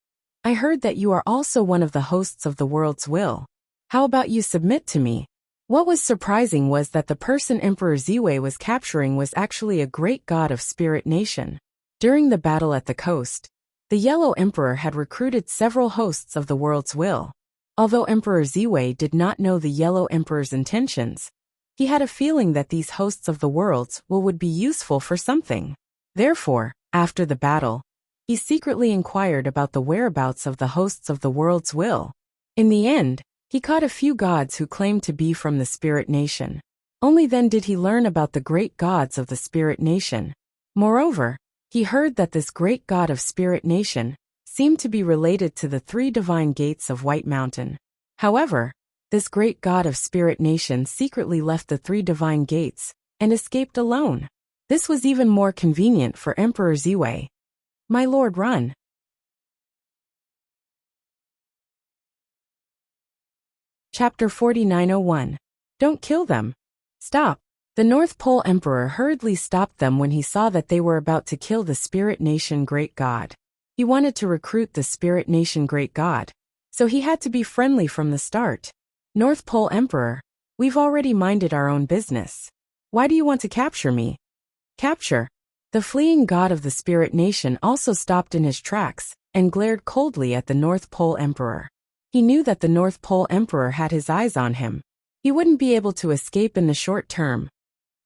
I heard that you are also one of the hosts of the world's will. How about you submit to me? What was surprising was that the person Emperor Ziwei was capturing was actually a great god of Spirit Nation. During the battle at the coast, the Yellow Emperor had recruited several hosts of the world's will. Although Emperor Ziwei did not know the Yellow Emperor's intentions, he had a feeling that these hosts of the world's will would be useful for something. Therefore, after the battle, he secretly inquired about the whereabouts of the hosts of the world's will. In the end, he caught a few gods who claimed to be from the Spirit Nation. Only then did he learn about the great gods of the Spirit Nation. Moreover, he heard that this great god of Spirit Nation seemed to be related to the 3 divine gates of White Mountain. However, this great god of Spirit Nation secretly left the 3 divine gates and escaped alone. This was even more convenient for Emperor Ziwei. My lord, run. Chapter 4901. Don't kill them. Stop. The North Pole Emperor hurriedly stopped them when he saw that they were about to kill the Spirit Nation Great God. He wanted to recruit the Spirit Nation Great God, so he had to be friendly from the start. North Pole Emperor, we've already minded our own business. Why do you want to capture me? Capture? The fleeing god of the Spirit Nation also stopped in his tracks and glared coldly at the North Pole Emperor. He knew that the North Pole Emperor had his eyes on him. He wouldn't be able to escape in the short term.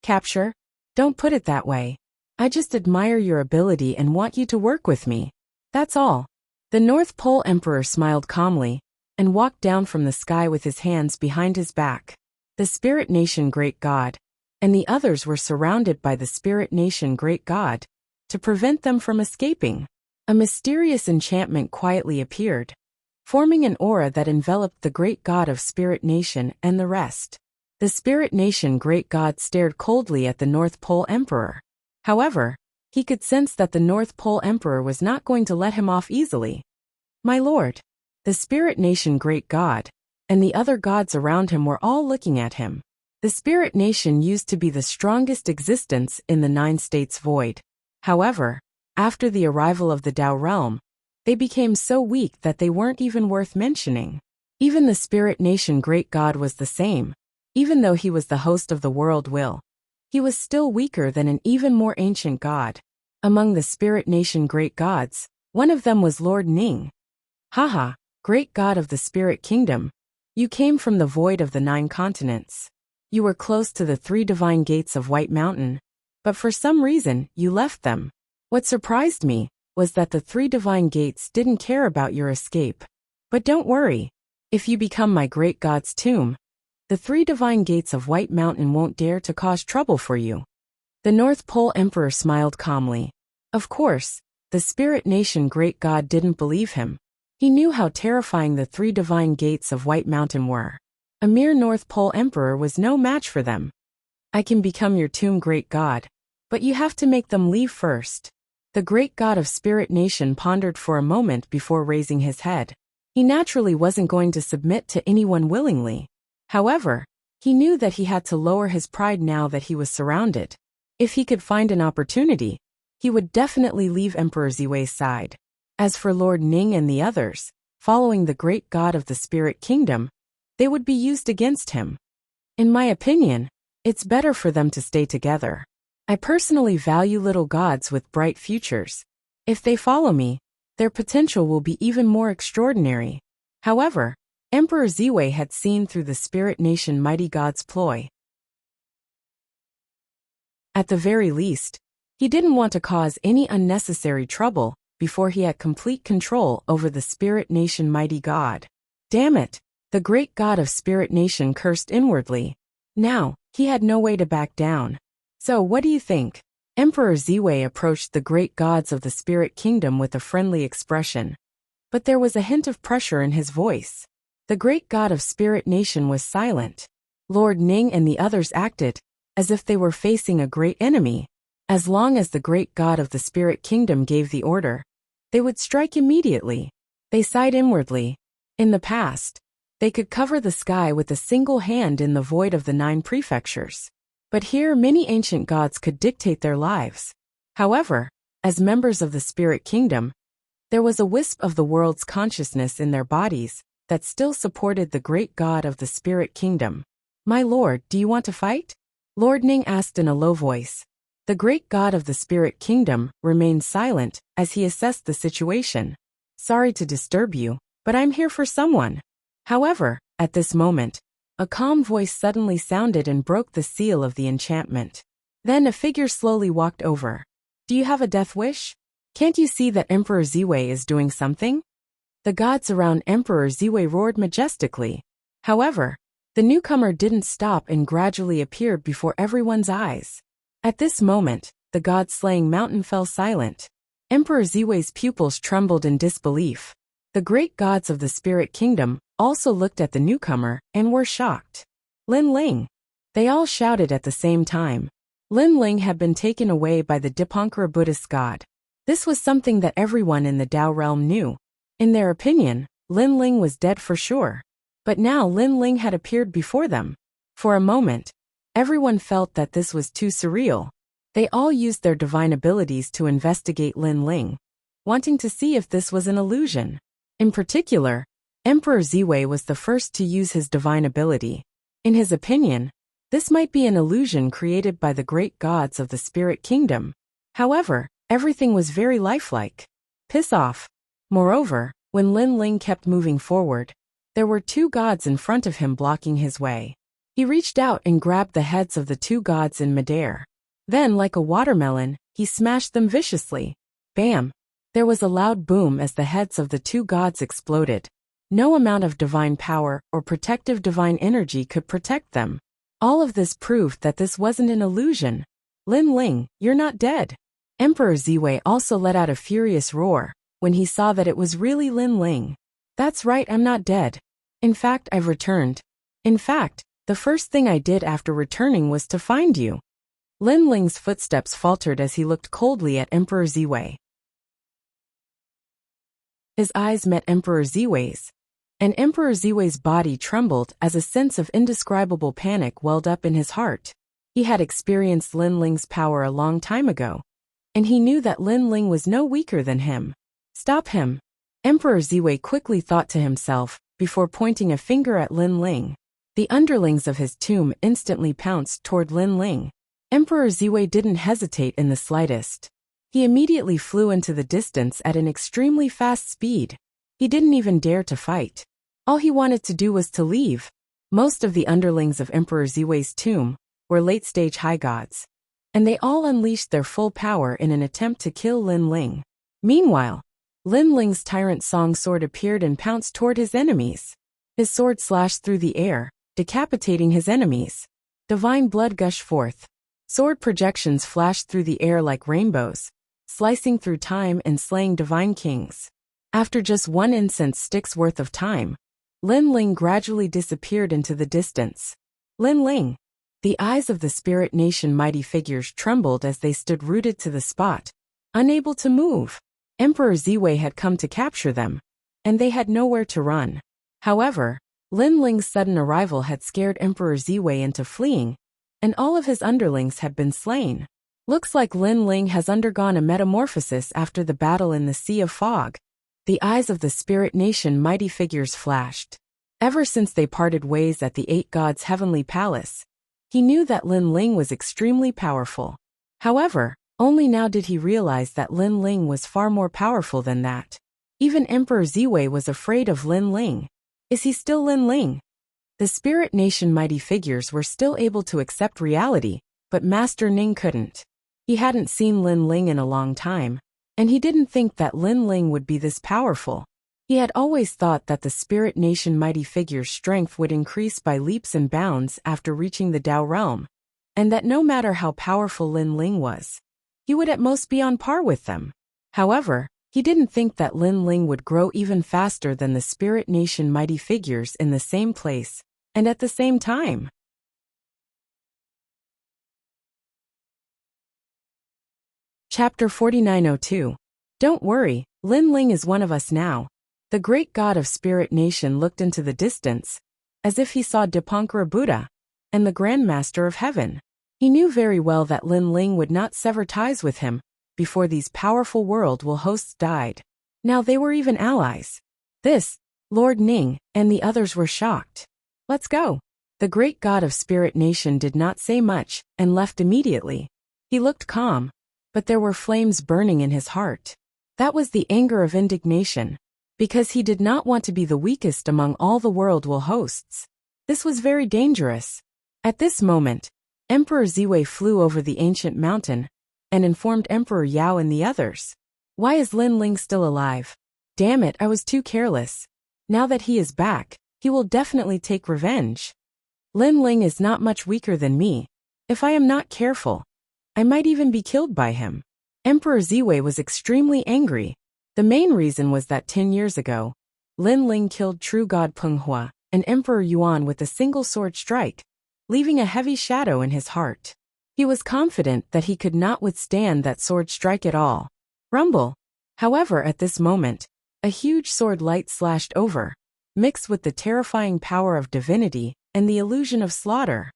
Capture? Don't put it that way. I just admire your ability and want you to work with me. That's all. The North Pole Emperor smiled calmly and walked down from the sky with his hands behind his back. The Spirit Nation Great God and the others were surrounded by the Spirit Nation Great God to prevent them from escaping. A mysterious enchantment quietly appeared, forming an aura that enveloped the Great God of Spirit Nation and the rest. The Spirit Nation Great God stared coldly at the North Pole Emperor. However, he could sense that the North Pole Emperor was not going to let him off easily. My lord, the Spirit Nation Great God and the other gods around him were all looking at him. The Spirit Nation used to be the strongest existence in the 9 states void. However, after the arrival of the Tao realm, they became so weak that they weren't even worth mentioning. Even the Spirit Nation Great God was the same. Even though he was the host of the world will, he was still weaker than an even more ancient god. Among the Spirit Nation Great Gods, one of them was Lord Ning. Haha, Great God of the Spirit Kingdom, you came from the void of the 9 continents. You were close to the 3 divine gates of White Mountain, but for some reason, you left them. What surprised me was that the 3 divine gates didn't care about your escape. But don't worry. If you become my great god's tomb, the 3 divine gates of White Mountain won't dare to cause trouble for you. The North Pole Emperor smiled calmly. Of course, the Spirit Nation Great God didn't believe him. He knew how terrifying the 3 divine gates of White Mountain were. A mere North Pole Emperor was no match for them. I can become your tomb Great God, but you have to make them leave first. The Great God of Spirit Nation pondered for a moment before raising his head. He naturally wasn't going to submit to anyone willingly. However, he knew that he had to lower his pride now that he was surrounded. If he could find an opportunity, he would definitely leave Emperor Ziwei's side. As for Lord Ning and the others, following the Great God of the Spirit Kingdom, they would be used against him. In my opinion, it's better for them to stay together. I personally value little gods with bright futures. If they follow me, their potential will be even more extraordinary. However, Emperor Ziwei had seen through the Spirit Nation Mighty God's ploy. At the very least, he didn't want to cause any unnecessary trouble before he had complete control over the Spirit Nation Mighty God. Damn it! The Great God of Spirit Nation cursed inwardly. Now, he had no way to back down. So what do you think? Emperor Ziwei approached the great gods of the Spirit Kingdom with a friendly expression. But there was a hint of pressure in his voice. The great god of Spirit Nation was silent. Lord Ning and the others acted as if they were facing a great enemy. As long as the great god of the Spirit Kingdom gave the order, they would strike immediately. They sighed inwardly. In the past, They could cover the sky with a single hand in the void of the 9 prefectures. But here many ancient gods could dictate their lives. However, as members of the spirit kingdom, there was a wisp of the world's consciousness in their bodies that still supported the great god of the spirit kingdom. "My lord, do you want to fight?" Lord Ning asked in a low voice. The great god of the spirit kingdom remained silent as he assessed the situation. "Sorry to disturb you, but I'm here for someone." However, at this moment, a calm voice suddenly sounded and broke the seal of the enchantment. Then a figure slowly walked over. "Do you have a death wish? Can't you see that Emperor Ziwei is doing something?" The gods around Emperor Ziwei roared majestically. However, the newcomer didn't stop and gradually appeared before everyone's eyes. At this moment, the god-slaying mountain fell silent. Emperor Ziwei's pupils trembled in disbelief. The great gods of the spirit kingdom also looked at the newcomer and were shocked. "Lin Ling!" They all shouted at the same time. Lin Ling had been taken away by the Dipankara Buddhist god. This was something that everyone in the Tao realm knew. In their opinion, Lin Ling was dead for sure. But now Lin Ling had appeared before them. For a moment, everyone felt that this was too surreal. They all used their divine abilities to investigate Lin Ling, wanting to see if this was an illusion. In particular, Emperor Ziwei was the first to use his divine ability. In his opinion, this might be an illusion created by the great gods of the spirit kingdom. However, everything was very lifelike. "Piss off." Moreover, when Lin Ling kept moving forward, there were 2 gods in front of him blocking his way. He reached out and grabbed the heads of the 2 gods in midair. Then, like a watermelon, he smashed them viciously. Bam! There was a loud boom as the heads of the 2 gods exploded. No amount of divine power or protective divine energy could protect them. All of this proved that this wasn't an illusion. "Lin Ling, you're not dead." Emperor Ziwei also let out a furious roar when he saw that it was really Lin Ling. "That's right, I'm not dead. In fact, I've returned. In fact, the first thing I did after returning was to find you." Lin Ling's footsteps faltered as he looked coldly at Emperor Ziwei. His eyes met Emperor Ziwei's, and Emperor Ziwei's body trembled as a sense of indescribable panic welled up in his heart. He had experienced Lin Ling's power a long time ago, and he knew that Lin Ling was no weaker than him. "Stop him!" Emperor Ziwei quickly thought to himself, before pointing a finger at Lin Ling. The underlings of his tomb instantly pounced toward Lin Ling. Emperor Ziwei didn't hesitate in the slightest. He immediately flew into the distance at an extremely fast speed. He didn't even dare to fight. All he wanted to do was to leave. Most of the underlings of Emperor Ziwei's tomb were late-stage high gods, and they all unleashed their full power in an attempt to kill Lin Ling. Meanwhile, Lin Ling's tyrant song sword appeared and pounced toward his enemies. His sword slashed through the air, decapitating his enemies. Divine blood gushed forth. Sword projections flashed through the air like rainbows, slicing through time and slaying divine kings. After just 1 incense stick's worth of time, Lin Ling gradually disappeared into the distance. "Lin Ling!" The eyes of the spirit nation mighty figures trembled as they stood rooted to the spot, unable to move. Emperor Ziwei had come to capture them, and they had nowhere to run. However, Lin Ling's sudden arrival had scared Emperor Ziwei into fleeing, and all of his underlings had been slain. Looks like Lin Ling has undergone a metamorphosis after the battle in the Sea of Fog. The eyes of the spirit nation mighty figures flashed. Ever since they parted ways at the 8 gods' heavenly palace, he knew that Lin Ling was extremely powerful. However, only now did he realize that Lin Ling was far more powerful than that. Even Emperor Ziwei was afraid of Lin Ling. Is he still Lin Ling? The spirit nation mighty figures were still able to accept reality, but Master Ning couldn't. He hadn't seen Lin Ling in a long time, and he didn't think that Lin Ling would be this powerful. He had always thought that the spirit nation mighty figure's strength would increase by leaps and bounds after reaching the Tao realm, and that no matter how powerful Lin Ling was, he would at most be on par with them. However, he didn't think that Lin Ling would grow even faster than the spirit nation mighty figures in the same place, and at the same time. Chapter 4902. Don't worry, Lin Ling is one of us now. The great god of Spirit Nation looked into the distance, as if he saw Dipankara Buddha and the Grand Master of Heaven. He knew very well that Lin Ling would not sever ties with him before these powerful world will hosts died. Now they were even allies. This, Lord Ning, and the others were shocked. Let's go. The great god of Spirit Nation did not say much and left immediately. He looked calm, but there were flames burning in his heart. That was the anger of indignation, because he did not want to be the weakest among all the world will hosts. This was very dangerous. At this moment, Emperor Ziwei flew over the ancient mountain and informed Emperor Yao and the others. Why is Lin Ling still alive? Damn it, I was too careless. Now that he is back, he will definitely take revenge. Lin Ling is not much weaker than me. If I am not careful, I might even be killed by him. Emperor Ziwei was extremely angry. The main reason was that 10 years ago, Lin Ling killed true god Peng Hua and Emperor Yuan with a single sword strike, leaving a heavy shadow in his heart. He was confident that he could not withstand that sword strike at all. Rumble. However, at this moment, a huge sword light slashed over, mixed with the terrifying power of divinity and the illusion of slaughter.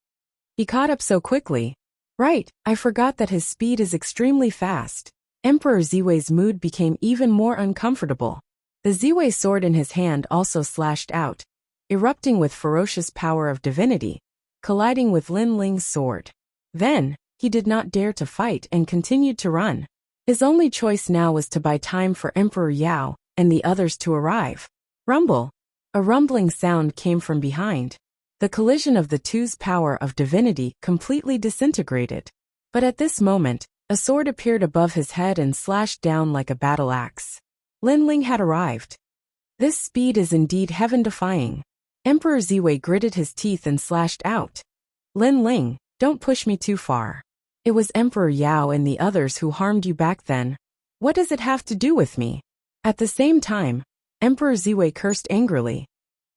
He caught up so quickly. Right, I forgot that his speed is extremely fast. Emperor Ziwei's mood became even more uncomfortable. The Ziwei sword in his hand also slashed out, erupting with ferocious power of divinity, colliding with Lin Ling's sword. Then, he did not dare to fight and continued to run. His only choice now was to buy time for Emperor Yao and the others to arrive. Rumble. A rumbling sound came from behind. The collision of the two's power of divinity completely disintegrated. But at this moment, a sword appeared above his head and slashed down like a battle axe. Lin Ling had arrived. This speed is indeed heaven-defying. Emperor Ziwei gritted his teeth and slashed out. Lin Ling, don't push me too far. It was Emperor Yao and the others who harmed you back then. What does it have to do with me? At the same time, Emperor Ziwei cursed angrily.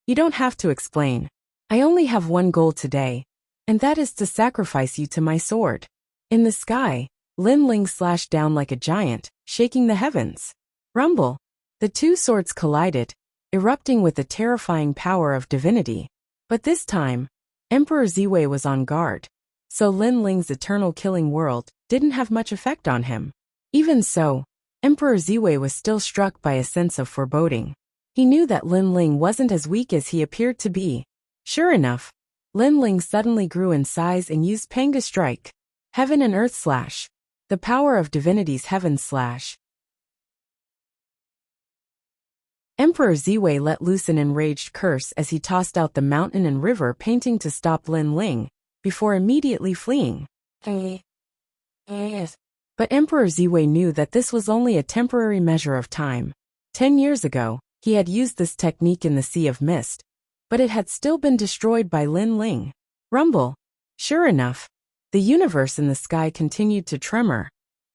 You don't have to explain. I only have one goal today, and that is to sacrifice you to my sword. In the sky, Lin Ling slashed down like a giant, shaking the heavens. Rumble. The two swords collided, erupting with the terrifying power of divinity. But this time, Emperor Ziwei was on guard, so Lin Ling's eternal killing world didn't have much effect on him. Even so, Emperor Ziwei was still struck by a sense of foreboding. He knew that Lin Ling wasn't as weak as he appeared to be. Sure enough, Lin Ling suddenly grew in size and used Panga Strike. Heaven and Earth Slash. The power of divinity's Heaven Slash. Emperor Ziwei let loose an enraged curse as he tossed out the mountain and river painting to stop Lin Ling, before immediately fleeing. But Emperor Ziwei knew that this was only a temporary measure of time. 10 years ago, he had used this technique in the Sea of Mist, but it had still been destroyed by Lin Ling. Rumble. Sure enough, the universe in the sky continued to tremor,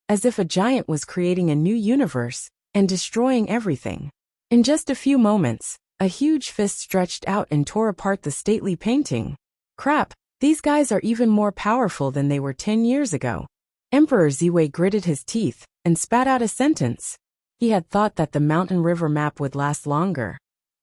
as if a giant was creating a new universe and destroying everything. In just a few moments, a huge fist stretched out and tore apart the stately painting. Crap, these guys are even more powerful than they were 10 years ago. Emperor Ziwei gritted his teeth and spat out a sentence. He had thought that the mountain river map would last longer,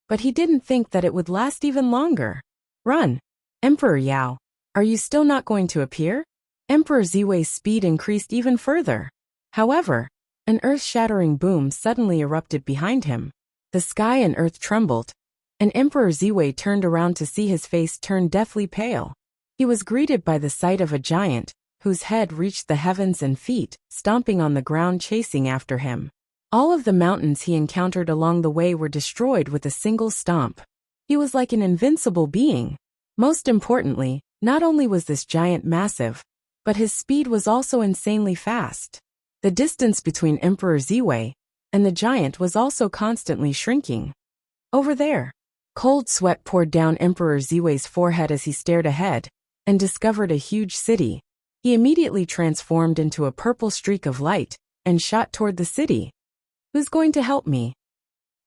but he didn't think that it would last even longer. Run! Emperor Yao, are you still not going to appear? Emperor Ziwei's speed increased even further. However, an earth-shattering boom suddenly erupted behind him. The sky and earth trembled, and Emperor Ziwei turned around to see his face turn deathly pale. He was greeted by the sight of a giant, whose head reached the heavens and feet, stomping on the ground chasing after him. All of the mountains he encountered along the way were destroyed with a single stomp. He was like an invincible being. Most importantly, not only was this giant massive, but his speed was also insanely fast. The distance between Emperor Ziwei and the giant was also constantly shrinking. Over there, cold sweat poured down Emperor Ziwei's forehead as he stared ahead and discovered a huge city. He immediately transformed into a purple streak of light and shot toward the city. Who's going to help me?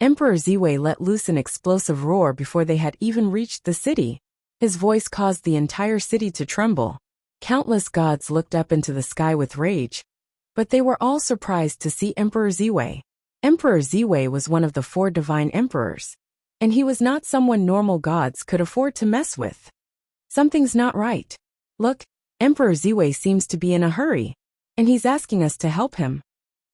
Emperor Ziwei let loose an explosive roar before they had even reached the city. His voice caused the entire city to tremble. Countless gods looked up into the sky with rage, but they were all surprised to see Emperor Ziwei. Emperor Ziwei was one of the 4 divine emperors, and he was not someone normal gods could afford to mess with. Something's not right. Look, Emperor Ziwei seems to be in a hurry, and he's asking us to help him.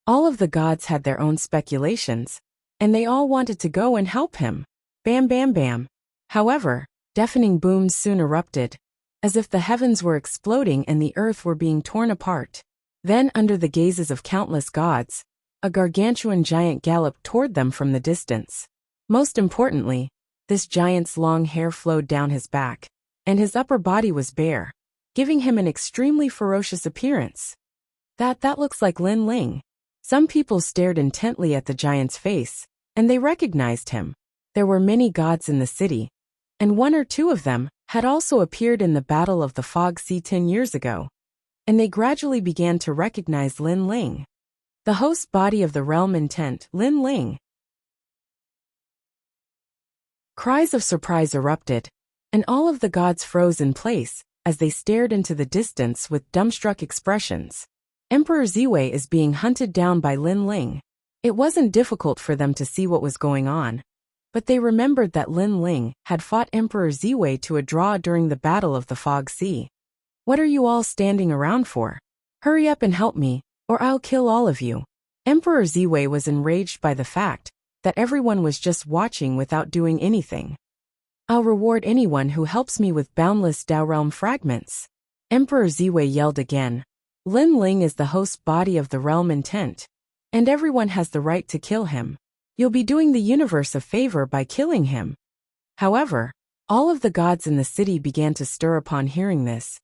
All of the gods had their own speculations, and they all wanted to go and help him. Bam bam bam. However, deafening booms soon erupted, as if the heavens were exploding and the earth were being torn apart. Then, under the gazes of countless gods, a gargantuan giant galloped toward them from the distance. Most importantly, this giant's long hair flowed down his back, and his upper body was bare, giving him an extremely ferocious appearance. That looks like Lin Ling. Some people stared intently at the giant's face, and they recognized him. There were many gods in the city, and 1 or 2 of them had also appeared in the Battle of the Fog Sea 10 years ago, and they gradually began to recognize Lin Ling. The host body of the realm intent, Lin Ling. Cries of surprise erupted, and all of the gods froze in place as they stared into the distance with dumbstruck expressions. Emperor Ziwei is being hunted down by Lin Ling. It wasn't difficult for them to see what was going on, but they remembered that Lin Ling had fought Emperor Ziwei to a draw during the Battle of the Fog Sea. What are you all standing around for? Hurry up and help me, or I'll kill all of you. Emperor Ziwei was enraged by the fact that everyone was just watching without doing anything. I'll reward anyone who helps me with boundless Dao Realm fragments. Emperor Ziwei yelled again. Lin Ling is the host body of the realm intent, and everyone has the right to kill him. You'll be doing the universe a favor by killing him. However, all of the gods in the city began to stir upon hearing this,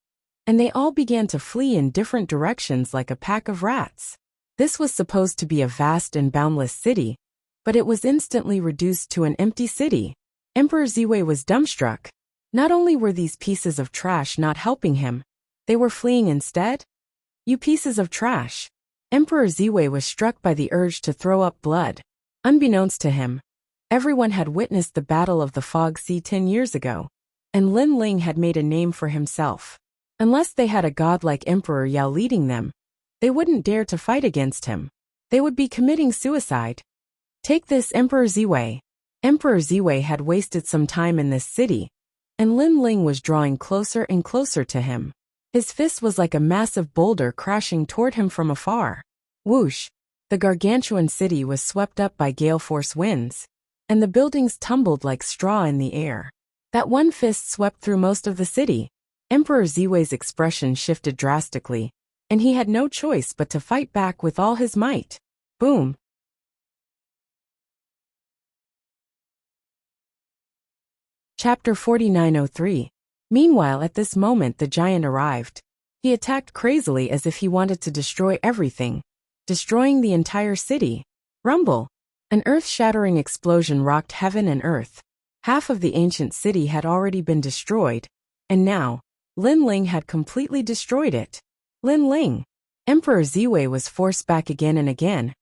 and they all began to flee in different directions like a pack of rats. This was supposed to be a vast and boundless city, but it was instantly reduced to an empty city. Emperor Ziwei was dumbstruck. Not only were these pieces of trash not helping him, they were fleeing instead. You pieces of trash. Emperor Ziwei was struck by the urge to throw up blood. Unbeknownst to him, everyone had witnessed the Battle of the Fog Sea 10 years ago, and Lin Ling had made a name for himself. Unless they had a god like Emperor Yao leading them, they wouldn't dare to fight against him. They would be committing suicide. Take this, Emperor Ziwei. Emperor Ziwei had wasted some time in this city, and Lin Ling was drawing closer and closer to him. His fist was like a massive boulder crashing toward him from afar. Whoosh! The gargantuan city was swept up by gale-force winds, and the buildings tumbled like straw in the air. That one fist swept through most of the city. Emperor Ziwei's expression shifted drastically, and he had no choice but to fight back with all his might. Boom! Chapter 4903. Meanwhile, at this moment the giant arrived. He attacked crazily as if he wanted to destroy everything, destroying the entire city. Rumble! An earth-shattering explosion rocked heaven and earth. Half of the ancient city had already been destroyed, and now, Lin Ling had completely destroyed it. Lin Ling! Emperor Ziwei was forced back again and again,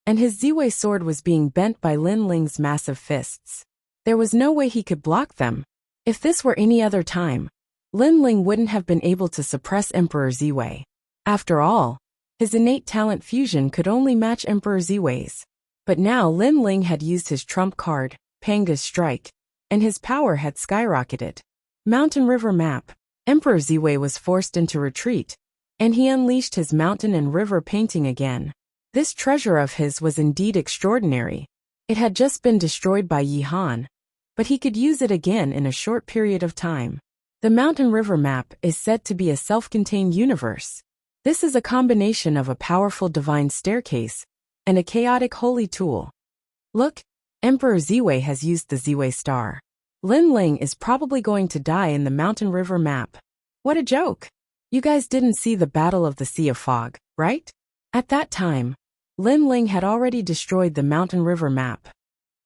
and his Ziwei sword was being bent by Lin Ling's massive fists. There was no way he could block them. If this were any other time, Lin Ling wouldn't have been able to suppress Emperor Ziwei. After all, his innate talent fusion could only match Emperor Ziwei's. But now Lin Ling had used his trump card, Panga's Strike, and his power had skyrocketed. Mountain River Map. Emperor Ziwei was forced into retreat, and he unleashed his mountain and river painting again. This treasure of his was indeed extraordinary. It had just been destroyed by Yi Han, but he could use it again in a short period of time. The Mountain River Map is said to be a self-contained universe. This is a combination of a powerful divine staircase and a chaotic holy tool. Look, Emperor Ziwei has used the Ziwei Star. Lin Ling is probably going to die in the Mountain River Map. What a joke! You guys didn't see the Battle of the Sea of Fog, right? At that time, Lin Ling had already destroyed the Mountain River Map.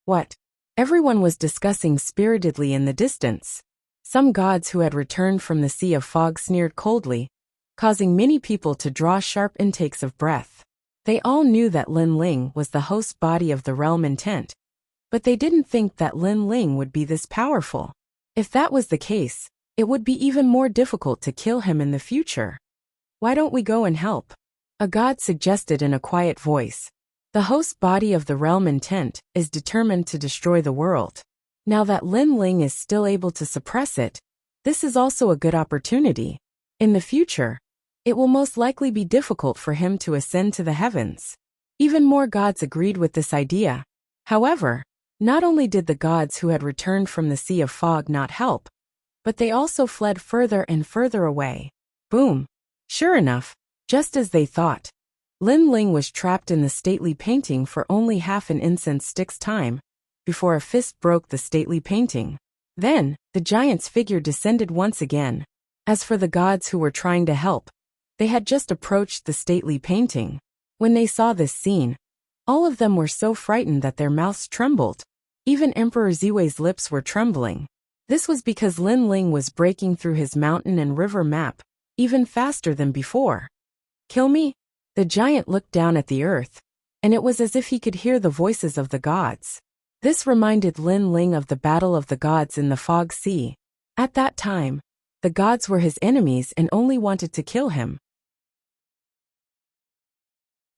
What? Everyone was discussing spiritedly in the distance. Some gods who had returned from the Sea of Fog sneered coldly, causing many people to draw sharp intakes of breath. They all knew that Lin Ling was the host body of the realm intent, but they didn't think that Lin Ling would be this powerful. If that was the case, it would be even more difficult to kill him in the future. Why don't we go and help? A god suggested in a quiet voice. The host body of the realm intent is determined to destroy the world. Now that Lin Ling is still able to suppress it, this is also a good opportunity. In the future, it will most likely be difficult for him to ascend to the heavens. Even more gods agreed with this idea. However, not only did the gods who had returned from the Sea of Fog not help, but they also fled further and further away. Boom! Sure enough, just as they thought, Lin Ling was trapped in the stately painting for only half an incense stick's time, before a fist broke the stately painting. Then, the giant's figure descended once again. As for the gods who were trying to help, they had just approached the stately painting. When they saw this scene, all of them were so frightened that their mouths trembled. Even Emperor Ziwei's lips were trembling. This was because Lin Ling was breaking through his mountain and river map, even faster than before. Kill me? The giant looked down at the earth, and it was as if he could hear the voices of the gods. This reminded Lin Ling of the battle of the gods in the Fog Sea. At that time, the gods were his enemies and only wanted to kill him.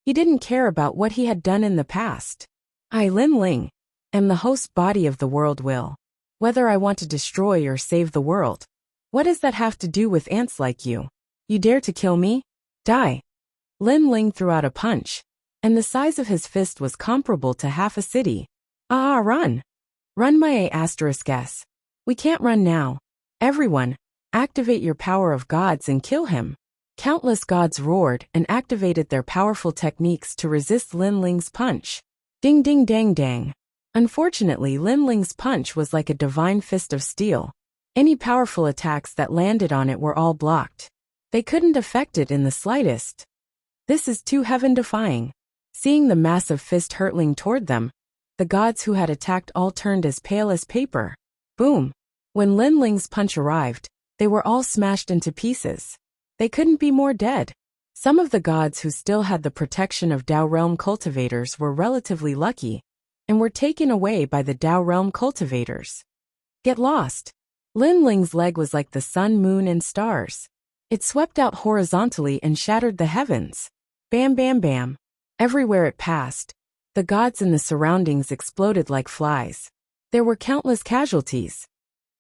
He didn't care about what he had done in the past. I, Lin Ling, am the host body of the world will. Whether I want to destroy or save the world. What does that have to do with ants like you? You dare to kill me? Die. Lin Ling threw out a punch, and the size of his fist was comparable to half a city. Run! Run my *s. We can't run now. Everyone, activate your power of gods and kill him. Countless gods roared and activated their powerful techniques to resist Lin Ling's punch. Ding ding dang dang. Unfortunately, Lin Ling's punch was like a divine fist of steel. Any powerful attacks that landed on it were all blocked. They couldn't affect it in the slightest. This is too heaven-defying. Seeing the massive fist hurtling toward them, the gods who had attacked all turned as pale as paper. Boom! When Lin Ling's punch arrived, they were all smashed into pieces. They couldn't be more dead. Some of the gods who still had the protection of Dao Realm cultivators were relatively lucky, and were taken away by the Dao Realm cultivators. Get lost! Lin Ling's leg was like the sun, moon, and stars. It swept out horizontally and shattered the heavens. Bam bam bam. Everywhere it passed, the gods in the surroundings exploded like flies. There were countless casualties.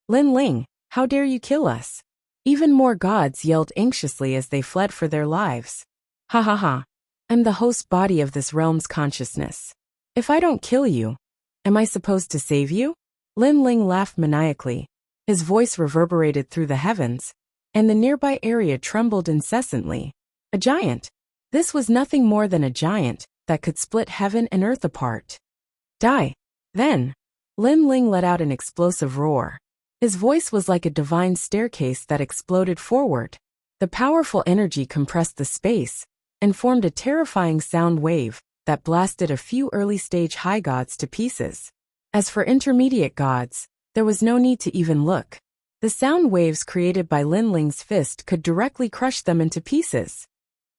Lin Ling, how dare you kill us? Even more gods yelled anxiously as they fled for their lives. Ha ha ha. I'm the host body of this realm's consciousness. If I don't kill you, am I supposed to save you? Lin Ling laughed maniacally. His voice reverberated through the heavens, and the nearby area trembled incessantly. A giant. This was nothing more than a giant that could split heaven and earth apart. Die. Then, Lin Ling let out an explosive roar. His voice was like a divine staircase that exploded forward. The powerful energy compressed the space and formed a terrifying sound wave that blasted a few early-stage high gods to pieces. As for intermediate gods, there was no need to even look. The sound waves created by Lin Ling's fist could directly crush them into pieces.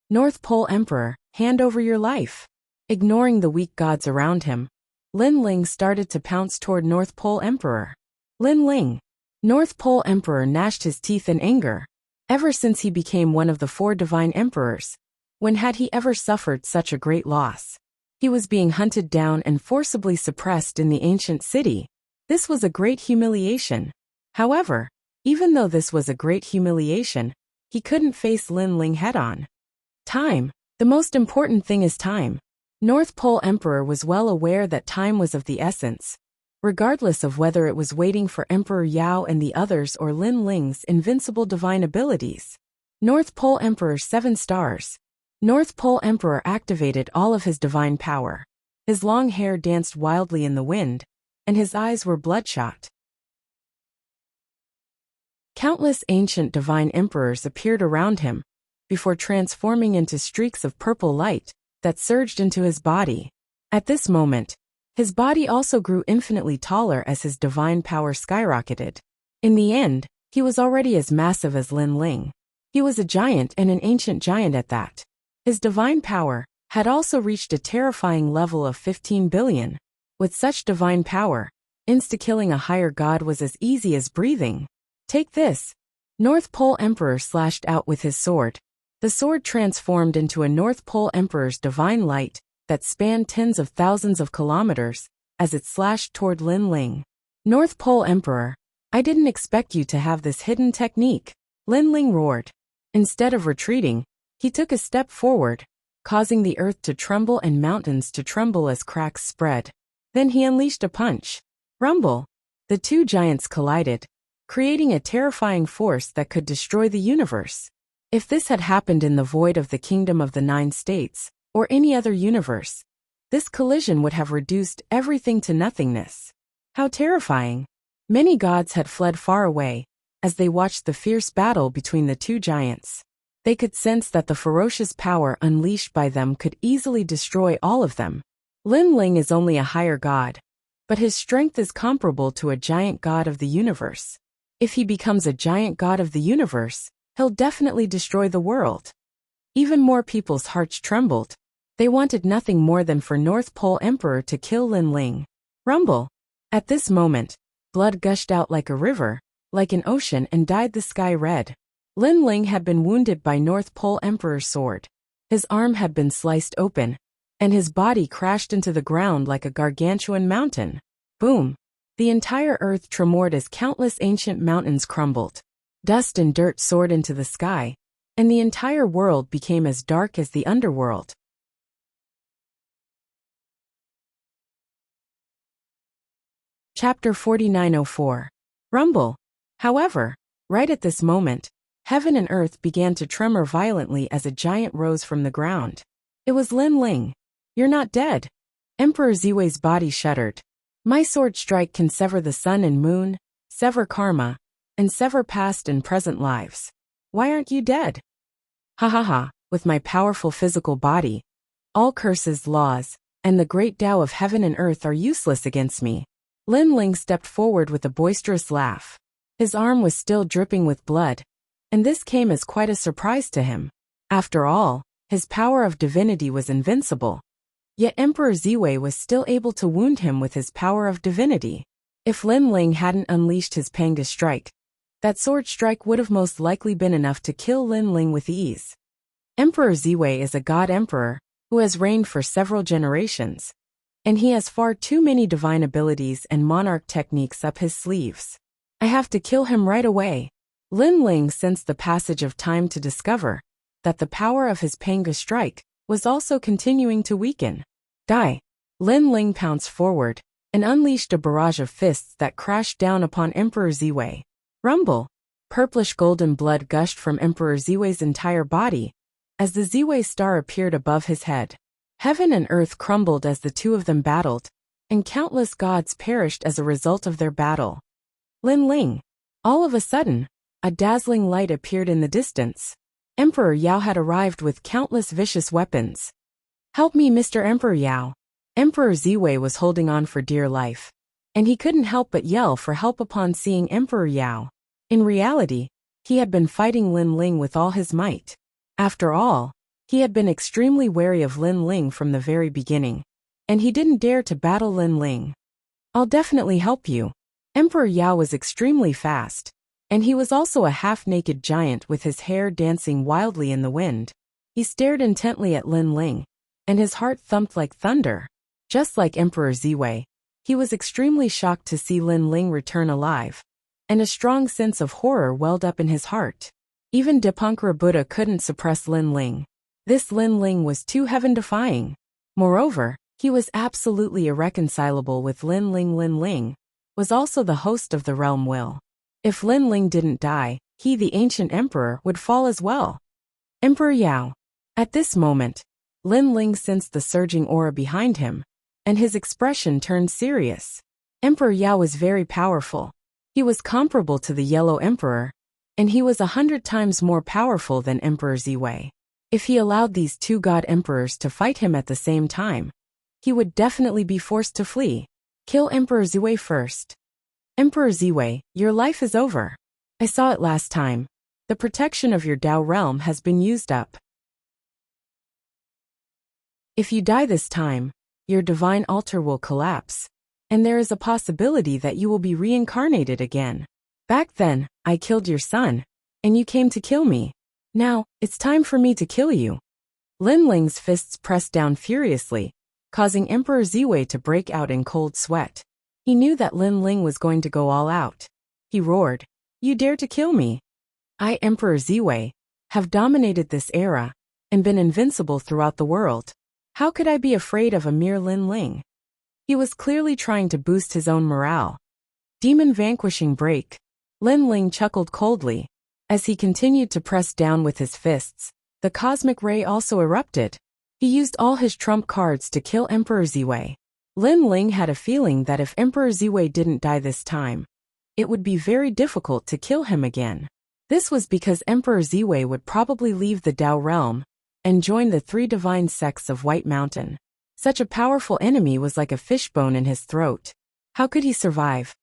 North Pole Emperor, hand over your life. Ignoring the weak gods around him, Lin Ling started to pounce toward North Pole Emperor. Lin Ling. North Pole Emperor gnashed his teeth in anger. Ever since he became one of the 4 divine emperors, when had he ever suffered such a great loss? He was being hunted down and forcibly suppressed in the ancient city. This was a great humiliation. However, even though this was a great humiliation, he couldn't face Lin Ling head-on. Time. The most important thing is time. North Pole Emperor was well aware that time was of the essence, regardless of whether it was waiting for Emperor Yao and the others or Lin Ling's invincible divine abilities. North Pole Emperor 7 stars. North Pole Emperor activated all of his divine power. His long hair danced wildly in the wind, and his eyes were bloodshot. Countless ancient divine emperors appeared around him, before transforming into streaks of purple light that surged into his body. At this moment, his body also grew infinitely taller as his divine power skyrocketed. In the end, he was already as massive as Lin Ling. He was a giant and an ancient giant at that. His divine power had also reached a terrifying level of 15 billion. With such divine power, insta-killing a higher god was as easy as breathing. Take this. North Pole Emperor slashed out with his sword. The sword transformed into a North Pole Emperor's divine light that spanned tens of thousands of kilometers as it slashed toward Lin Ling. North Pole Emperor, I didn't expect you to have this hidden technique, Lin Ling roared. Instead of retreating, he took a step forward, causing the earth to tremble and mountains to tremble as cracks spread. Then he unleashed a punch. Rumble! The two giants collided, creating a terrifying force that could destroy the universe. If this had happened in the void of the Kingdom of the Nine States, or any other universe, this collision would have reduced everything to nothingness. How terrifying! Many gods had fled far away, as they watched the fierce battle between the two giants. They could sense that the ferocious power unleashed by them could easily destroy all of them. Lin Ling is only a higher god, but his strength is comparable to a giant god of the universe. If he becomes a giant god of the universe, he'll definitely destroy the world. Even more people's hearts trembled. They wanted nothing more than for North Pole Emperor to kill Lin Ling. Rumble! At this moment, blood gushed out like a river, like an ocean, and dyed the sky red. Lin Ling had been wounded by North Pole Emperor's sword. His arm had been sliced open, and his body crashed into the ground like a gargantuan mountain. Boom! The entire earth tremored as countless ancient mountains crumbled. Dust and dirt soared into the sky, and the entire world became as dark as the underworld. Chapter 4904. Rumble. However, right at this moment, heaven and earth began to tremor violently as a giant rose from the ground. It was Lin Ling. You're not dead. Emperor Ziwei's body shuddered. My sword strike can sever the sun and moon, sever karma, and sever past and present lives. Why aren't you dead? Ha ha ha, with my powerful physical body, all curses, laws, and the great Tao of heaven and earth are useless against me. Lin Ling stepped forward with a boisterous laugh. His arm was still dripping with blood, and this came as quite a surprise to him. After all, his power of divinity was invincible. Yet Emperor Ziwei was still able to wound him with his power of divinity. If Lin Ling hadn't unleashed his Panga strike, that sword strike would have most likely been enough to kill Lin Ling with ease. Emperor Ziwei is a god emperor who has reigned for several generations, and he has far too many divine abilities and monarch techniques up his sleeves. I have to kill him right away. Lin Ling sensed the passage of time to discover that the power of his Panga strike was also continuing to weaken. Die! Lin Ling pounced forward and unleashed a barrage of fists that crashed down upon Emperor Ziwei. Rumble! Purplish golden blood gushed from Emperor Ziwei's entire body as the Ziwei star appeared above his head. Heaven and earth crumbled as the two of them battled, and countless gods perished as a result of their battle. Lin Ling! All of a sudden, a dazzling light appeared in the distance. Emperor Yao had arrived with countless vicious weapons. Help me, Mr. Emperor Yao! Emperor Ziwei was holding on for dear life, and he couldn't help but yell for help upon seeing Emperor Yao. In reality, he had been fighting Lin Ling with all his might. After all, he had been extremely wary of Lin Ling from the very beginning, and he didn't dare to battle Lin Ling. I'll definitely help you. Emperor Yao was extremely fast, and he was also a half-naked giant with his hair dancing wildly in the wind. He stared intently at Lin Ling, and his heart thumped like thunder. Just like Emperor Ziwei, he was extremely shocked to see Lin Ling return alive, and a strong sense of horror welled up in his heart. Even Dipankara Buddha couldn't suppress Lin Ling. This Lin Ling was too heaven-defying. Moreover, he was absolutely irreconcilable with Lin Ling. Lin Ling was also the host of the realm will. If Lin Ling didn't die, he, the ancient emperor, would fall as well. Emperor Yao. At this moment, Lin Ling sensed the surging aura behind him, and his expression turned serious. Emperor Yao was very powerful. He was comparable to the Yellow Emperor, and he was 100 times more powerful than Emperor Ziwei. If he allowed these two god emperors to fight him at the same time, he would definitely be forced to flee. Kill Emperor Ziwei first. Emperor Ziwei, your life is over. I saw it last time. The protection of your Tao realm has been used up. If you die this time, your divine altar will collapse, and there is a possibility that you will be reincarnated again. Back then, I killed your son, and you came to kill me. Now, it's time for me to kill you. Lin Ling's fists pressed down furiously, causing Emperor Ziwei to break out in cold sweat. He knew that Lin Ling was going to go all out. He roared, "You dare to kill me? I, Emperor Ziwei, have dominated this era and been invincible throughout the world. How could I be afraid of a mere Lin Ling?" He was clearly trying to boost his own morale. Demon vanquishing break. Lin Ling chuckled coldly. As he continued to press down with his fists, the cosmic ray also erupted. He used all his trump cards to kill Emperor Ziwei. Lin Ling had a feeling that if Emperor Ziwei didn't die this time, it would be very difficult to kill him again. This was because Emperor Ziwei would probably leave the Dao realm and join the three divine sects of White Mountain. Such a powerful enemy was like a fishbone in his throat. How could he survive?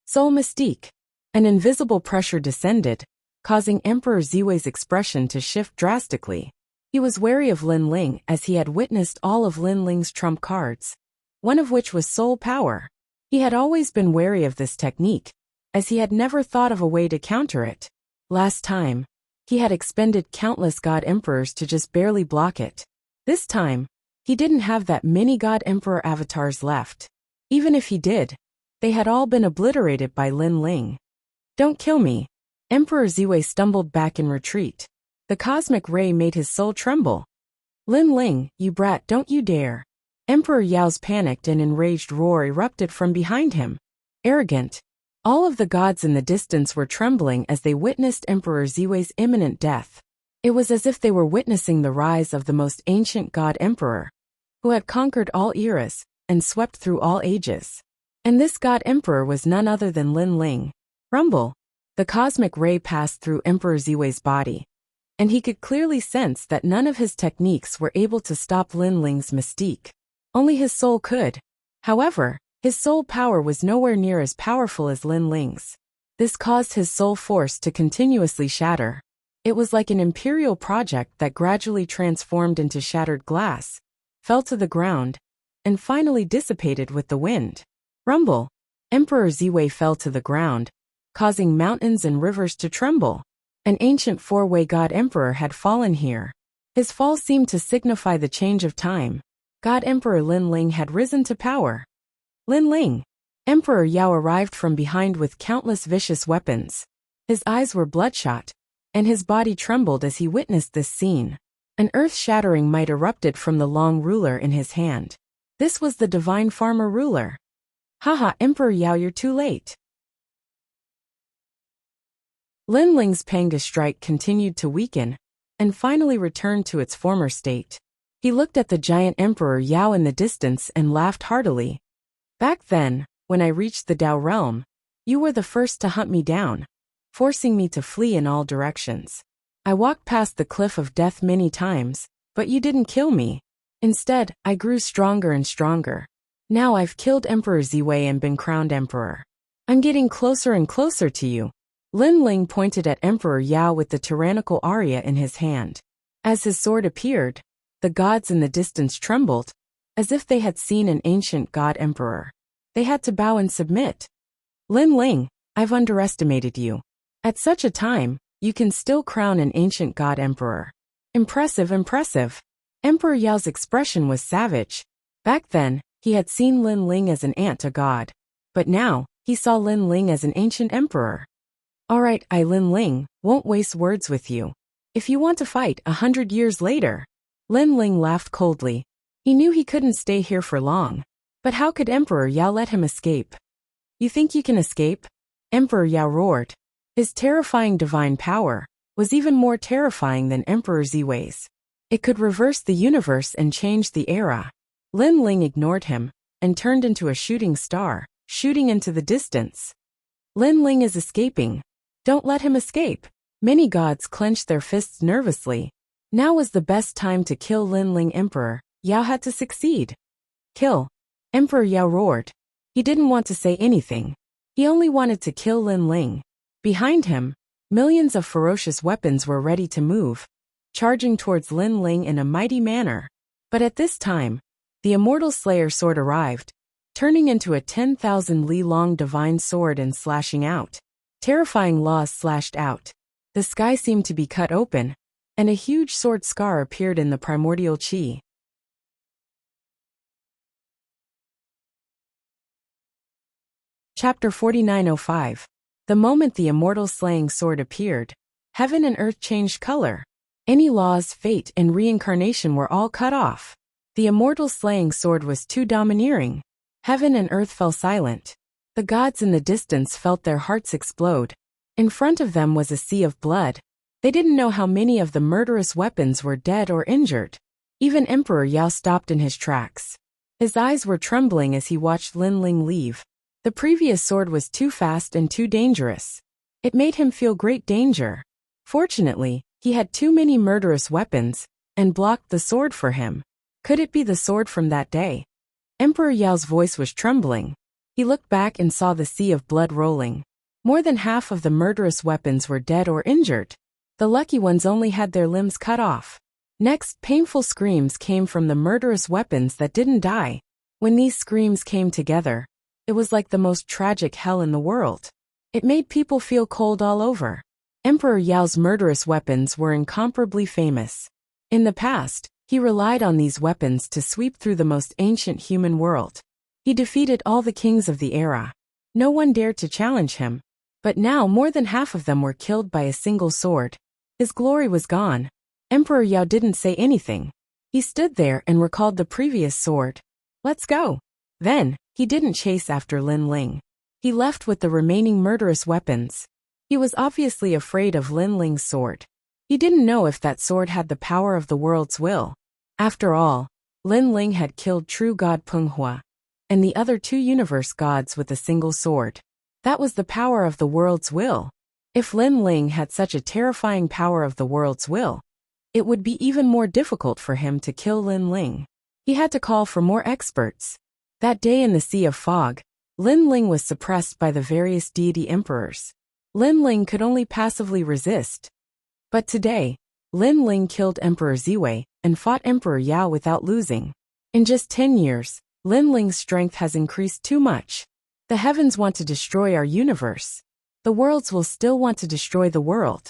Soul Mystique. An invisible pressure descended, causing Emperor Ziwei's expression to shift drastically. He was wary of Lin Ling as he had witnessed all of Lin Ling's trump cards, one of which was soul power. He had always been wary of this technique, as he had never thought of a way to counter it. Last time, he had expended countless God Emperors to just barely block it. This time, he didn't have that many God Emperor avatars left. Even if he did, they had all been obliterated by Lin Ling. "Don't kill me." Emperor Ziwei stumbled back in retreat. The cosmic ray made his soul tremble. "Lin Ling, you brat, don't you dare." Emperor Yao's panicked and enraged roar erupted from behind him. Arrogant. All of the gods in the distance were trembling as they witnessed Emperor Ziwei's imminent death. It was as if they were witnessing the rise of the most ancient God Emperor, who had conquered all eras and swept through all ages. And this God Emperor was none other than Lin Ling. Rumble. The cosmic ray passed through Emperor Ziwei's body, and he could clearly sense that none of his techniques were able to stop Lin Ling's mystique. Only his soul could. However, his soul power was nowhere near as powerful as Lin Ling's. This caused his soul force to continuously shatter. It was like an imperial project that gradually transformed into shattered glass, fell to the ground, and finally dissipated with the wind. Rumble. Emperor Ziwei fell to the ground, causing mountains and rivers to tremble. An ancient four-way God Emperor had fallen here. His fall seemed to signify the change of time. God Emperor Lin Ling had risen to power. Lin Ling. Emperor Yao arrived from behind with countless vicious weapons. His eyes were bloodshot, and his body trembled as he witnessed this scene. An earth-shattering might erupted from the long ruler in his hand. This was the divine farmer ruler. "Haha, Emperor Yao, you're too late." Lin Ling's Panga strike continued to weaken, and finally returned to its former state. He looked at the giant Emperor Yao in the distance and laughed heartily. "Back then, when I reached the Dao realm, you were the first to hunt me down, forcing me to flee in all directions. I walked past the cliff of death many times, but you didn't kill me. Instead, I grew stronger and stronger. Now I've killed Emperor Ziwei and been crowned emperor. I'm getting closer and closer to you." Lin Ling pointed at Emperor Yao with the tyrannical aria in his hand. As his sword appeared, the gods in the distance trembled, as if they had seen an ancient God Emperor. They had to bow and submit. "Lin Ling, I've underestimated you. At such a time, you can still crown an ancient God Emperor. Impressive, impressive." Emperor Yao's expression was savage. Back then, he had seen Lin Ling as an ant to God. But now, he saw Lin Ling as an ancient emperor. "Alright, I Lin Ling won't waste words with you. If you want to fight 100 years later." Lin Ling laughed coldly. He knew he couldn't stay here for long. But how could Emperor Yao let him escape? "You think you can escape?" Emperor Yao roared. His terrifying divine power was even more terrifying than Emperor Ziwei's. It could reverse the universe and change the era. Lin Ling ignored him and turned into a shooting star, shooting into the distance. "Lin Ling is escaping. Don't let him escape." Many gods clenched their fists nervously. Now was the best time to kill Lin Ling. Emperor Yao had to succeed. "Kill." Emperor Yao roared. He didn't want to say anything. He only wanted to kill Lin Ling. Behind him, millions of ferocious weapons were ready to move, charging towards Lin Ling in a mighty manner. But at this time, the Immortal Slayer sword arrived, turning into a 10,000 li long divine sword and slashing out. Terrifying laws slashed out. The sky seemed to be cut open, and a huge sword scar appeared in the primordial chi. Chapter 4905. The moment the immortal slaying sword appeared, heaven and earth changed color. Any laws, fate, and reincarnation were all cut off. The immortal slaying sword was too domineering. Heaven and earth fell silent. The gods in the distance felt their hearts explode. In front of them was a sea of blood. They didn't know how many of the murderous weapons were dead or injured. Even Emperor Yao stopped in his tracks. His eyes were trembling as he watched Lin Ling leave. The previous sword was too fast and too dangerous. It made him feel great danger. Fortunately, he had too many murderous weapons, and blocked the sword for him. Could it be the sword from that day? Emperor Yao's voice was trembling. He looked back and saw the sea of blood rolling. More than half of the murderous weapons were dead or injured. The lucky ones only had their limbs cut off. Next, painful screams came from the murderous weapons that didn't die. When these screams came together, it was like the most tragic hell in the world. It made people feel cold all over. Emperor Yao's murderous weapons were incomparably famous. In the past, he relied on these weapons to sweep through the most ancient human world. He defeated all the kings of the era. No one dared to challenge him. But now more than half of them were killed by a single sword. His glory was gone. Emperor Yao didn't say anything. He stood there and recalled the previous sword. Let's go. Then, he didn't chase after Lin Ling. He left with the remaining murderous weapons. He was obviously afraid of Lin Ling's sword. He didn't know if that sword had the power of the world's will. After all, Lin Ling had killed true god Penghua and the other two universe gods with a single sword. That was the power of the world's will. If Lin Ling had such a terrifying power of the world's will, it would be even more difficult for him to kill Lin Ling. He had to call for more experts. That day in the Sea of Fog, Lin Ling was suppressed by the various deity emperors. Lin Ling could only passively resist. But today, Lin Ling killed Emperor Ziwei and fought Emperor Yao without losing. In just 10 years, Lin Ling's strength has increased too much. The heavens want to destroy our universe. The worlds will still want to destroy the world.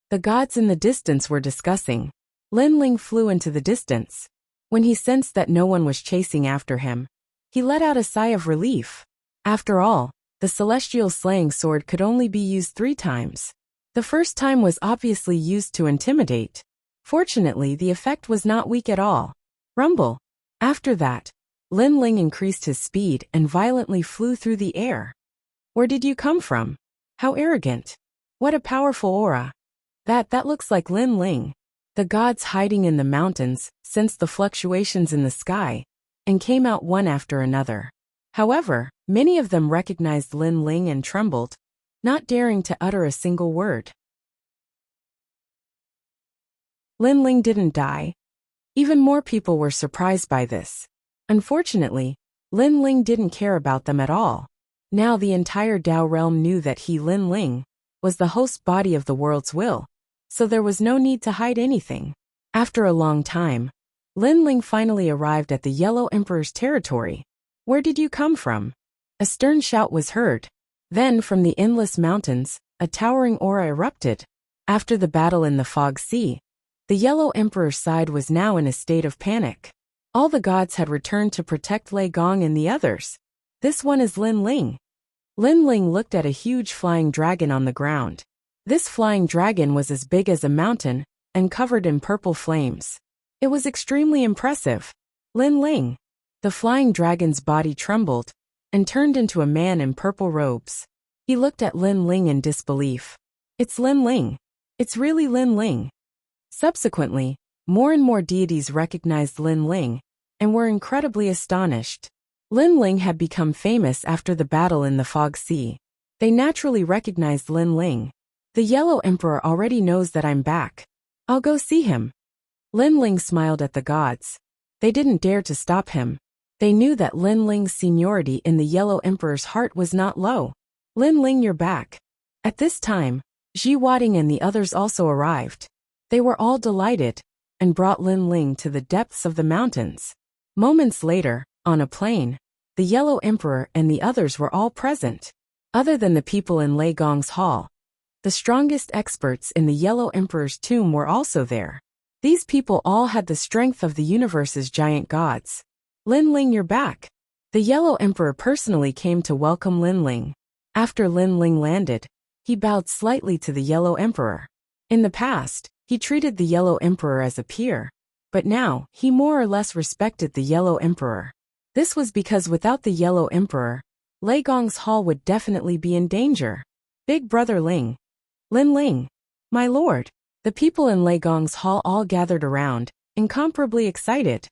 The gods in the distance were discussing. Lin Ling flew into the distance. When he sensed that no one was chasing after him, he let out a sigh of relief. After all, the celestial slaying sword could only be used 3 times. The first time was obviously used to intimidate. Fortunately, the effect was not weak at all. Rumble. After that, Lin Ling increased his speed and violently flew through the air. Where did you come from? How arrogant. What a powerful aura. That looks like Lin Ling. The gods hiding in the mountains sensed the fluctuations in the sky and came out one after another. However, many of them recognized Lin Ling and trembled, not daring to utter a single word. Lin Ling didn't die. Even more people were surprised by this. Unfortunately, Lin Ling didn't care about them at all. Now the entire Dao realm knew that he, Lin Ling, was the host body of the world's will, so there was no need to hide anything. After a long time, Lin Ling finally arrived at the Yellow Emperor's territory. Where did you come from? A stern shout was heard. Then from the endless mountains, a towering aura erupted. After the battle in the Fog Sea, the Yellow Emperor's side was now in a state of panic. All the gods had returned to protect Lei Gong and the others. This one is Lin Ling. Lin Ling looked at a huge flying dragon on the ground. This flying dragon was as big as a mountain and covered in purple flames. It was extremely impressive. Lin Ling. The flying dragon's body trembled and turned into a man in purple robes. He looked at Lin Ling in disbelief. It's Lin Ling. It's really Lin Ling. Subsequently, more and more deities recognized Lin Ling and were incredibly astonished. Lin Ling had become famous after the battle in the Fog Sea. They naturally recognized Lin Ling. The Yellow Emperor already knows that I'm back. I'll go see him. Lin Ling smiled at the gods. They didn't dare to stop him. They knew that Lin Ling's seniority in the Yellow Emperor's heart was not low. Lin Ling, you're back. At this time, Ji Wading and the others also arrived. They were all delighted and brought Lin Ling to the depths of the mountains. Moments later, on a plain, the Yellow Emperor and the others were all present. Other than the people in Lei Gong's hall, the strongest experts in the Yellow Emperor's tomb were also there. These people all had the strength of the universe's giant gods. Lin Ling, you're back. The Yellow Emperor personally came to welcome Lin Ling. After Lin Ling landed, he bowed slightly to the Yellow Emperor. In the past, he treated the Yellow Emperor as a peer, but now, he more or less respected the Yellow Emperor. This was because without the Yellow Emperor, Lei Gong's hall would definitely be in danger. Big Brother Ling. Lin Ling. My lord. The people in Lei Gong's hall all gathered around, incomparably excited.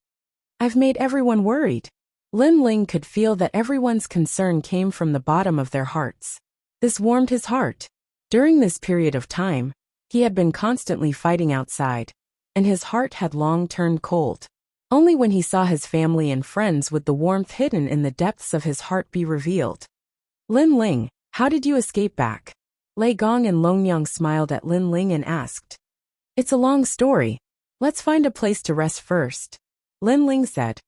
I've made everyone worried. Lin Ling could feel that everyone's concern came from the bottom of their hearts. This warmed his heart. During this period of time, he had been constantly fighting outside, and his heart had long turned cold. Only when he saw his family and friends would the warmth hidden in the depths of his heart be revealed. Lin Ling, how did you escape back? Lei Gong and Longyang smiled at Lin Ling and asked. It's a long story. Let's find a place to rest first. Lin Ling said.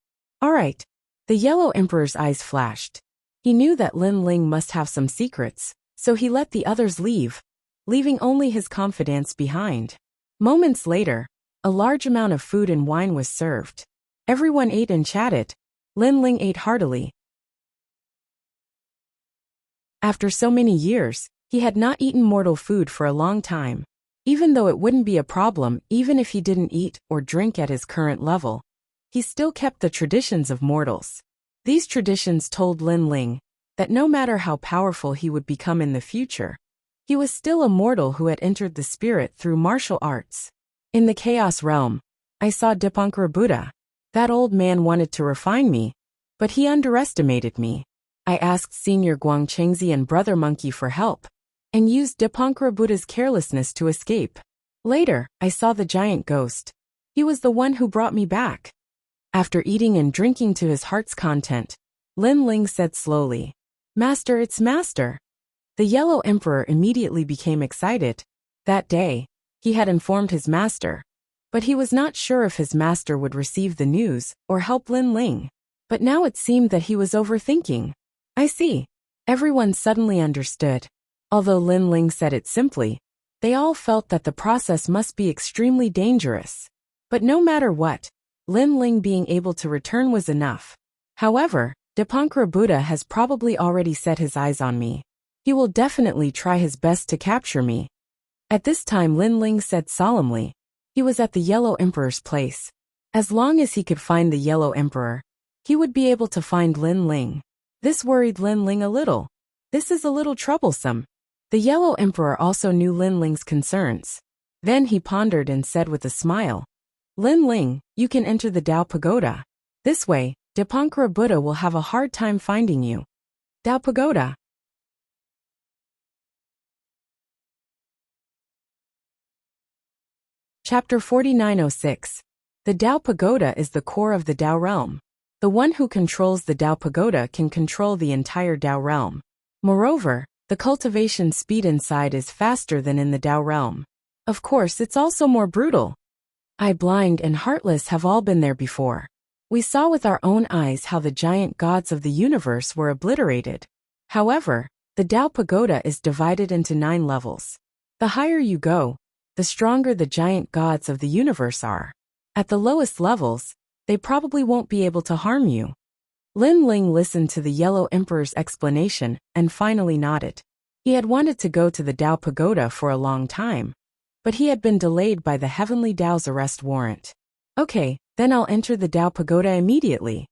All right. The Yellow Emperor's eyes flashed. He knew that Lin Ling must have some secrets, so he let the others leave, leaving only his confidants behind. Moments later, a large amount of food and wine was served. Everyone ate and chatted. Lin Ling ate heartily. After so many years, he had not eaten mortal food for a long time. Even though it wouldn't be a problem even if he didn't eat or drink at his current level, he still kept the traditions of mortals. These traditions told Lin Ling that no matter how powerful he would become in the future, he was still a mortal who had entered the spirit through martial arts. In the Chaos Realm, I saw Dipankara Buddha. That old man wanted to refine me, but he underestimated me. I asked Senior Guangchengzi and Brother Monkey for help, and used Dipankara Buddha's carelessness to escape. Later, I saw the giant ghost. He was the one who brought me back. After eating and drinking to his heart's content, Lin Ling said slowly, Master, it's Master. The Yellow Emperor immediately became excited. That day, he had informed his master, but he was not sure if his master would receive the news or help Lin Ling. But now it seemed that he was overthinking. I see. Everyone suddenly understood. Although Lin Ling said it simply, they all felt that the process must be extremely dangerous. But no matter what, Lin Ling being able to return was enough. However, Dipankara Buddha has probably already set his eyes on me. He will definitely try his best to capture me. At this time Lin Ling said solemnly. He was at the Yellow Emperor's place. As long as he could find the Yellow Emperor, he would be able to find Lin Ling. This worried Lin Ling a little. This is a little troublesome. The Yellow Emperor also knew Lin Ling's concerns. Then he pondered and said with a smile, Lin Ling, you can enter the Dao Pagoda. This way, Dipankara Buddha will have a hard time finding you. Dao Pagoda. Chapter 4906. The Dao Pagoda is the core of the Dao realm. The one who controls the Dao Pagoda can control the entire Dao realm. Moreover, the cultivation speed inside is faster than in the Dao realm. Of course, it's also more brutal. I, Blind and Heartless have all been there before. We saw with our own eyes how the giant gods of the universe were obliterated. However, the Dao Pagoda is divided into 9 levels. The higher you go, the stronger the giant gods of the universe are. At the lowest levels, they probably won't be able to harm you. Lin Ling listened to the Yellow Emperor's explanation and finally nodded. He had wanted to go to the Dao Pagoda for a long time, but he had been delayed by the Heavenly Dao's arrest warrant. Okay, then I'll enter the Dao Pagoda immediately.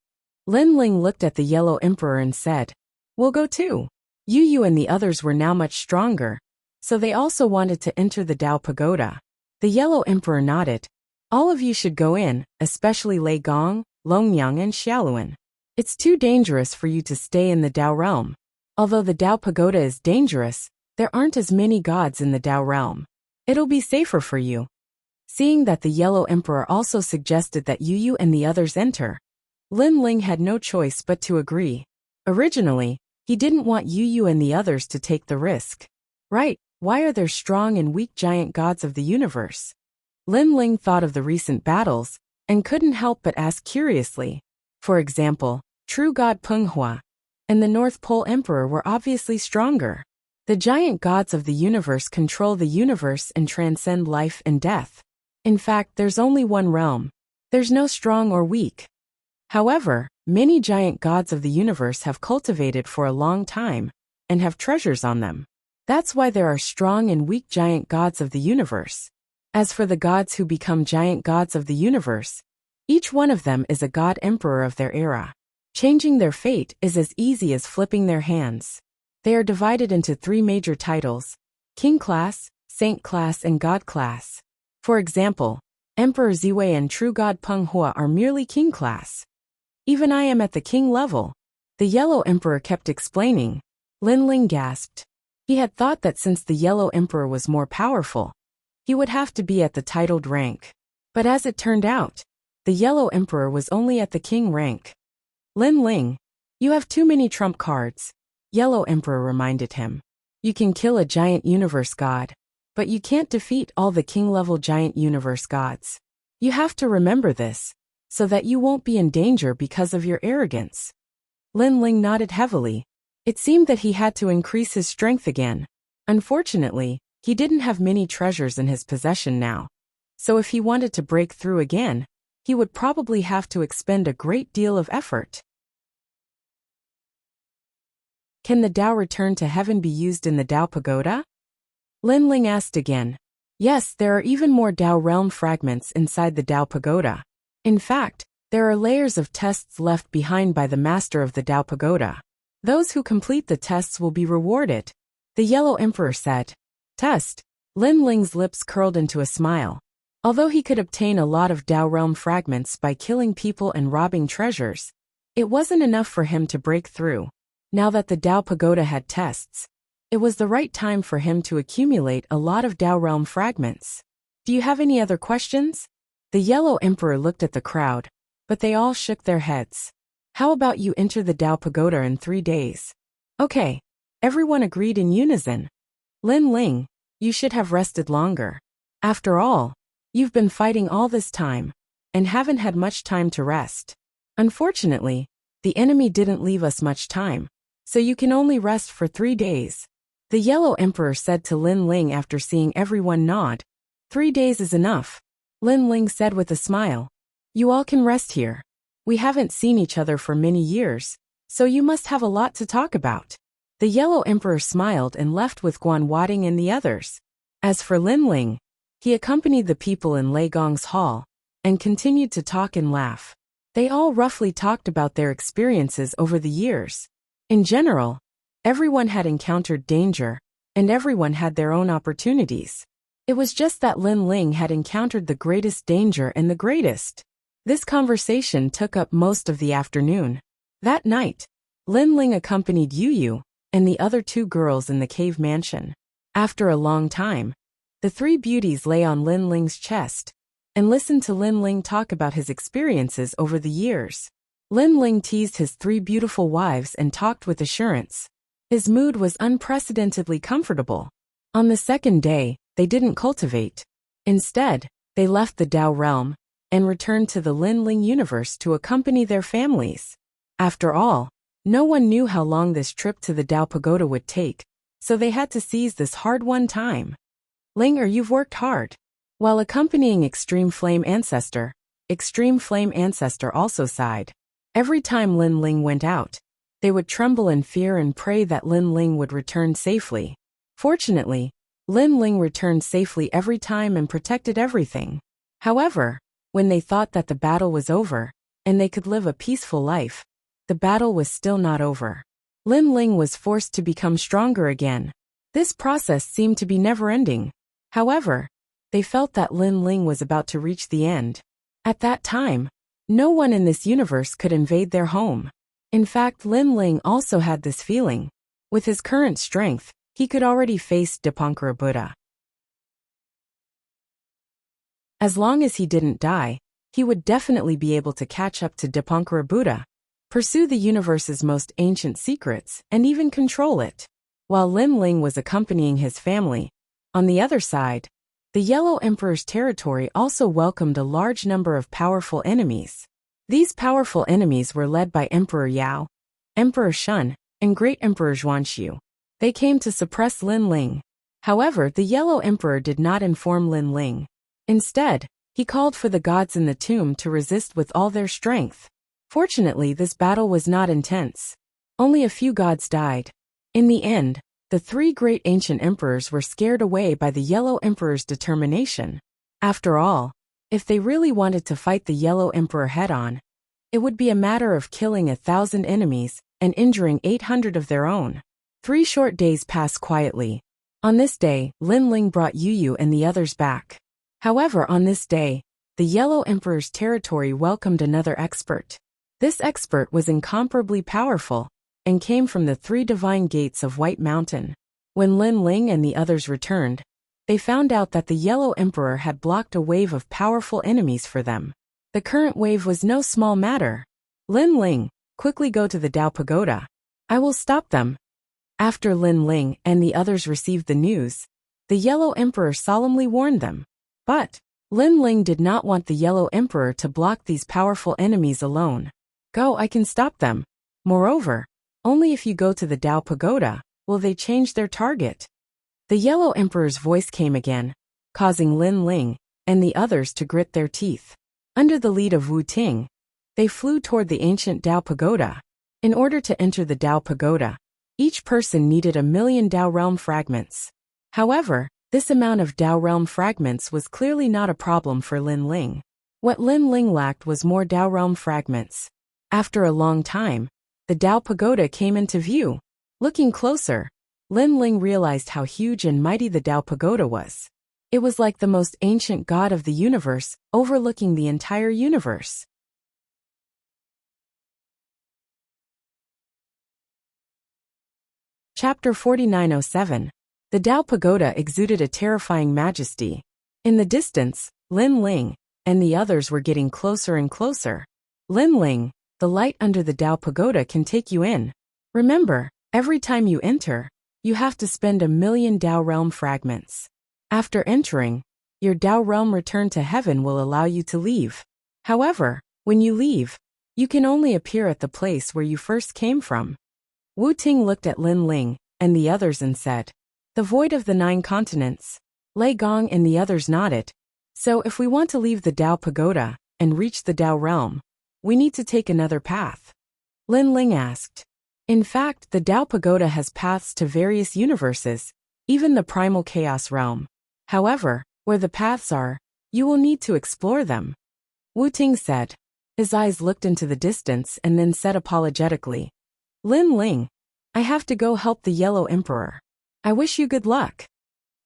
Lin Ling looked at the Yellow Emperor and said, We'll go too. Yu and the others were now much stronger, so they also wanted to enter the Dao Pagoda. The Yellow Emperor nodded. All of you should go in, especially Lei Gong, Longyang and Xiaoluan. It's too dangerous for you to stay in the Dao realm. Although the Dao Pagoda is dangerous, there aren't as many gods in the Dao realm. It'll be safer for you. Seeing that the Yellow Emperor also suggested that Yu and the others enter, Lin Ling had no choice but to agree. Originally, he didn't want Yu and the others to take the risk. Right, why are there strong and weak giant gods of the universe? Lin Ling thought of the recent battles, and couldn't help but ask curiously. For example, True God Penghua and the North Pole Emperor were obviously stronger. The giant gods of the universe control the universe and transcend life and death. In fact, there's only one realm. There's no strong or weak. However, many giant gods of the universe have cultivated for a long time and have treasures on them. That's why there are strong and weak giant gods of the universe. As for the gods who become giant gods of the universe, each one of them is a god emperor of their era. Changing their fate is as easy as flipping their hands. They are divided into 3 major titles: King class, Saint class, and God class. For example, Emperor Ziwei and True God Peng Hua are merely King class. Even I am at the King level, the Yellow Emperor kept explaining. Lin Ling gasped. He had thought that since the Yellow Emperor was more powerful, he would have to be at the titled rank. But as it turned out, the Yellow Emperor was only at the King rank. Lin Ling, you have too many trump cards, Yellow Emperor reminded him. You can kill a giant universe god, but you can't defeat all the king-level giant universe gods. You have to remember this, so that you won't be in danger because of your arrogance. Lin Ling nodded heavily. It seemed that he had to increase his strength again. Unfortunately, he didn't have many treasures in his possession now, so if he wanted to break through again, he would probably have to expend a great deal of effort. Can the Tao return to heaven be used in the Tao Pagoda? Lin Ling asked again. Yes, there are even more Tao realm fragments inside the Tao Pagoda. In fact, there are layers of tests left behind by the master of the Tao Pagoda. Those who complete the tests will be rewarded, the Yellow Emperor said. Test? Lin Ling's lips curled into a smile. Although he could obtain a lot of Tao realm fragments by killing people and robbing treasures, it wasn't enough for him to break through. Now that the Tao Pagoda had tests, it was the right time for him to accumulate a lot of Tao realm fragments. Do you have any other questions? The Yellow Emperor looked at the crowd, but they all shook their heads. How about you enter the Tao Pagoda in 3 days? Okay. Everyone agreed in unison. Lin Ling, you should have rested longer. After all, you've been fighting all this time, and haven't had much time to rest. Unfortunately, the enemy didn't leave us much time, so you can only rest for 3 days. The Yellow Emperor said to Lin Ling after seeing everyone nod. 3 days is enough, Lin Ling said with a smile. You all can rest here. We haven't seen each other for many years, so you must have a lot to talk about. The Yellow Emperor smiled and left with Guan Wading and the others. As for Lin Ling, he accompanied the people in Lei Gong's hall, and continued to talk and laugh. They all roughly talked about their experiences over the years. In general, everyone had encountered danger, and everyone had their own opportunities. It was just that Lin Ling had encountered the greatest danger and the greatest. This conversation took up most of the afternoon. That night, Lin Ling accompanied Yu Yu and the other 2 girls in the cave mansion. After a long time, the 3 beauties lay on Lin Ling's chest and listened to Lin Ling talk about his experiences over the years. Lin Ling teased his 3 beautiful wives and talked with assurance. His mood was unprecedentedly comfortable. On the 2nd day, they didn't cultivate. Instead, they left the Tao realm and returned to the Lin Ling universe to accompany their families. After all, no one knew how long this trip to the Tao Pagoda would take, so they had to seize this hard-won time. Linger, you've worked hard. While accompanying Extreme Flame Ancestor also sighed. Every time Lin Ling went out, they would tremble in fear and pray that Lin Ling would return safely. Fortunately, Lin Ling returned safely every time and protected everything. However, when they thought that the battle was over, and they could live a peaceful life, the battle was still not over. Lin Ling was forced to become stronger again. This process seemed to be never-ending. However, they felt that Lin Ling was about to reach the end. At that time, no one in this universe could invade their home. In fact, Lin Ling also had this feeling. With his current strength, he could already face Dipankara Buddha. As long as he didn't die, he would definitely be able to catch up to Dipankara Buddha, pursue the universe's most ancient secrets, and even control it. While Lin Ling was accompanying his family, on the other side, the Yellow Emperor's territory also welcomed a large number of powerful enemies. These powerful enemies were led by Emperor Yao, Emperor Shun, and Great Emperor Zhuanxiu. They came to suppress Lin Ling. However, the Yellow Emperor did not inform Lin Ling. Instead, he called for the gods in the tomb to resist with all their strength. Fortunately, this battle was not intense. Only a few gods died. In the end, the three great ancient emperors were scared away by the Yellow Emperor's determination. After all, if they really wanted to fight the Yellow Emperor head-on, it would be a matter of killing 1,000 enemies and injuring 800 of their own. 3 short days passed quietly. On this day, Lin Ling brought Yu and the others back. However, on this day, the Yellow Emperor's territory welcomed another expert. This expert was incomparably powerful and came from the 3 divine gates of White Mountain. When Lin Ling and the others returned, they found out that the Yellow Emperor had blocked a wave of powerful enemies for them. The current wave was no small matter. Lin Ling, quickly go to the Dao Pagoda. I will stop them. After Lin Ling and the others received the news, the Yellow Emperor solemnly warned them. But Lin Ling did not want the Yellow Emperor to block these powerful enemies alone. Go, I can stop them. Moreover, only if you go to the Dao Pagoda will they change their target. The Yellow Emperor's voice came again, causing Lin Ling and the others to grit their teeth. Under the lead of Wu Ting, they flew toward the ancient Dao Pagoda. In order to enter the Dao Pagoda, each person needed 1,000,000 Dao Realm fragments. However, this amount of Dao Realm fragments was clearly not a problem for Lin Ling. What Lin Ling lacked was more Dao Realm fragments. After a long time, the Dao Pagoda came into view. Looking closer, Lin Ling realized how huge and mighty the Dao Pagoda was. It was like the most ancient god of the universe, overlooking the entire universe. Chapter 4907. The Dao Pagoda exuded a terrifying majesty. In the distance, Lin Ling and the others were getting closer and closer. Lin Ling, the light under the Dao Pagoda can take you in. Remember, every time you enter, you have to spend 1,000,000 Dao Realm fragments. After entering, your Dao Realm return to heaven will allow you to leave. However, when you leave, you can only appear at the place where you first came from. Wu Ting looked at Lin Ling and the others and said, "The void of the 9 continents." Lei Gong and the others nodded. So if we want to leave the Dao Pagoda and reach the Dao Realm, we need to take another path. Lin Ling asked. In fact, the Dao Pagoda has paths to various universes, even the primal chaos realm. However, where the paths are, you will need to explore them. Wu Ting said. His eyes looked into the distance and then said apologetically, Lin Ling, I have to go help the Yellow Emperor. I wish you good luck.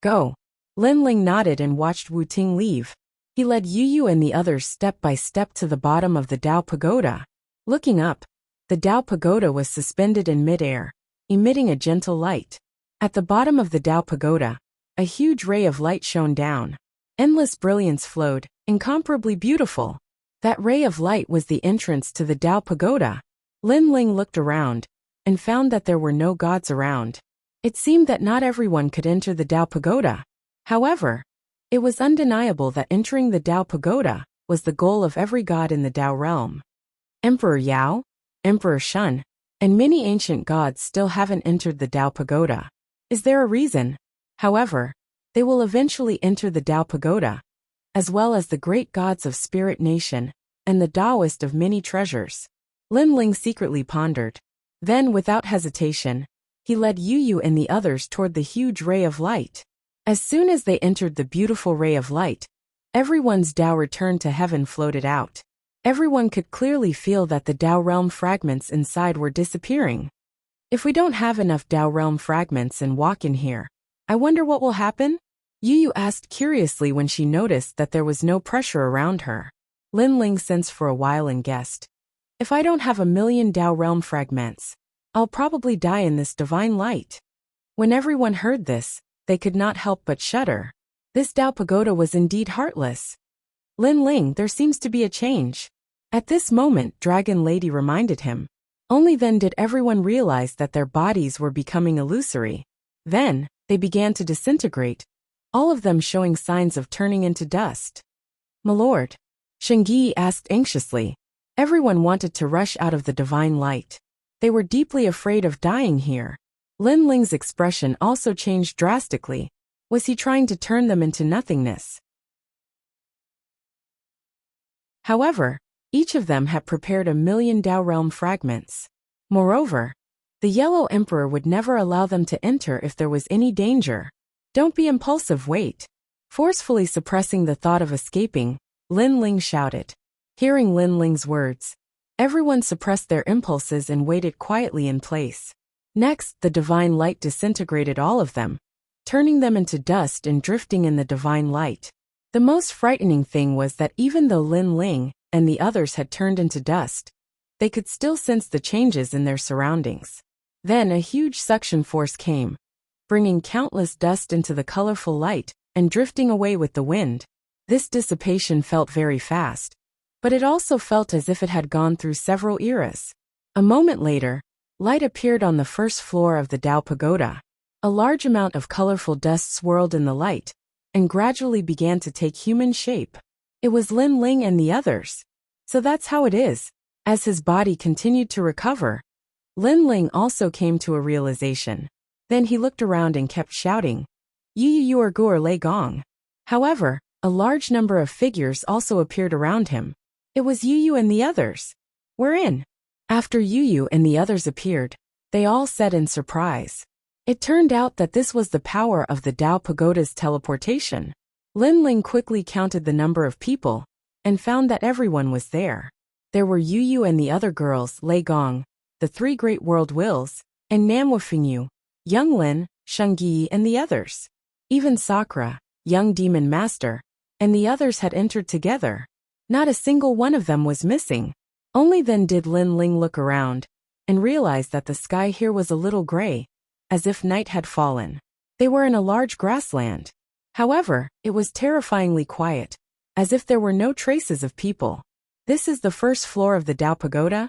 Go. Lin Ling nodded and watched Wu Ting leave. He led Yu and the others step by step to the bottom of the Dao Pagoda. Looking up, the Dao Pagoda was suspended in midair, emitting a gentle light. At the bottom of the Dao Pagoda, a huge ray of light shone down. Endless brilliance flowed, incomparably beautiful. That ray of light was the entrance to the Dao Pagoda. Lin Ling looked around and found that there were no gods around. It seemed that not everyone could enter the Dao Pagoda. However, it was undeniable that entering the Dao Pagoda was the goal of every god in the Dao realm. Emperor Yao, Emperor Shun, and many ancient gods still haven't entered the Dao Pagoda. Is there a reason? However, they will eventually enter the Dao Pagoda, as well as the great gods of Spirit Nation and the Taoist of many treasures. Lin Ling secretly pondered. Then, without hesitation, he led Yu and the others toward the huge ray of light. As soon as they entered the beautiful ray of light, everyone's Dao return to heaven floated out. Everyone could clearly feel that the Dao realm fragments inside were disappearing. If we don't have enough Dao realm fragments and walk in here, I wonder what will happen? Yu asked curiously when she noticed that there was no pressure around her. Lin Ling sensed for a while and guessed. If I don't have 1,000,000 Dao realm fragments, I'll probably die in this divine light. When everyone heard this, they could not help but shudder. This Dao Pagoda was indeed heartless. Lin Ling, there seems to be a change. At this moment, Dragon Lady reminded him. Only then did everyone realize that their bodies were becoming illusory. Then, they began to disintegrate, all of them showing signs of turning into dust. My lord, Shengyi asked anxiously. Everyone wanted to rush out of the divine light. They were deeply afraid of dying here. Lin Ling's expression also changed drastically. Was he trying to turn them into nothingness? However, Each of them had prepared 1,000,000 Dao realm fragments. Moreover, the Yellow Emperor would never allow them to enter if there was any danger. Don't be impulsive, wait. Forcefully suppressing the thought of escaping, Lin Ling shouted. Hearing Lin Ling's words, everyone suppressed their impulses and waited quietly in place. Next, the divine light disintegrated all of them, turning them into dust and drifting in the divine light. The most frightening thing was that even though Lin Ling and the others had turned into dust, they could still sense the changes in their surroundings. Then a huge suction force came, bringing countless dust into the colorful light and drifting away with the wind. This dissipation felt very fast, but it also felt as if it had gone through several eras. A moment later, light appeared on the first floor of the Dao Pagoda. A large amount of colorful dust swirled in the light and gradually began to take human shape. It was Lin Ling and the others. So that's how it is. As his body continued to recover, Lin Ling also came to a realization. Then he looked around and kept shouting, Yu Yu or Gu or Lei Gong. However, a large number of figures also appeared around him. It was Yu Yu and the others. We're in. After Yu Yu and the others appeared, they all said in surprise. It turned out that this was the power of the Dao Pagoda's teleportation. Lin Ling quickly counted the number of people and found that everyone was there. There were Yu Yu and the other girls, Lei Gong, the three great world wills, and Namwa Fingyu, Young Lin, Shengyi and the others. Even Sakura, young demon master, and the others had entered together. Not a single one of them was missing. Only then did Lin Ling look around and realize that the sky here was a little gray, as if night had fallen. They were in a large grassland. However, it was terrifyingly quiet, as if there were no traces of people. This is the first floor of the Dao Pagoda?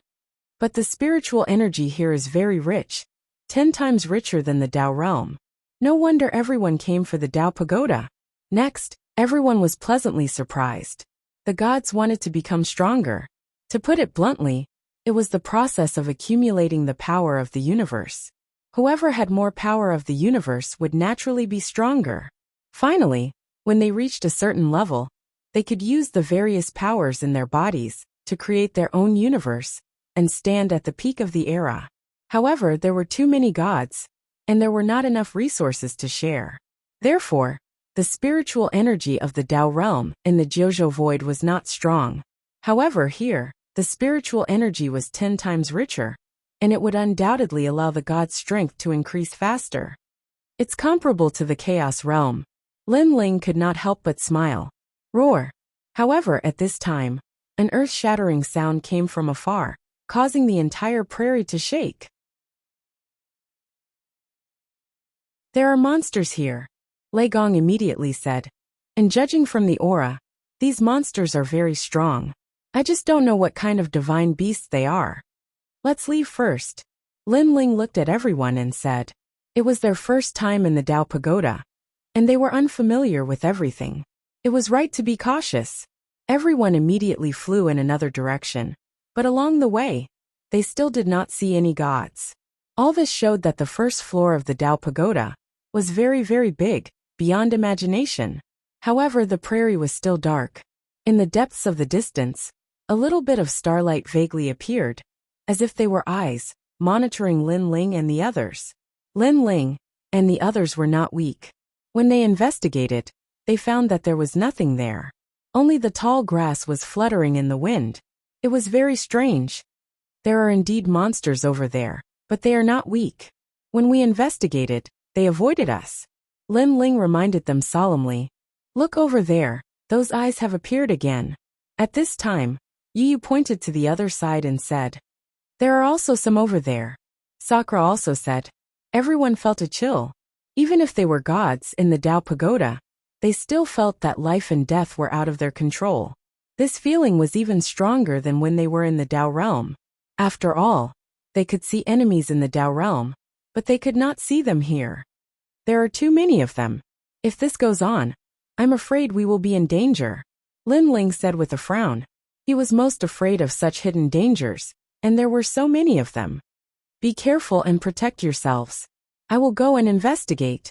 But the spiritual energy here is very rich, 10 times richer than the Dao realm. No wonder everyone came for the Dao Pagoda. Next, everyone was pleasantly surprised. The gods wanted to become stronger. To put it bluntly, it was the process of accumulating the power of the universe. Whoever had more power of the universe would naturally be stronger. Finally, when they reached a certain level, they could use the various powers in their bodies to create their own universe and stand at the peak of the era. However, there were too many gods, and there were not enough resources to share. Therefore, the spiritual energy of the Dao realm in the Jiuzhou void was not strong. However, here, the spiritual energy was 10 times richer, and it would undoubtedly allow the god's strength to increase faster. It's comparable to the chaos realm. Lin Ling could not help but smile. Roar! However, at this time, an earth-shattering sound came from afar, causing the entire prairie to shake. There are monsters here, Lei Gong immediately said. And judging from the aura, these monsters are very strong. I just don't know what kind of divine beasts they are. Let's leave first. Lin Ling looked at everyone and said. It was their first time in the Dao Pagoda, and they were unfamiliar with everything. It was right to be cautious. Everyone immediately flew in another direction, but along the way, they still did not see any gods. All this showed that the first floor of the Dao Pagoda was very, very big, beyond imagination. However, the prairie was still dark. In the depths of the distance, a little bit of starlight vaguely appeared, as if they were eyes, monitoring Lin Ling and the others. Lin Ling and the others were not weak. When they investigated, they found that there was nothing there. Only the tall grass was fluttering in the wind. It was very strange. There are indeed monsters over there, but they are not weak. When we investigated, they avoided us. Lin Ling reminded them solemnly. Look over there, those eyes have appeared again. At this time, Yu Yu pointed to the other side and said, There are also some over there. Sakura also said. Everyone felt a chill. Even if they were gods in the Dao Pagoda, they still felt that life and death were out of their control. This feeling was even stronger than when they were in the Dao realm. After all, they could see enemies in the Dao realm, but they could not see them here. There are too many of them. If this goes on, I'm afraid we will be in danger, Lin Ling said with a frown. He was most afraid of such hidden dangers, and there were so many of them. Be careful and protect yourselves. I will go and investigate.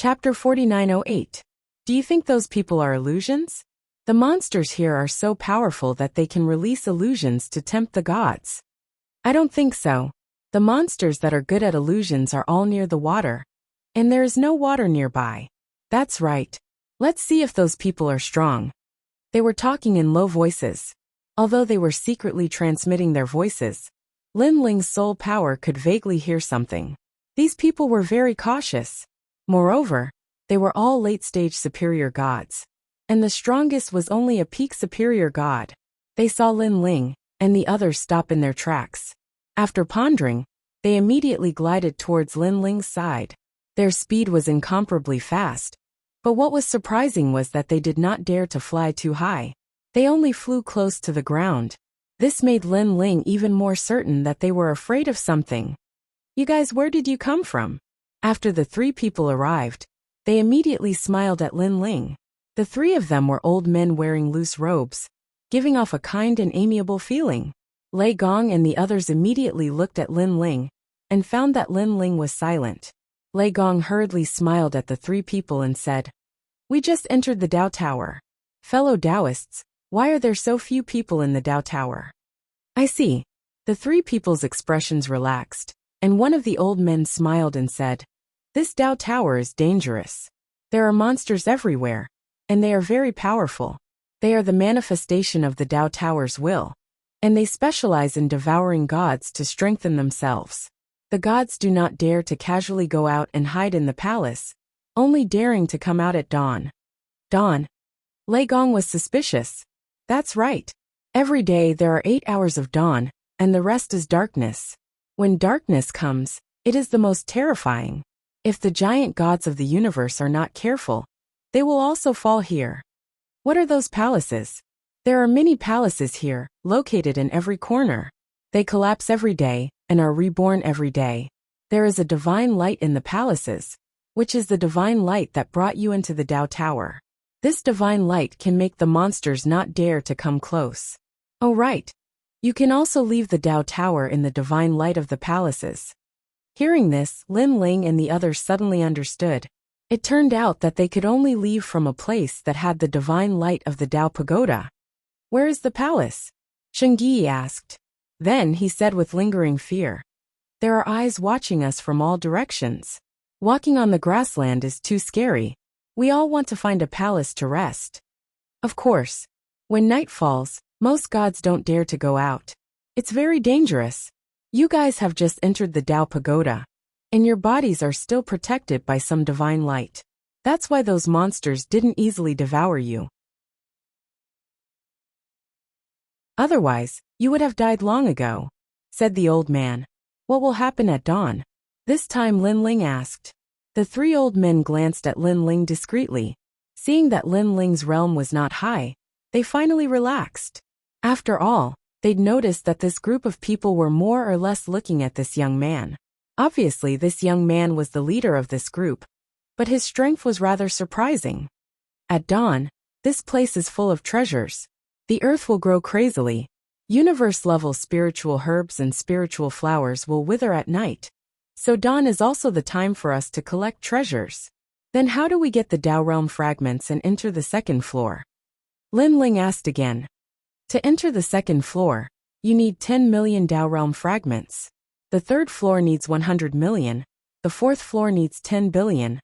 Chapter 4908. Do you think those people are illusions? The monsters here are so powerful that they can release illusions to tempt the gods. I don't think so. The monsters that are good at illusions are all near the water. And there is no water nearby. That's right. Let's see if those people are strong. They were talking in low voices. Although they were secretly transmitting their voices, Lin Ling's soul power could vaguely hear something. These people were very cautious. Moreover, they were all late-stage superior gods. And the strongest was only a peak superior god. They saw Lin Ling and the others stop in their tracks. After pondering, they immediately glided towards Lin Ling's side. Their speed was incomparably fast. But what was surprising was that they did not dare to fly too high. They only flew close to the ground. This made Lin Ling even more certain that they were afraid of something. You guys, where did you come from? After the three people arrived, they immediately smiled at Lin Ling. The three of them were old men wearing loose robes, giving off a kind and amiable feeling. Lei Gong and the others immediately looked at Lin Ling and found that Lin Ling was silent. Lei Gong hurriedly smiled at the three people and said, "We just entered the Dao Tower. Fellow Taoists, why are there so few people in the Dao Tower?" I see. The three people's expressions relaxed, and one of the old men smiled and said, "This Dao Tower is dangerous. There are monsters everywhere, and they are very powerful. They are the manifestation of the Dao Tower's will, and they specialize in devouring gods to strengthen themselves. The gods do not dare to casually go out and hide in the palace, only daring to come out at dawn." Dawn? Lei Gong was suspicious. That's right. Every day there are 8 hours of dawn, and the rest is darkness. When darkness comes, it is the most terrifying. If the giant gods of the universe are not careful, they will also fall here. What are those palaces? There are many palaces here, located in every corner. They collapse every day, and are reborn every day. There is a divine light in the palaces, which is the divine light that brought you into the Dao Tower. This divine light can make the monsters not dare to come close. Oh right. You can also leave the Dao Tower in the divine light of the palaces. Hearing this, Lin Ling and the others suddenly understood. It turned out that they could only leave from a place that had the divine light of the Dao Pagoda. Where is the palace? Shengyi asked. Then he said with lingering fear, "There are eyes watching us from all directions. Walking on the grassland is too scary. We all want to find a palace to rest." Of course, when night falls, most gods don't dare to go out. It's very dangerous. You guys have just entered the Dao Pagoda, and your bodies are still protected by some divine light. That's why those monsters didn't easily devour you. Otherwise, you would have died long ago, said the old man. What will happen at dawn? This time Lin Ling asked. The three old men glanced at Lin Ling discreetly. Seeing that Lin Ling's realm was not high, they finally relaxed. After all, they'd noticed that this group of people were more or less looking at this young man. Obviously, this young man was the leader of this group, but his strength was rather surprising. At dawn, this place is full of treasures. The earth will grow crazily. Universe-level spiritual herbs and spiritual flowers will wither at night. So dawn is also the time for us to collect treasures. Then how do we get the Dao Realm fragments and enter the second floor? Lin Ling asked again. To enter the second floor, you need 10 million Dao Realm fragments. The third floor needs 100 million. The fourth floor needs 10 billion.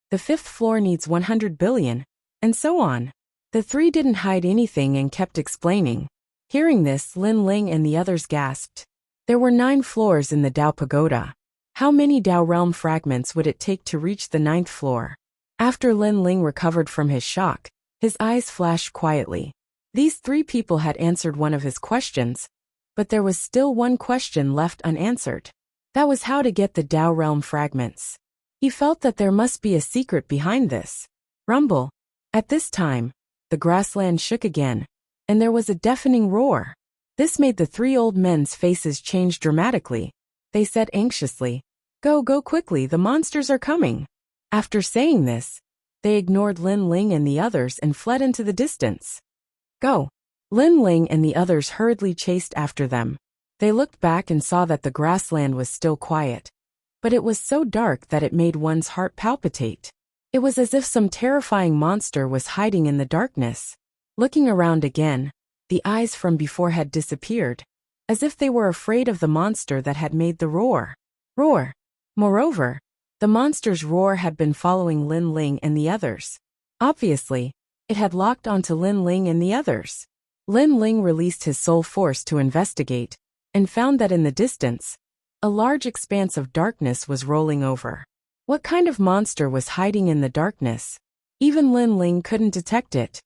The fifth floor needs 100 billion. And so on. The three didn't hide anything and kept explaining. Hearing this, Lin Ling and the others gasped. There were 9 floors in the Dao Pagoda. How many Dao Realm fragments would it take to reach the 9th floor? After Lin Ling recovered from his shock, his eyes flashed quietly. These three people had answered one of his questions, but there was still one question left unanswered. That was how to get the Dao Realm fragments. He felt that there must be a secret behind this. Rumble. At this time, the grassland shook again, and there was a deafening roar. This made the three old men's faces change dramatically. They said anxiously, Go quickly, the monsters are coming." After saying this, they ignored Lin Ling and the others and fled into the distance. Go. Lin Ling and the others hurriedly chased after them. They looked back and saw that the grassland was still quiet, but it was so dark that it made one's heart palpitate. It was as if some terrifying monster was hiding in the darkness. Looking around again, the eyes from before had disappeared, as if they were afraid of the monster that had made the roar. Moreover, the monster's roar had been following Lin Ling and the others. Obviously, it had locked onto Lin Ling and the others. Lin Ling released his soul force to investigate, and found that in the distance, a large expanse of darkness was rolling over. What kind of monster was hiding in the darkness? Even Lin Ling couldn't detect it.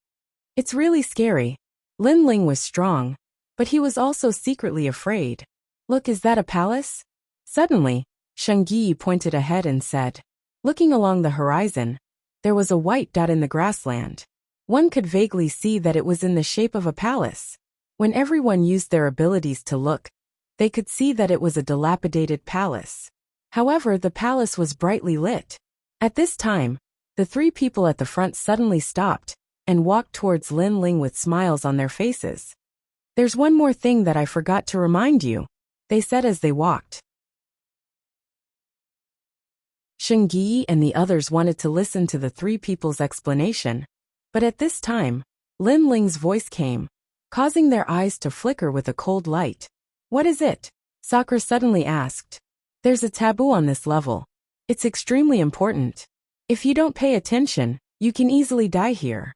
It's really scary. Lin Ling was strong, but he was also secretly afraid. Look, is that a palace? Suddenly, Sheng Yi pointed ahead and said. Looking along the horizon, there was a white dot in the grassland. One could vaguely see that it was in the shape of a palace. When everyone used their abilities to look, they could see that it was a dilapidated palace. However, the palace was brightly lit. At this time, the three people at the front suddenly stopped and walked towards Lin Ling with smiles on their faces. There's one more thing that I forgot to remind you, they said as they walked. Sheng Yi and the others wanted to listen to the three people's explanation, but at this time, Lin Ling's voice came, causing their eyes to flicker with a cold light. What is it? Sakura suddenly asked. There's a taboo on this level. It's extremely important. If you don't pay attention, you can easily die here.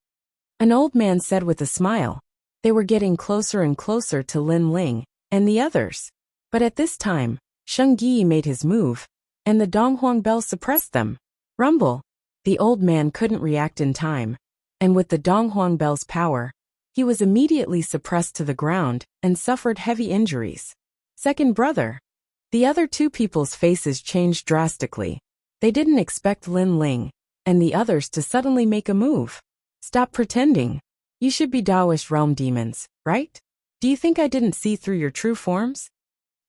An old man said with a smile. They were getting closer and closer to Lin Ling and the others. But at this time, Sheng Yi made his move, and the Donghuang bell suppressed them. Rumble. The old man couldn't react in time, and with the Donghuang bell's power, he was immediately suppressed to the ground and suffered heavy injuries. Second brother. The other two people's faces changed drastically. They didn't expect Lin Ling and the others to suddenly make a move. Stop pretending. You should be Taoist realm demons, right? Do you think I didn't see through your true forms?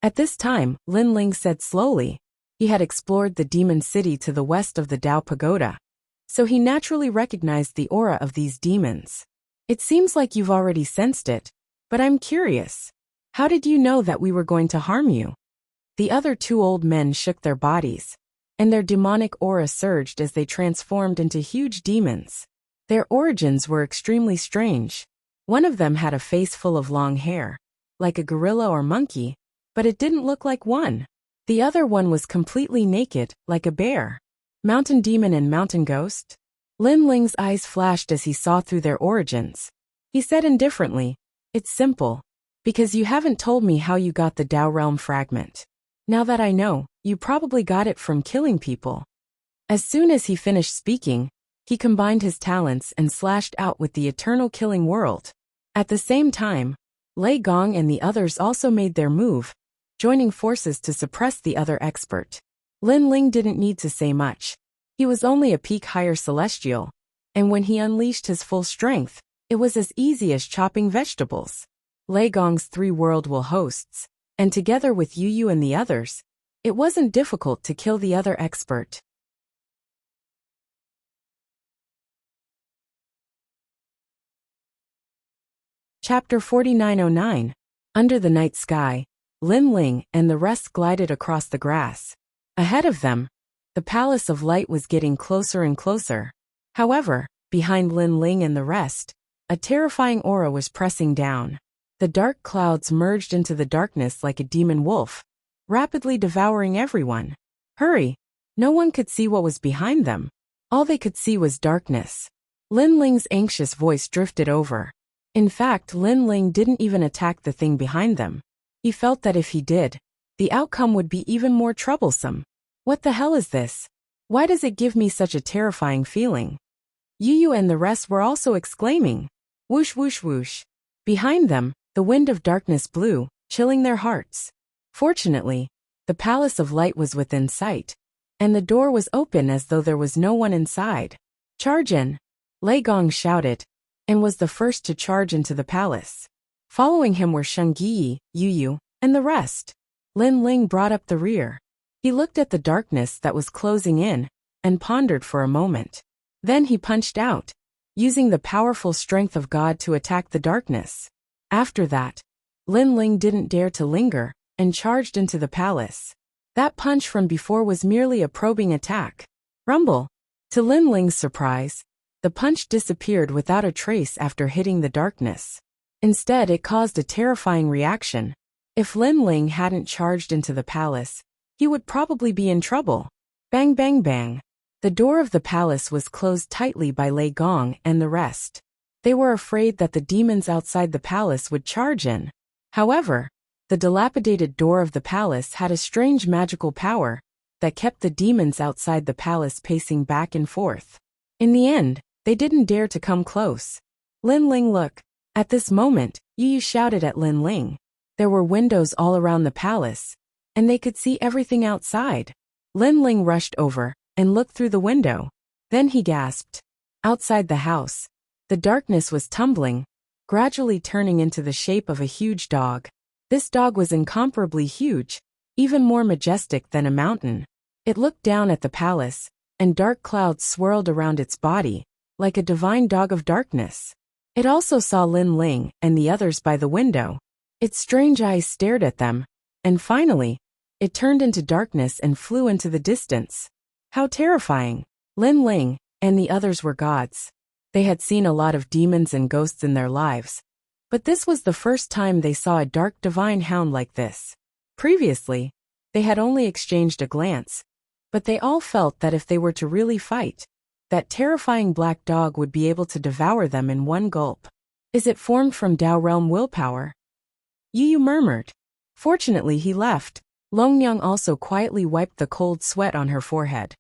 At this time, Lin Ling said slowly. He had explored the demon city to the west of the Dao Pagoda, so he naturally recognized the aura of these demons. It seems like you've already sensed it, but I'm curious. How did you know that we were going to harm you? The other two old men shook their bodies, and their demonic aura surged as they transformed into huge demons. Their origins were extremely strange. One of them had a face full of long hair, like a gorilla or monkey, but it didn't look like one. The other one was completely naked, like a bear. Mountain demon and mountain ghost? Lin Ling's eyes flashed as he saw through their origins. He said indifferently, it's simple. Because you haven't told me how you got the Dao Realm fragment. Now that I know, you probably got it from killing people. As soon as he finished speaking, he combined his talents and slashed out with the eternal killing world. At the same time, Lei Gong and the others also made their move, joining forces to suppress the other expert. Lin Ling didn't need to say much. He was only a peak higher celestial, and when he unleashed his full strength, it was as easy as chopping vegetables. Lei Gong's three world-will hosts, and together with Yu and the others, it wasn't difficult to kill the other expert. Chapter 4909. Under the night sky, Lin Ling and the rest glided across the grass. Ahead of them, the Palace of Light was getting closer and closer. However, behind Lin Ling and the rest, a terrifying aura was pressing down. The dark clouds merged into the darkness like a demon wolf, rapidly devouring everyone. Hurry! No one could see what was behind them. All they could see was darkness. Lin Ling's anxious voice drifted over. In fact, Lin Ling didn't even attack the thing behind them. He felt that if he did, the outcome would be even more troublesome. What the hell is this? Why does it give me such a terrifying feeling? Yu and the rest were also exclaiming. Whoosh whoosh whoosh. Behind them, the wind of darkness blew, chilling their hearts. Fortunately, the Palace of Light was within sight, and the door was open as though there was no one inside. Charge in! Lei Gong shouted, and was the first to charge into the palace. Following him were Sheng Yi, Yu, and the rest. Lin Ling brought up the rear. He looked at the darkness that was closing in, and pondered for a moment. Then he punched out, using the powerful strength of God to attack the darkness. After that, Lin Ling didn't dare to linger, and charged into the palace. That punch from before was merely a probing attack. Rumble! To Lin Ling's surprise, the punch disappeared without a trace after hitting the darkness. Instead, it caused a terrifying reaction. If Lin Ling hadn't charged into the palace, he would probably be in trouble. Bang bang bang. The door of the palace was closed tightly by Lei Gong and the rest. They were afraid that the demons outside the palace would charge in. However, the dilapidated door of the palace had a strange magical power that kept the demons outside the palace pacing back and forth. In the end, they didn't dare to come close. Lin Ling, look. At this moment, Yu shouted at Lin Ling. There were windows all around the palace, and they could see everything outside. Lin Ling rushed over and looked through the window. Then he gasped. Outside the house, the darkness was tumbling, gradually turning into the shape of a huge dog. This dog was incomparably huge, even more majestic than a mountain. It looked down at the palace, and dark clouds swirled around its body, like a divine dog of darkness. It also saw Lin Ling and the others by the window. Its strange eyes stared at them, and finally, it turned into darkness and flew into the distance. How terrifying! Lin Ling and the others were gods. They had seen a lot of demons and ghosts in their lives, but this was the first time they saw a dark divine hound like this. Previously, they had only exchanged a glance, but they all felt that if they were to really fight, that terrifying black dog would be able to devour them in one gulp. Is it formed from Dao realm willpower? Yu murmured. Fortunately, he left. Longyang also quietly wiped the cold sweat on her forehead.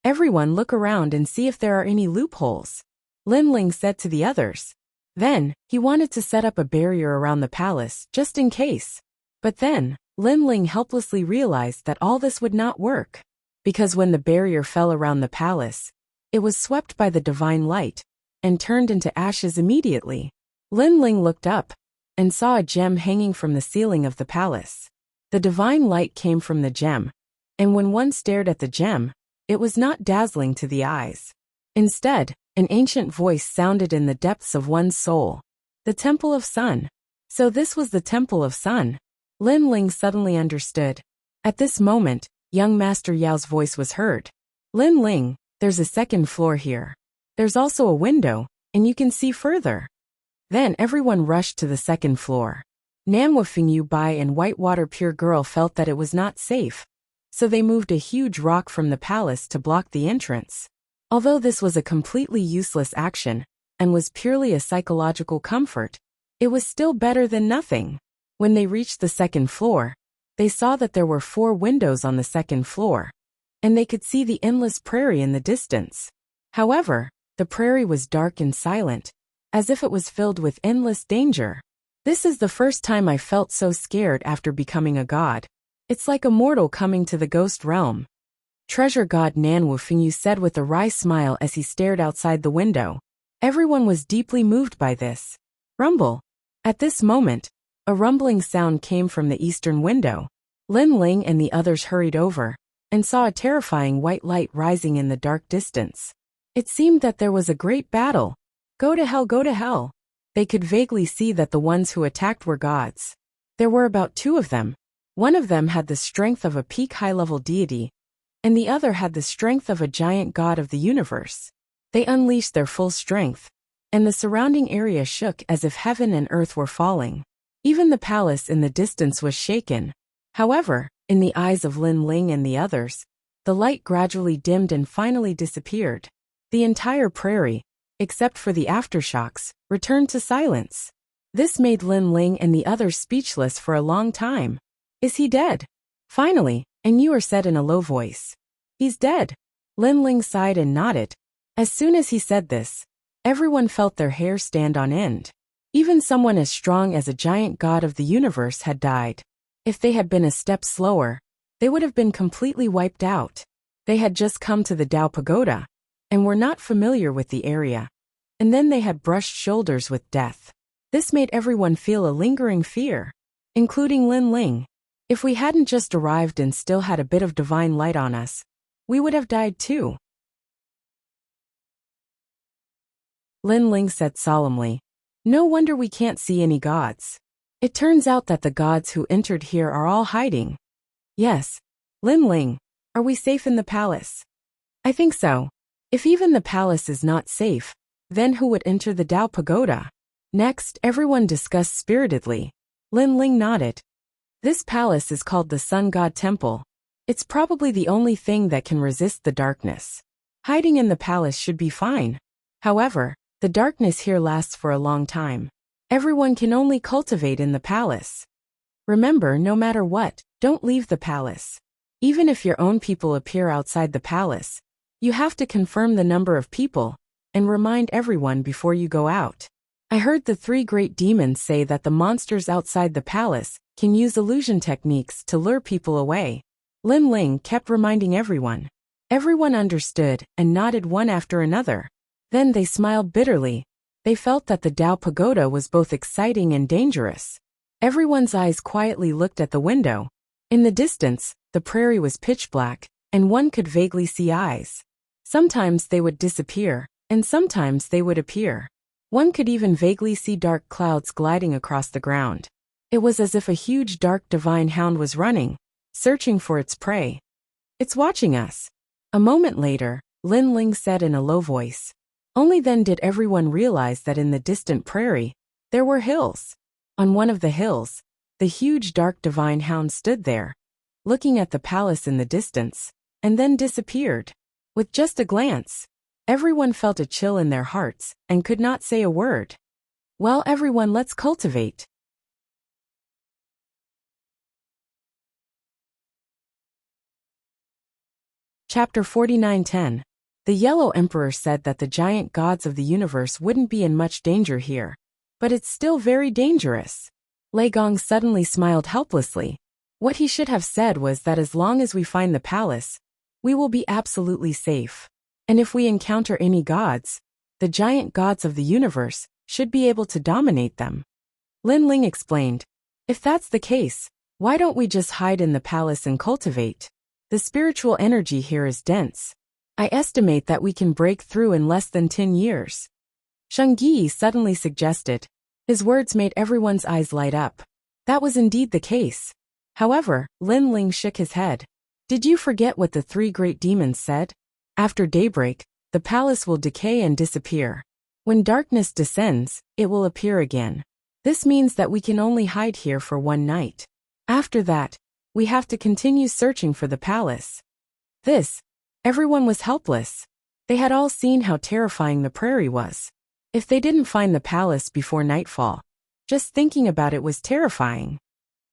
Everyone look around and see if there are any loopholes, Lin Ling said to the others. Then, he wanted to set up a barrier around the palace, just in case. But then, Lin Ling helplessly realized that all this would not work. Because when the barrier fell around the palace, it was swept by the divine light, and turned into ashes immediately. Lin Ling looked up, and saw a gem hanging from the ceiling of the palace. The divine light came from the gem, and when one stared at the gem, it was not dazzling to the eyes. Instead, an ancient voice sounded in the depths of one's soul. The Temple of Sun. So this was the Temple of Sun. Lin Ling suddenly understood. At this moment, young Master Yao's voice was heard. Lin Ling, there's a second floor here. There's also a window, and you can see further. Then everyone rushed to the second floor. Nanhua Fingyu Bai and Whitewater Pure Girl felt that it was not safe, so they moved a huge rock from the palace to block the entrance. Although this was a completely useless action, and was purely a psychological comfort, it was still better than nothing. When they reached the second floor, they saw that there were 4 windows on the second floor, and they could see the endless prairie in the distance. However, the prairie was dark and silent, as if it was filled with endless danger. This is the first time I felt so scared after becoming a god. It's like a mortal coming to the ghost realm. Treasure God Nanwu Fingyu said with a wry smile as he stared outside the window. Everyone was deeply moved by this. Rumble. At this moment, a rumbling sound came from the eastern window. Lin Ling and the others hurried over, and saw a terrifying white light rising in the dark distance. It seemed that there was a great battle. Go to hell, go to hell. They could vaguely see that the ones who attacked were gods. There were about 2 of them. One of them had the strength of a peak high-level deity, and the other had the strength of a giant god of the universe. They unleashed their full strength, and the surrounding area shook as if heaven and earth were falling. Even the palace in the distance was shaken. However, in the eyes of Lin Ling and the others, the light gradually dimmed and finally disappeared. The entire prairie, except for the aftershocks, returned to silence. This made Lin Ling and the others speechless for a long time. Is he dead? Finally, and Yuer said in a low voice. He's dead. Lin Ling sighed and nodded. As soon as he said this, everyone felt their hair stand on end. Even someone as strong as a giant god of the universe had died. If they had been a step slower, they would have been completely wiped out. They had just come to the Dao Pagoda, and were not familiar with the area. And then they had brushed shoulders with death. This made everyone feel a lingering fear, including Lin Ling. If we hadn't just arrived and still had a bit of divine light on us, we would have died too. Lin Ling said solemnly. No wonder we can't see any gods. It turns out that the gods who entered here are all hiding. Yes. Lin Ling, Are we safe in the palace? I think so. If even the palace is not safe, then who would enter the Dao Pagoda? Next, everyone discussed spiritedly. Lin Ling nodded. This palace is called the Sun God Temple. It's probably the only thing that can resist the darkness. Hiding in the palace should be fine. However, the darkness here lasts for a long time. Everyone can only cultivate in the palace. Remember, no matter what, don't leave the palace. Even if your own people appear outside the palace, you have to confirm the number of people and remind everyone before you go out. I heard the 3 great demons say that the monsters outside the palace can use illusion techniques to lure people away. Lin Ling kept reminding everyone. Everyone understood and nodded one after another. Then they smiled bitterly. They felt that the Dao Pagoda was both exciting and dangerous. Everyone's eyes quietly looked at the window. In the distance, the prairie was pitch black, and one could vaguely see eyes. Sometimes they would disappear, and sometimes they would appear. One could even vaguely see dark clouds gliding across the ground. It was as if a huge dark divine hound was running, searching for its prey. It's watching us. A moment later, Lin Ling said in a low voice. Only then did everyone realize that in the distant prairie, there were hills. On one of the hills, the huge dark divine hound stood there, looking at the palace in the distance, and then disappeared. With just a glance, everyone felt a chill in their hearts and could not say a word. Well, everyone, let's cultivate. Chapter 49:10. The Yellow Emperor said that the giant gods of the universe wouldn't be in much danger here. But it's still very dangerous. Lei Gong suddenly smiled helplessly. What he should have said was that as long as we find the palace, we will be absolutely safe. And if we encounter any gods, the giant gods of the universe should be able to dominate them. Lin Ling explained. If that's the case, why don't we just hide in the palace and cultivate? The spiritual energy here is dense. I estimate that we can break through in less than 10 years. Sheng Yi suddenly suggested. His words made everyone's eyes light up. That was indeed the case. However, Lin Ling shook his head. Did you forget what the 3 great demons said? After daybreak, the palace will decay and disappear. When darkness descends, it will appear again. This means that we can only hide here for one night. After that, we have to continue searching for the palace. Everyone was helpless. They had all seen how terrifying the prairie was. If they didn't find the palace before nightfall, just thinking about it was terrifying.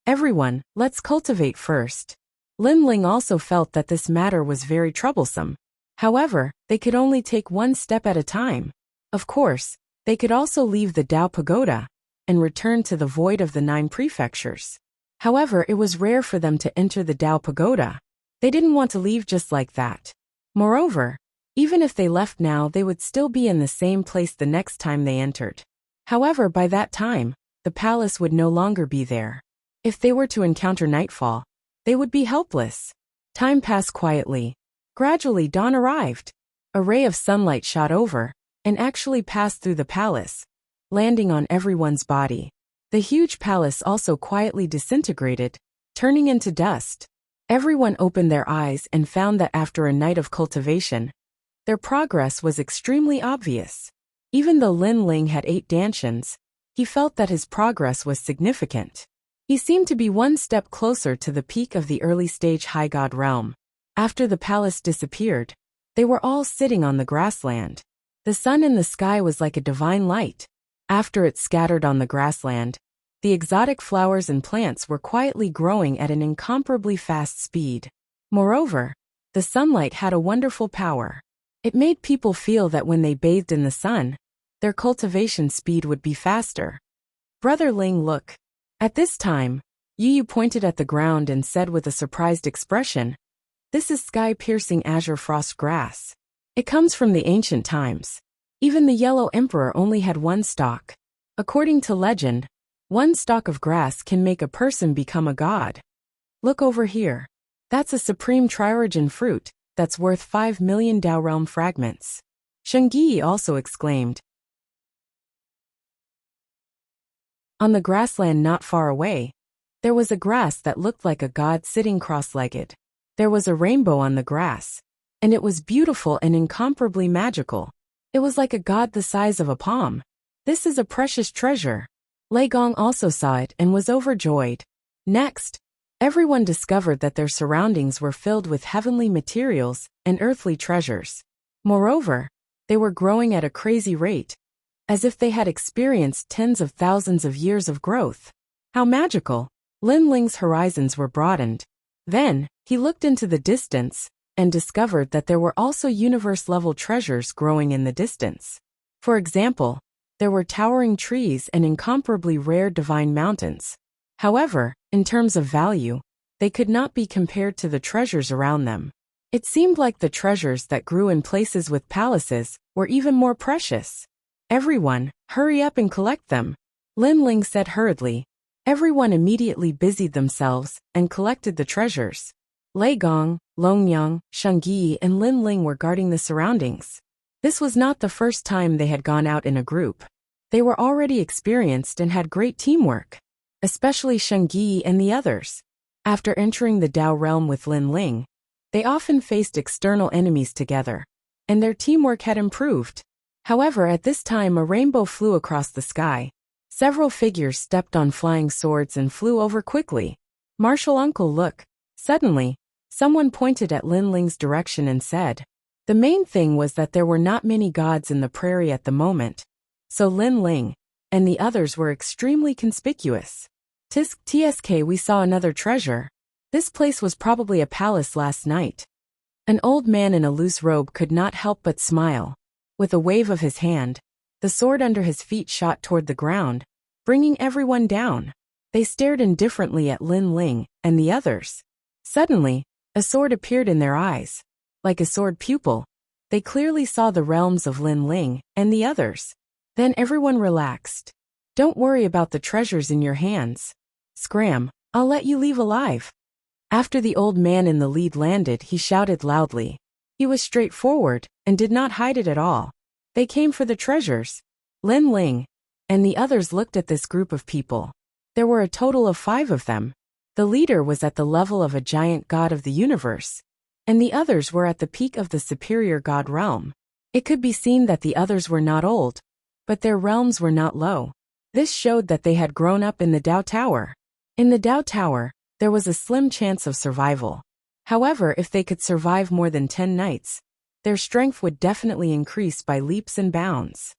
Everyone, let's cultivate first. Lin Ling also felt that this matter was very troublesome. However, they could only take one step at a time. Of course, they could also leave the Dao Pagoda and return to the void of the 9 prefectures. However, it was rare for them to enter the Dao Pagoda. They didn't want to leave just like that. Moreover, even if they left now, they would still be in the same place the next time they entered. However, by that time, the palace would no longer be there. If they were to encounter nightfall, they would be helpless. Time passed quietly. Gradually, dawn arrived. A ray of sunlight shot over and actually passed through the palace, landing on everyone's body. The huge palace also quietly disintegrated, turning into dust. Everyone opened their eyes and found that after a night of cultivation, their progress was extremely obvious. Even though Lin Ling had 8 dantians, he felt that his progress was significant. He seemed to be one step closer to the peak of the early stage high god realm. After the palace disappeared, they were all sitting on the grassland. The sun in the sky was like a divine light. After it scattered on the grassland, the exotic flowers and plants were quietly growing at an incomparably fast speed. Moreover, the sunlight had a wonderful power. It made people feel that when they bathed in the sun, their cultivation speed would be faster. Brother Ling, look. At this time, Yu pointed at the ground and said with a surprised expression, "This is sky-piercing azure frost grass. It comes from the ancient times. Even the Yellow Emperor only had 1 stalk. According to legend, 1 stalk of grass can make a person become a god. Look over here. That's a supreme triorigin fruit that's worth 5 million Dao Realm fragments." Sheng Yi also exclaimed. On the grassland not far away, there was a grass that looked like a god sitting cross-legged. There was a rainbow on the grass, and it was beautiful and incomparably magical. It was like a god the size of a palm. This is a precious treasure. Lei Gong also saw it and was overjoyed. Next, everyone discovered that their surroundings were filled with heavenly materials and earthly treasures. Moreover, they were growing at a crazy rate, as if they had experienced tens of thousands of years of growth. How magical! Lin Ling's horizons were broadened. Then, he looked into the distance and discovered that there were also universe-level treasures growing in the distance. For example, there were towering trees and incomparably rare divine mountains. However, in terms of value, they could not be compared to the treasures around them. It seemed like the treasures that grew in places with palaces were even more precious. Everyone, hurry up and collect them, Lin Ling said hurriedly. Everyone immediately busied themselves and collected the treasures. Lei Gong, Longyang, Shengyi and Lin Ling were guarding the surroundings. This was not the first time they had gone out in a group. They were already experienced and had great teamwork, especially Shengyi and the others. After entering the Dao realm with Lin Ling, they often faced external enemies together, and their teamwork had improved. However, at this time a rainbow flew across the sky. Several figures stepped on flying swords and flew over quickly. Martial uncle, look. Suddenly, someone pointed at Lin Ling's direction and said. The main thing was that there were not many gods in the prairie at the moment, so Lin Ling and the others were extremely conspicuous. Tsk, we saw another treasure. This place was probably a palace last night. An old man in a loose robe could not help but smile. With a wave of his hand, the sword under his feet shot toward the ground, bringing everyone down. They stared indifferently at Lin Ling and the others. Suddenly, a sword appeared in their eyes. Like a sword pupil, they clearly saw the realms of Lin Ling and the others. Then everyone relaxed. Don't worry about the treasures in your hands. Scram, I'll let you leave alive. After the old man in the lead landed, he shouted loudly. He was straightforward and did not hide it at all. They came for the treasures. Lin Ling and the others looked at this group of people. There were a total of 5 of them. The leader was at the level of a giant god of the universe, and the others were at the peak of the superior god realm. It could be seen that the others were not old, but their realms were not low. This showed that they had grown up in the Dao Tower. In the Dao Tower, there was a slim chance of survival. However, if they could survive more than 10 nights, their strength would definitely increase by leaps and bounds.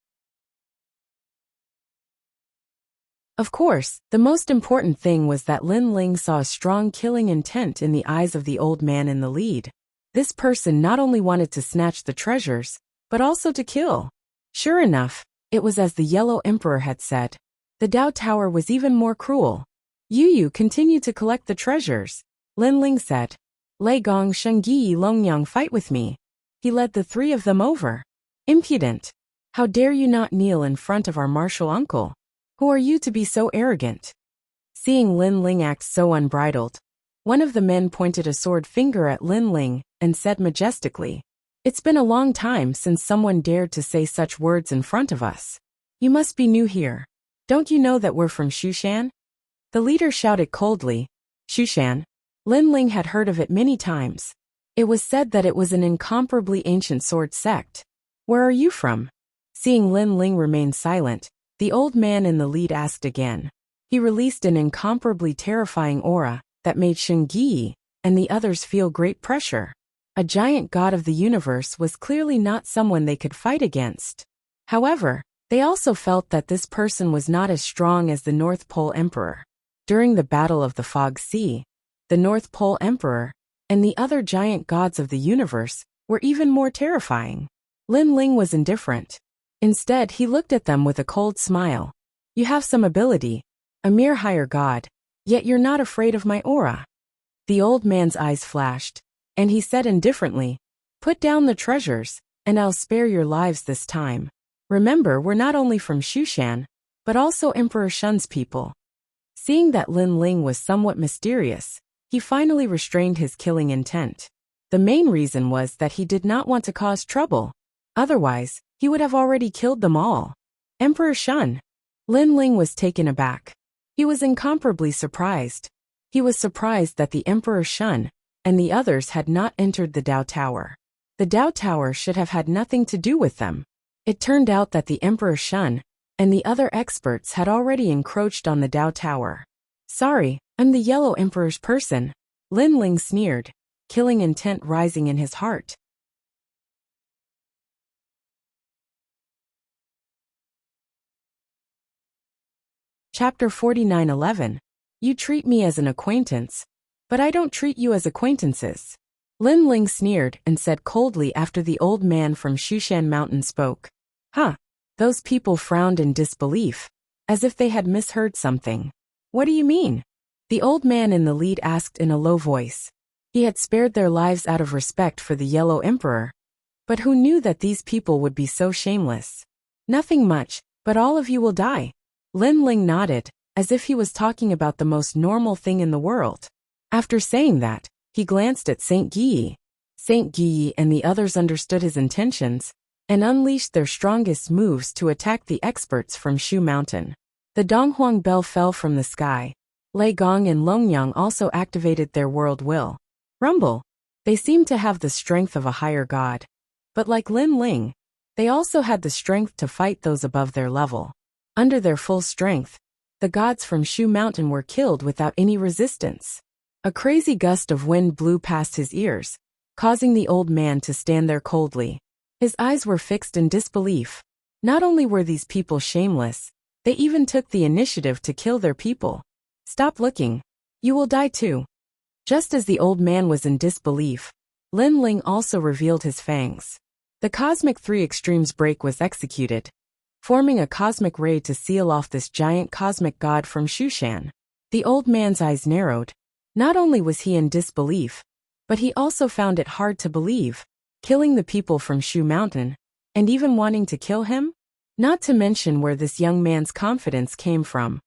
Of course, the most important thing was that Lin Ling saw a strong killing intent in the eyes of the old man in the lead. This person not only wanted to snatch the treasures, but also to kill. Sure enough, it was as the Yellow Emperor had said. The Dao Tower was even more cruel. You continue to collect the treasures, Lin Ling said. Lei Gong, Shengyi, Longyang, fight with me. He led the 3 of them over. Impudent! How dare you not kneel in front of our martial uncle? Who are you to be so arrogant? Seeing Lin Ling act so unbridled, one of the men pointed a sword finger at Lin Ling and said majestically, It's been a long time since someone dared to say such words in front of us. You must be new here. Don't you know that we're from Shushan? The leader shouted coldly. Shushan? Lin Ling had heard of it many times. It was said that it was an incomparably ancient sword sect. Where are you from? Seeing Lin Ling remain silent, the old man in the lead asked again. He released an incomparably terrifying aura that made Shengyi and the others feel great pressure. A giant god of the universe was clearly not someone they could fight against. However, they also felt that this person was not as strong as the North Pole Emperor. During the Battle of the Fog Sea, the North Pole Emperor and the other giant gods of the universe were even more terrifying. Lin Ling was indifferent. Instead, he looked at them with a cold smile. You have some ability, a mere higher god, yet you're not afraid of my aura. The old man's eyes flashed, and he said indifferently, Put down the treasures, and I'll spare your lives this time. Remember, we're not only from Shushan, but also Emperor Shun's people. Seeing that Lin Ling was somewhat mysterious, he finally restrained his killing intent. The main reason was that he did not want to cause trouble. Otherwise, he would have already killed them all. Emperor Shun. Lin Ling was taken aback. He was incomparably surprised. He was surprised that the Emperor Shun and the others had not entered the Dao Tower. The Dao Tower should have had nothing to do with them. It turned out that the Emperor Shun and the other experts had already encroached on the Dao Tower. Sorry, I'm the Yellow Emperor's person, Lin Ling sneered, killing intent rising in his heart. Chapter 49:11. You treat me as an acquaintance, but I don't treat you as acquaintances. Lin Ling sneered and said coldly after the old man from Shushan Mountain spoke. Huh. Those people frowned in disbelief, as if they had misheard something. What do you mean? The old man in the lead asked in a low voice. He had spared their lives out of respect for the Yellow Emperor. But who knew that these people would be so shameless? Nothing much, but all of you will die. Lin Ling nodded, as if he was talking about the most normal thing in the world. After saying that, he glanced at Saint Guyi. Saint Guyi and the others understood his intentions, and unleashed their strongest moves to attack the experts from Shu Mountain. The Donghuang bell fell from the sky. Lei Gong and Longyang also activated their world will. Rumble. They seemed to have the strength of a higher god. But like Lin Ling, they also had the strength to fight those above their level. Under their full strength, the gods from Shu Mountain were killed without any resistance. A crazy gust of wind blew past his ears, causing the old man to stand there coldly. His eyes were fixed in disbelief. Not only were these people shameless, they even took the initiative to kill their people. Stop looking. You will die too. Just as the old man was in disbelief, Lin Ling also revealed his fangs. The Cosmic Three Extremes break was executed, forming a cosmic ray to seal off this giant cosmic god from Shushan. The old man's eyes narrowed. Not only was he in disbelief, but he also found it hard to believe, killing the people from Shu Mountain, and even wanting to kill him? Not to mention where this young man's confidence came from,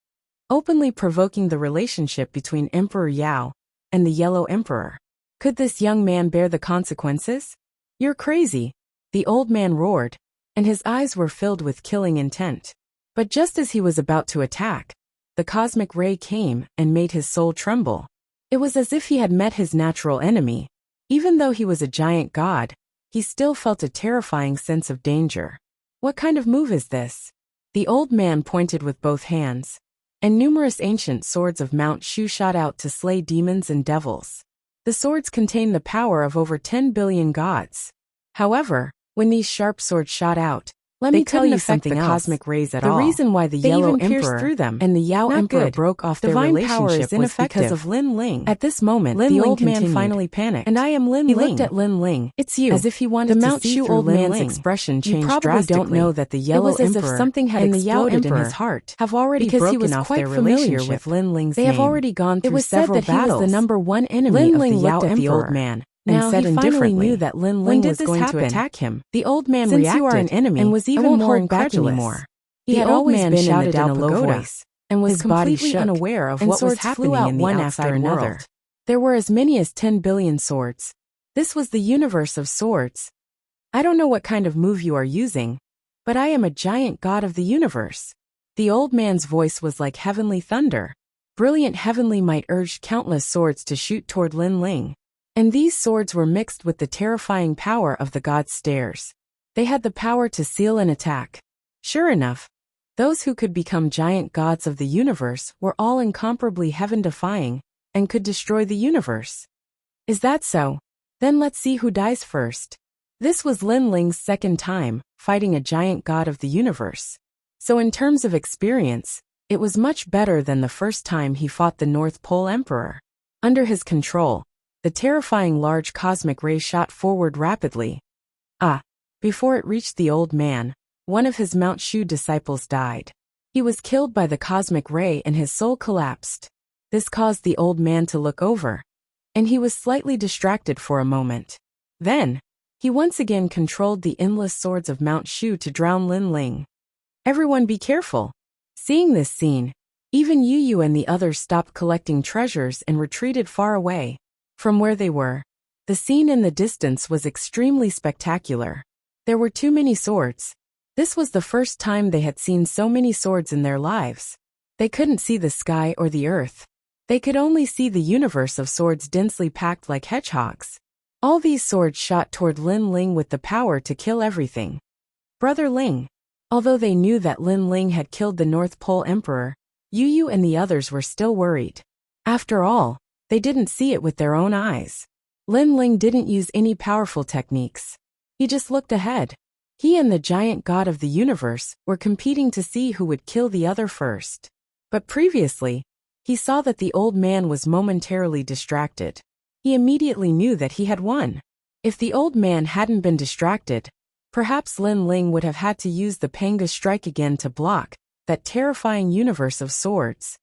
openly provoking the relationship between Emperor Yao and the Yellow Emperor. Could this young man bear the consequences? You're crazy, the old man roared, and his eyes were filled with killing intent. But just as he was about to attack, the cosmic ray came and made his soul tremble. It was as if he had met his natural enemy. Even though he was a giant god, he still felt a terrifying sense of danger. What kind of move is this? The old man pointed with both hands, and numerous ancient swords of Mount Shu shot out to slay demons and devils. The swords contain the power of over 10 billion gods. However, when these sharp swords shot out, let me tell you something else. Cosmic rays at all. The reason why the Yellow Emperor through them and the Yao Emperor broke off their relationship was because of Lin Ling. At this moment, the old man finally panicked. And I am Lin Ling. He looked at Lin Ling. It's you. As if he wanted to see through Lin Ling's expression changed drastically. You probably don't know that the Yellow Emperor as if something had exploded in his heart have already broken off their relationship with Lin Ling's name. They have already gone through several battles. It was said that he was the number one enemy of the Yao Emperor. The old man. Now he finally knew that Lin Ling was going to attack him. The old man reacted, you are an enemy, and was even more incredulous. He had always been shouted in a low voice, and was completely unaware of what was happening in the outside world. There were as many as 10 billion swords. This was the universe of swords. I don't know what kind of move you are using, but I am a giant god of the universe. The old man's voice was like heavenly thunder. Brilliant heavenly might urged countless swords to shoot toward Lin Ling. And these swords were mixed with the terrifying power of the god's stairs. They had the power to seal an attack. Sure enough, those who could become giant gods of the universe were all incomparably heaven-defying, and could destroy the universe. Is that so? Then let's see who dies first. This was Lin Ling's second time fighting a giant god of the universe. So in terms of experience, it was much better than the first time he fought the North Pole Emperor. Under his control, the terrifying large cosmic ray shot forward rapidly. Before it reached the old man, one of his Mount Shu disciples died. He was killed by the cosmic ray and his soul collapsed. This caused the old man to look over, and he was slightly distracted for a moment. Then, he once again controlled the endless swords of Mount Shu to drown Lin Ling. Everyone be careful. Seeing this scene, even Yu and the others stopped collecting treasures and retreated far away. From where they were, the scene in the distance was extremely spectacular. There were too many swords. This was the first time they had seen so many swords in their lives. They couldn't see the sky or the earth. They could only see the universe of swords densely packed like hedgehogs. All these swords shot toward Lin Ling with the power to kill everything. Brother Ling. Although they knew that Lin Ling had killed the North Pole Emperor, Yu Yu and the others were still worried. After all, they didn't see it with their own eyes. Lin Ling didn't use any powerful techniques. He just looked ahead. He and the giant god of the universe were competing to see who would kill the other first. But previously, he saw that the old man was momentarily distracted. He immediately knew that he had won. If the old man hadn't been distracted, perhaps Lin Ling would have had to use the Panga strike again to block that terrifying universe of swords.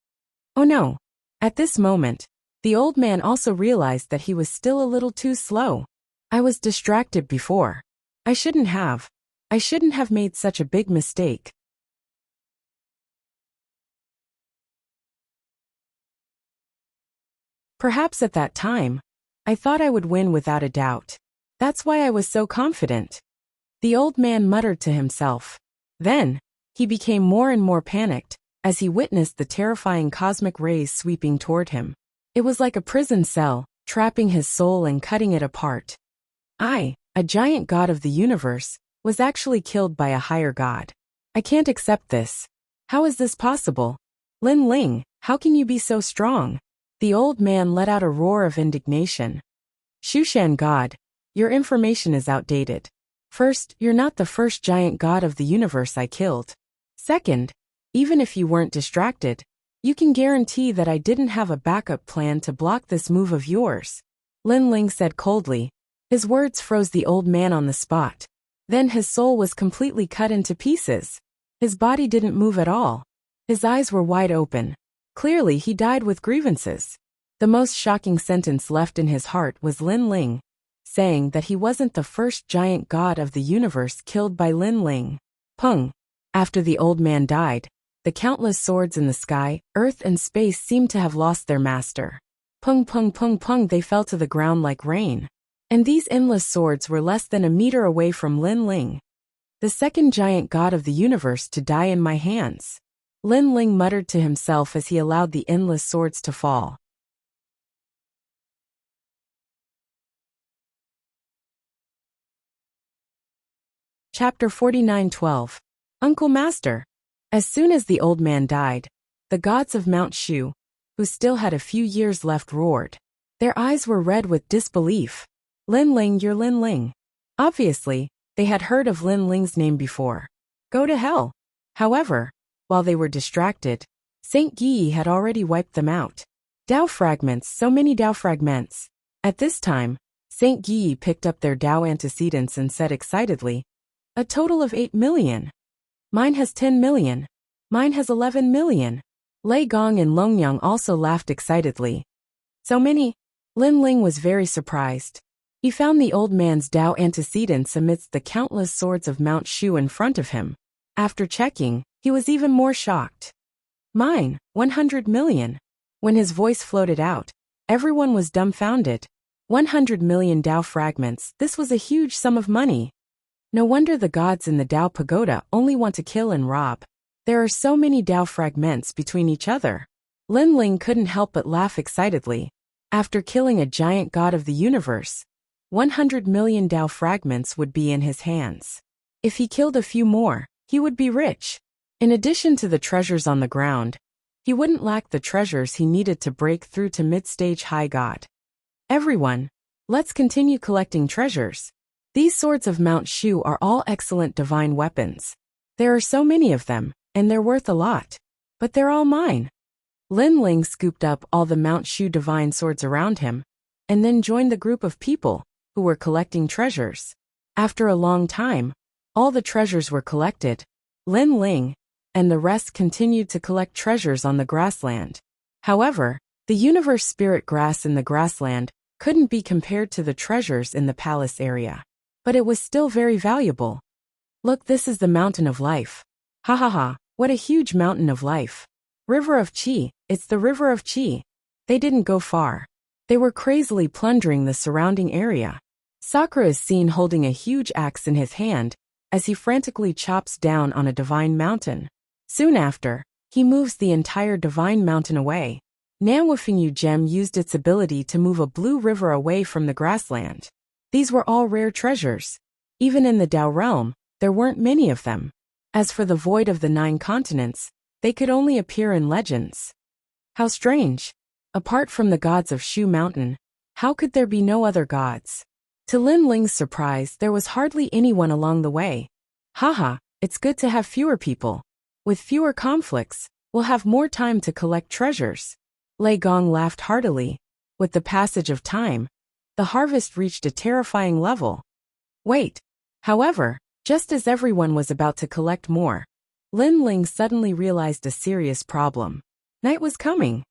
Oh no! At this moment, the old man also realized that he was still a little too slow. I was distracted before. I shouldn't have made such a big mistake. Perhaps at that time, I thought I would win without a doubt. That's why I was so confident. The old man muttered to himself. Then, he became more and more panicked as he witnessed the terrifying cosmic rays sweeping toward him. It was like a prison cell, trapping his soul and cutting it apart. I, a giant god of the universe, was actually killed by a higher god. I can't accept this. How is this possible? Lin Ling, how can you be so strong? The old man let out a roar of indignation. Shushan God, your information is outdated. First, you're not the first giant god of the universe I killed. Second, even if you weren't distracted, you can guarantee that I didn't have a backup plan to block this move of yours. Lin Ling said coldly. His words froze the old man on the spot. Then his soul was completely cut into pieces. His body didn't move at all. His eyes were wide open. Clearly he died with grievances. The most shocking sentence left in his heart was Lin Ling, saying that he wasn't the first giant god of the universe killed by Lin Ling. Pung. After the old man died, the countless swords in the sky, earth and space seemed to have lost their master. Pung pung pung pung, they fell to the ground like rain. And these endless swords were less than a meter away from Lin Ling, the second giant god of the universe, to die in my hands. Lin Ling muttered to himself as he allowed the endless swords to fall. Chapter 49:12. Uncle Master. As soon as the old man died, the gods of Mount Shu, who still had a few years left, roared. Their eyes were red with disbelief. Lin Ling, you're Lin Ling. Obviously, they had heard of Lin Ling's name before. Go to hell. However, while they were distracted, Saint Yi had already wiped them out. Dao fragments, so many Dao fragments. At this time, Saint Yi picked up their Dao antecedents and said excitedly, a total of 8 million. Mine has 10 million. Mine has 11 million. Lei Gong and Longyang also laughed excitedly. So many? Lin Ling was very surprised. He found the old man's Dao antecedents amidst the countless swords of Mount Shu in front of him. After checking, he was even more shocked. Mine, 100 million. When his voice floated out, everyone was dumbfounded. 100 million Dao fragments, this was a huge sum of money. No wonder the gods in the Dao Pagoda only want to kill and rob. There are so many Dao fragments between each other. Lin Ling couldn't help but laugh excitedly. After killing a giant god of the universe, 100 million Dao fragments would be in his hands. If he killed a few more, he would be rich. In addition to the treasures on the ground, he wouldn't lack the treasures he needed to break through to mid-stage high god. Everyone, let's continue collecting treasures. These swords of Mount Shu are all excellent divine weapons. There are so many of them, and they're worth a lot. But they're all mine. Lin Ling scooped up all the Mount Shu divine swords around him, and then joined the group of people who were collecting treasures. After a long time, all the treasures were collected. Lin Ling and the rest continued to collect treasures on the grassland. However, the universe spirit grass in the grassland couldn't be compared to the treasures in the palace area. But it was still very valuable. Look, this is the mountain of life. Ha ha ha, what a huge mountain of life. River of Qi, it's the river of Qi. They didn't go far. They were crazily plundering the surrounding area. Sakura is seen holding a huge axe in his hand as he frantically chops down on a divine mountain. Soon after, he moves the entire divine mountain away. Nanwufingyu gem used its ability to move a blue river away from the grassland. These were all rare treasures. Even in the Dao realm, there weren't many of them. As for the void of the 9 continents, they could only appear in legends. How strange. Apart from the gods of Shu Mountain, how could there be no other gods? To Lin Ling's surprise, there was hardly anyone along the way. Haha, it's good to have fewer people. With fewer conflicts, we'll have more time to collect treasures. Lei Gong laughed heartily. With the passage of time, the harvest reached a terrifying level. Wait. However, just as everyone was about to collect more, Lin Ling suddenly realized a serious problem. Night was coming.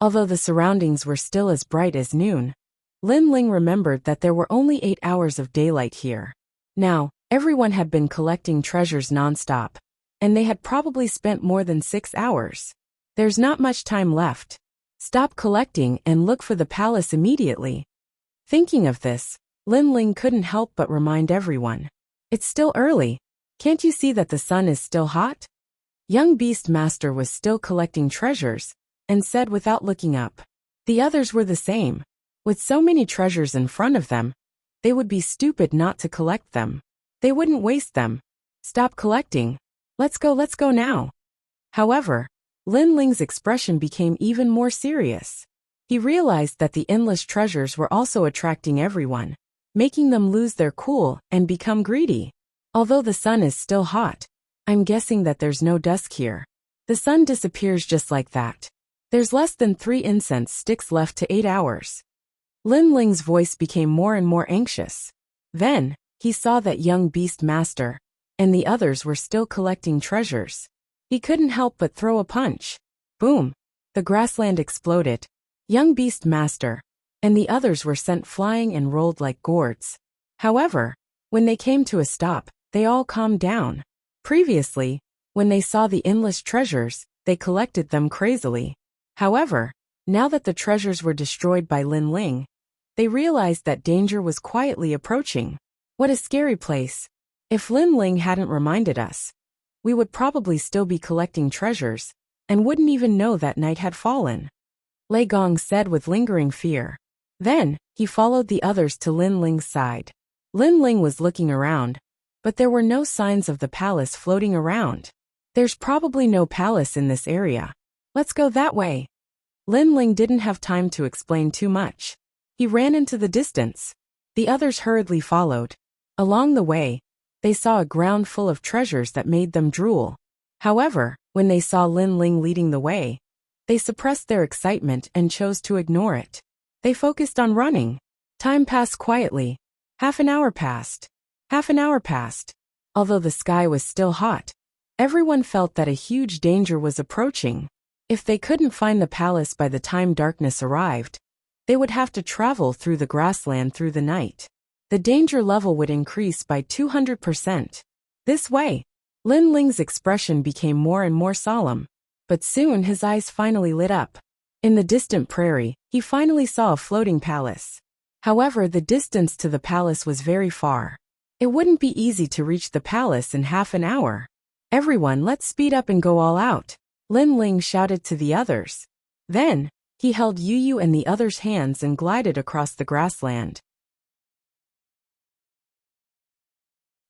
Although the surroundings were still as bright as noon, Lin Ling remembered that there were only 8 hours of daylight here. Now, everyone had been collecting treasures non-stop, and they had probably spent more than 6 hours. There's not much time left. Stop collecting and look for the palace immediately. Thinking of this, Lin Ling couldn't help but remind everyone. It's still early. Can't you see that the sun is still hot? Young Beast Master was still collecting treasures, and said without looking up. The others were the same. With so many treasures in front of them, they would be stupid not to collect them. They wouldn't waste them. Stop collecting. Let's go now. However, Lin Ling's expression became even more serious. He realized that the endless treasures were also attracting everyone, making them lose their cool and become greedy. Although the sun is still hot, I'm guessing that there's no dusk here. The sun disappears just like that. There's less than 3 incense sticks left to 8 hours. Lin Ling's voice became more and more anxious. Then, he saw that young Beast Master and the others were still collecting treasures. He couldn't help but throw a punch. Boom! The grassland exploded. Young Beast Master and the others were sent flying and rolled like gourds. However, when they came to a stop, they all calmed down. Previously, when they saw the endless treasures, they collected them crazily. However, now that the treasures were destroyed by Lin Ling, they realized that danger was quietly approaching. What a scary place. If Lin Ling hadn't reminded us, we would probably still be collecting treasures, and wouldn't even know that night had fallen. Lei Gong said with lingering fear. Then, he followed the others to Lin Ling's side. Lin Ling was looking around, but there were no signs of the palace floating around. There's probably no palace in this area. Let's go that way. Lin Ling didn't have time to explain too much. He ran into the distance. The others hurriedly followed. Along the way, they saw a ground full of treasures that made them drool. However, when they saw Lin Ling leading the way, they suppressed their excitement and chose to ignore it. They focused on running. Time passed quietly. Half an hour passed. Half an hour passed. Although the sky was still hot, everyone felt that a huge danger was approaching. If they couldn't find the palace by the time darkness arrived, they would have to travel through the grassland through the night. The danger level would increase by 200%. This way, Lin Ling's expression became more and more solemn, but soon his eyes finally lit up. In the distant prairie, he finally saw a floating palace. However, the distance to the palace was very far. It wouldn't be easy to reach the palace in half an hour. Everyone, let's speed up and go all out, Lin Ling shouted to the others. Then, he held Yu and the others' hands and glided across the grassland.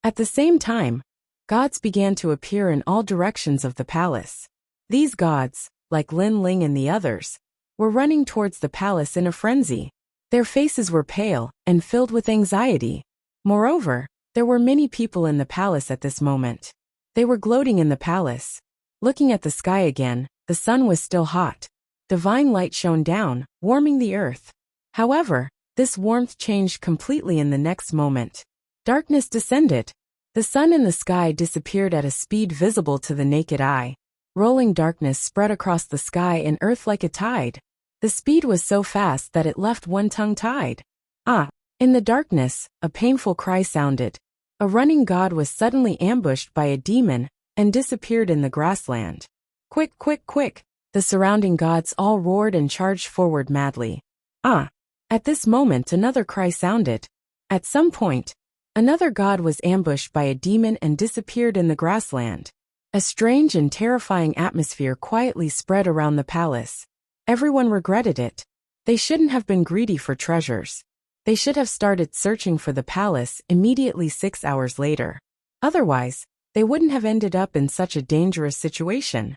At the same time, gods began to appear in all directions of the palace. These gods, like Lin Ling and the others, were running towards the palace in a frenzy. Their faces were pale and filled with anxiety. Moreover, there were many people in the palace at this moment. They were gloating in the palace. Looking at the sky again, the sun was still hot. Divine light shone down, warming the earth. However, this warmth changed completely in the next moment. Darkness descended. The sun in the sky disappeared at a speed visible to the naked eye. Rolling darkness spread across the sky and earth like a tide. The speed was so fast that it left one tongue-tied. In the darkness, a painful cry sounded. A running god was suddenly ambushed by a demon and disappeared in the grassland. Quick, quick, quick! The surrounding gods all roared and charged forward madly. At this moment another cry sounded. At some point, another god was ambushed by a demon and disappeared in the grassland. A strange and terrifying atmosphere quietly spread around the palace. Everyone regretted it. They shouldn't have been greedy for treasures. They should have started searching for the palace immediately 6 hours later. Otherwise, they wouldn't have ended up in such a dangerous situation.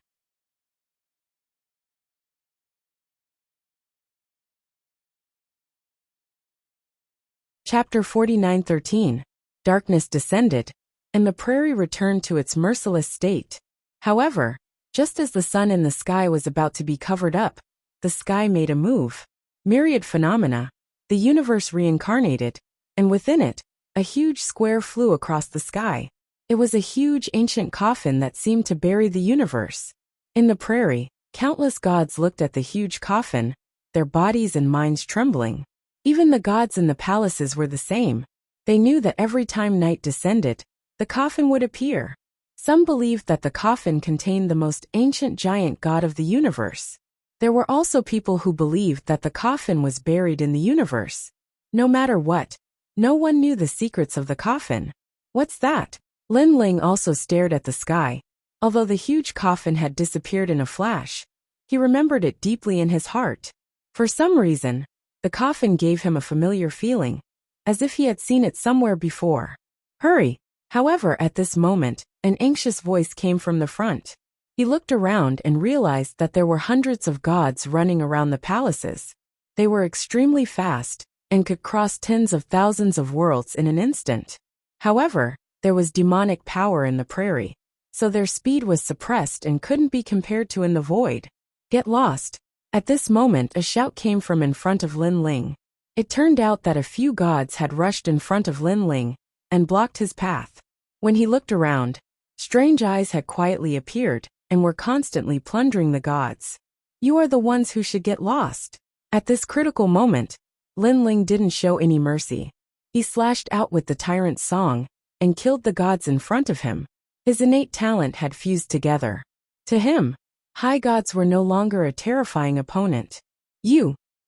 Chapter 49:13. Darkness descended, and the prairie returned to its merciless state. However, just as the sun in the sky was about to be covered up, the sky made a move. Myriad phenomena. The universe reincarnated, and within it, a huge square flew across the sky. It was a huge ancient coffin that seemed to bury the universe. In the prairie, countless gods looked at the huge coffin, their bodies and minds trembling. Even the gods in the palaces were the same. They knew that every time night descended, the coffin would appear. Some believed that the coffin contained the most ancient giant god of the universe. There were also people who believed that the coffin was buried in the universe. No matter what, no one knew the secrets of the coffin. What's that? Lin Ling also stared at the sky. Although the huge coffin had disappeared in a flash, he remembered it deeply in his heart. For some reason, the coffin gave him a familiar feeling, as if he had seen it somewhere before. Hurry! However, at this moment, an anxious voice came from the front. He looked around and realized that there were hundreds of gods running around the palaces. They were extremely fast and could cross tens of thousands of worlds in an instant. However, there was demonic power in the prairie, so their speed was suppressed and couldn't be compared to in the void. Get lost! At this moment, a shout came from in front of Lin Ling. It turned out that a few gods had rushed in front of Lin Ling and blocked his path. When he looked around, strange eyes had quietly appeared and were constantly plundering the gods. You are the ones who should get lost. At this critical moment, Lin Ling didn't show any mercy. He slashed out with the tyrant's song and killed the gods in front of him. His innate talent had fused together. To him, high gods were no longer a terrifying opponent.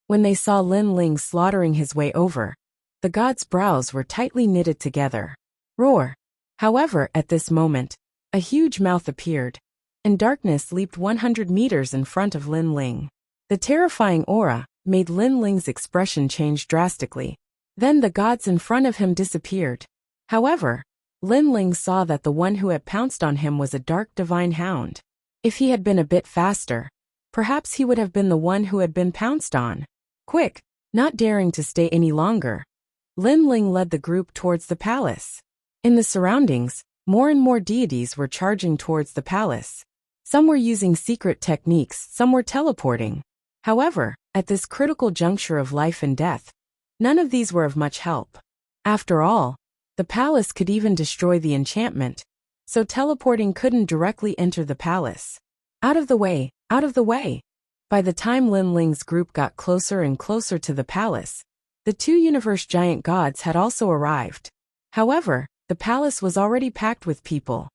When they saw Lin Ling slaughtering his way over, the gods' brows were tightly knitted together. Roar! However, at this moment, a huge mouth appeared, and darkness leaped 100 meters in front of Lin Ling. The terrifying aura made Lin Ling's expression change drastically. Then the gods in front of him disappeared. However, Lin Ling saw that the one who had pounced on him was a dark divine hound. If he had been a bit faster, perhaps he would have been the one who had been pounced on. Quick! Not daring to stay any longer, Lin Ling led the group towards the palace. In the surroundings, more and more deities were charging towards the palace. Some were using secret techniques, some were teleporting. However, at this critical juncture of life and death, none of these were of much help. After all, the palace could even destroy the enchantment, so teleporting couldn't directly enter the palace. Out of the way, out of the way! By the time Lin Ling's group got closer and closer to the palace, the two universe giant gods had also arrived. However, the palace was already packed with people.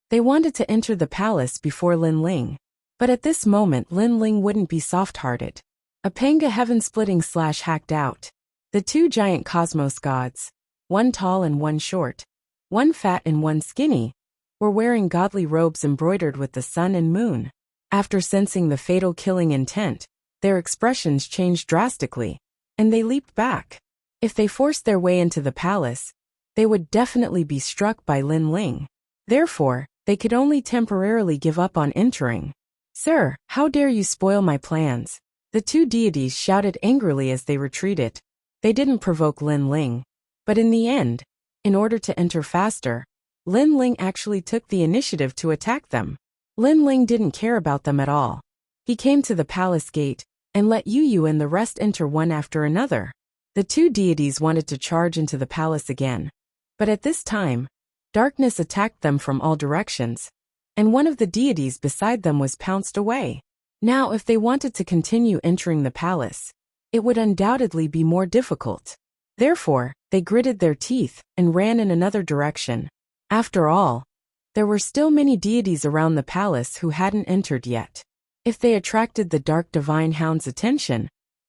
They wanted to enter the palace before Lin Ling. But at this moment Lin Ling wouldn't be soft-hearted. A panga heaven-splitting slash hacked out. The two giant cosmos gods, one tall and one short, one fat and one skinny, were wearing godly robes embroidered with the sun and moon. After sensing the fatal killing intent, their expressions changed drastically, and they leaped back. If they forced their way into the palace, they would definitely be struck by Lin Ling. Therefore, they could only temporarily give up on entering. Sir, how dare you spoil my plans? The two deities shouted angrily as they retreated. They didn't provoke Lin Ling. But in the end, in order to enter faster, Lin Ling actually took the initiative to attack them. Lin Ling didn't care about them at all. He came to the palace gate and let Yu and the rest enter one after another. The two deities wanted to charge into the palace again. But at this time, darkness attacked them from all directions, and one of the deities beside them was pounced away. Now if they wanted to continue entering the palace, it would undoubtedly be more difficult. Therefore, they gritted their teeth and ran in another direction. After all, there were still many deities around the palace who hadn't entered yet. If they attracted the dark divine hound's attention,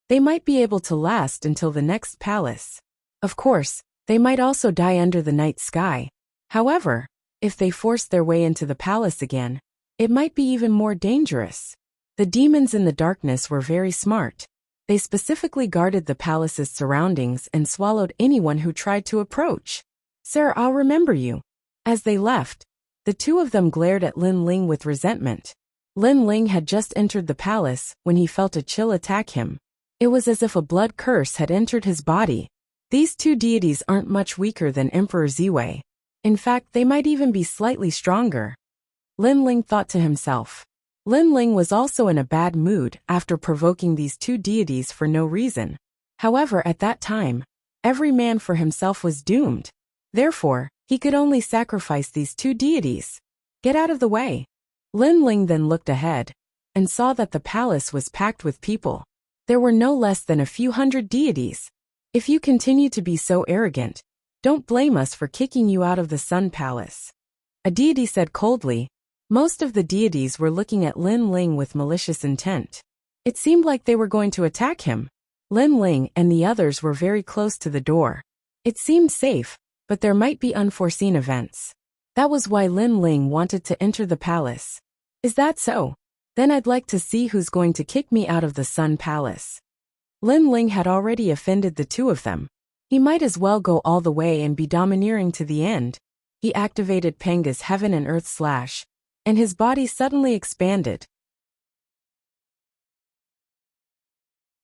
they might be able to last until the next palace. Of course, they might also die under the night sky, However, if they forced their way into the palace again, it might be even more dangerous. The demons in the darkness were very smart. They specifically guarded the palace's surroundings and swallowed anyone who tried to approach. "Sir, I'll remember you." As they left, the two of them glared at Lin Ling with resentment. Lin Ling had just entered the palace when he felt a chill attack him. It was as if a blood curse had entered his body. These two deities aren't much weaker than Emperor Ziwei. In fact, they might even be slightly stronger. Lin Ling thought to himself. Lin Ling was also in a bad mood after provoking these two deities for no reason. However, at that time, every man for himself was doomed. Therefore, he could only sacrifice these two deities. Get out of the way. Lin Ling then looked ahead and saw that the palace was packed with people. There were no less than a few hundred deities. If you continue to be so arrogant, don't blame us for kicking you out of the Sun Palace. A deity said coldly. Most of the deities were looking at Lin Ling with malicious intent. It seemed like they were going to attack him. Lin Ling and the others were very close to the door. It seemed safe, but there might be unforeseen events. That was why Lin Ling wanted to enter the palace. Is that so? Then I'd like to see who's going to kick me out of the Sun Palace. Lin Ling had already offended the two of them. He might as well go all the way and be domineering to the end. He activated Penga's Heaven and Earth Slash, and his body suddenly expanded.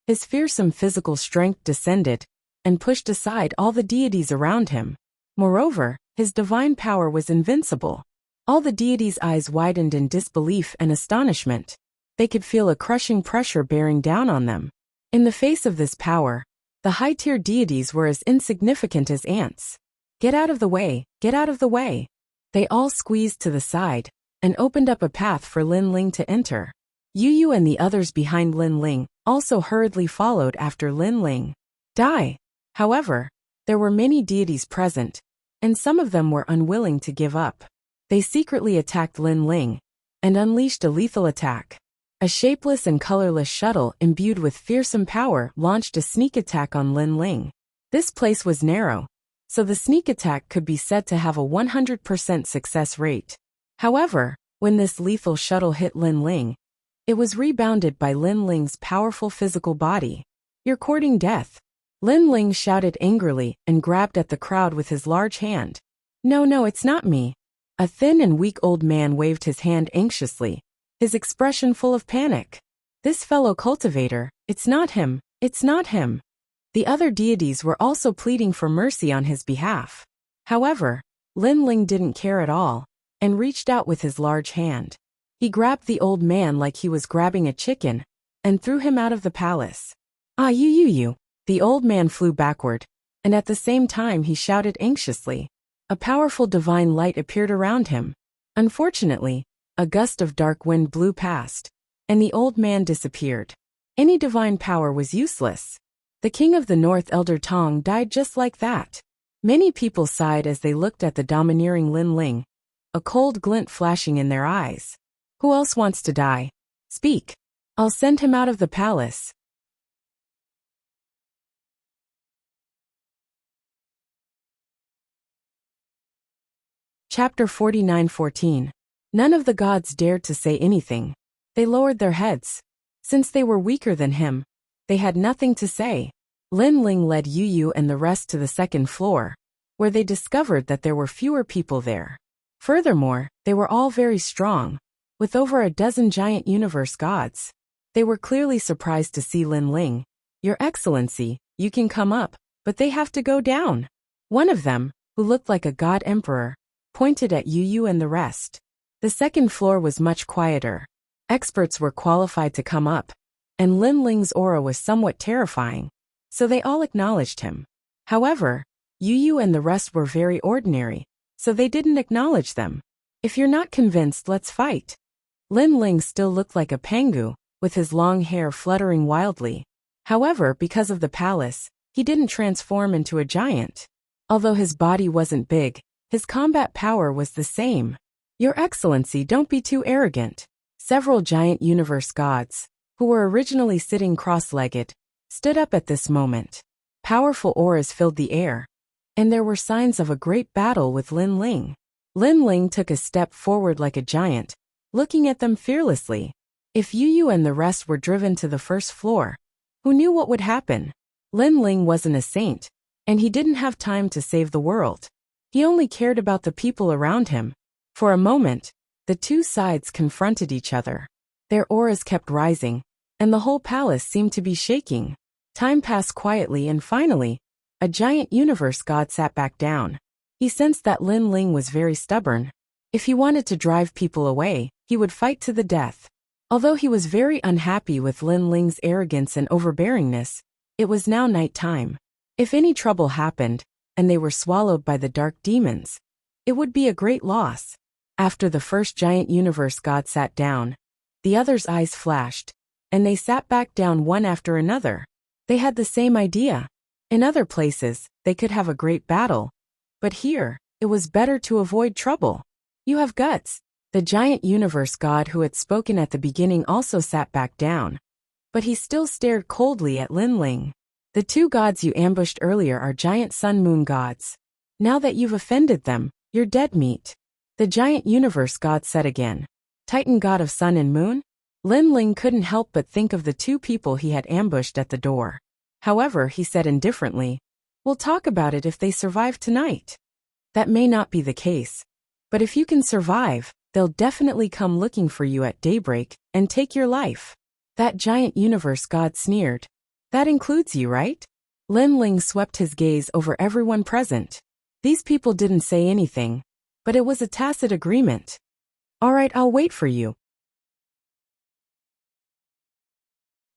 His fearsome physical strength descended and pushed aside all the deities around him. Moreover, his divine power was invincible. All the deities' eyes widened in disbelief and astonishment. They could feel a crushing pressure bearing down on them. In the face of this power, the high-tier deities were as insignificant as ants. Get out of the way, get out of the way. They all squeezed to the side and opened up a path for Lin Ling to enter. Yu Yu and the others behind Lin Ling also hurriedly followed after Lin Ling. Die. However, there were many deities present, and some of them were unwilling to give up. They secretly attacked Lin Ling and unleashed a lethal attack. A shapeless and colorless shuttle imbued with fearsome power launched a sneak attack on Lin Ling. This place was narrow, so the sneak attack could be said to have a 100% success rate. However, when this lethal shuttle hit Lin Ling, it was rebounded by Lin Ling's powerful physical body. "You're courting death." Lin Ling shouted angrily and grabbed at the crowd with his large hand. No, it's not me." A thin and weak old man waved his hand anxiously, his expression full of panic. "This fellow cultivator, it's not him, it's not him." The other deities were also pleading for mercy on his behalf. However, Lin Ling didn't care at all and reached out with his large hand. He grabbed the old man like he was grabbing a chicken and threw him out of the palace. "Ah, you. The old man flew backward, and at the same time he shouted anxiously. A powerful divine light appeared around him. Unfortunately, a gust of dark wind blew past, and the old man disappeared. Any divine power was useless. The king of the North, Elder Tong, died just like that. Many people sighed as they looked at the domineering Lin Ling, a cold glint flashing in their eyes. Who else wants to die? Speak. I'll send him out of the palace. Chapter 49:14. None of the gods dared to say anything. They lowered their heads. Since they were weaker than him, they had nothing to say. Lin Ling led Yu Yu and the rest to the second floor, where they discovered that there were fewer people there. Furthermore, they were all very strong, with over a dozen giant universe gods. They were clearly surprised to see Lin Ling. "Your Excellency, you can come up, but they have to go down." One of them, who looked like a god emperor, pointed at Yu Yu and the rest. The second floor was much quieter. Experts were qualified to come up, and Lin Ling's aura was somewhat terrifying, so they all acknowledged him. However, Yu Yu and the rest were very ordinary, so they didn't acknowledge them. "If you're not convinced, let's fight." Lin Ling still looked like a pangu, with his long hair fluttering wildly. However, because of the palace, he didn't transform into a giant. Although his body wasn't big, his combat power was the same. "Your Excellency, don't be too arrogant." Several giant universe gods, who were originally sitting cross-legged, stood up at this moment. Powerful auras filled the air, and there were signs of a great battle with Lin Ling. Lin Ling took a step forward like a giant, looking at them fearlessly. If Yu and the rest were driven to the first floor, who knew what would happen? Lin Ling wasn't a saint, and he didn't have time to save the world. He only cared about the people around him. For a moment, the two sides confronted each other. Their auras kept rising, and the whole palace seemed to be shaking. Time passed quietly, and finally, a giant universe god sat back down. He sensed that Lin Ling was very stubborn. If he wanted to drive people away, he would fight to the death. Although he was very unhappy with Lin Ling's arrogance and overbearingness, it was now night time. If any trouble happened, and they were swallowed by the dark demons, it would be a great loss. After the first giant universe god sat down, the others' eyes flashed, and they sat back down one after another. They had the same idea. In other places, they could have a great battle. But here, it was better to avoid trouble. You have guts. The giant universe god who had spoken at the beginning also sat back down. But he still stared coldly at Lin Ling. The two gods you ambushed earlier are giant sun-moon gods. Now that you've offended them, you're dead meat. The giant universe god said again. Titan god of sun and moon? Lin Ling couldn't help but think of the two people he had ambushed at the door. However, he said indifferently, "We'll talk about it if they survive tonight." That may not be the case. But if you can survive, they'll definitely come looking for you at daybreak and take your life. That giant universe god sneered. That includes you, right? Lin Ling swept his gaze over everyone present. These people didn't say anything, but it was a tacit agreement. All right, I'll wait for you.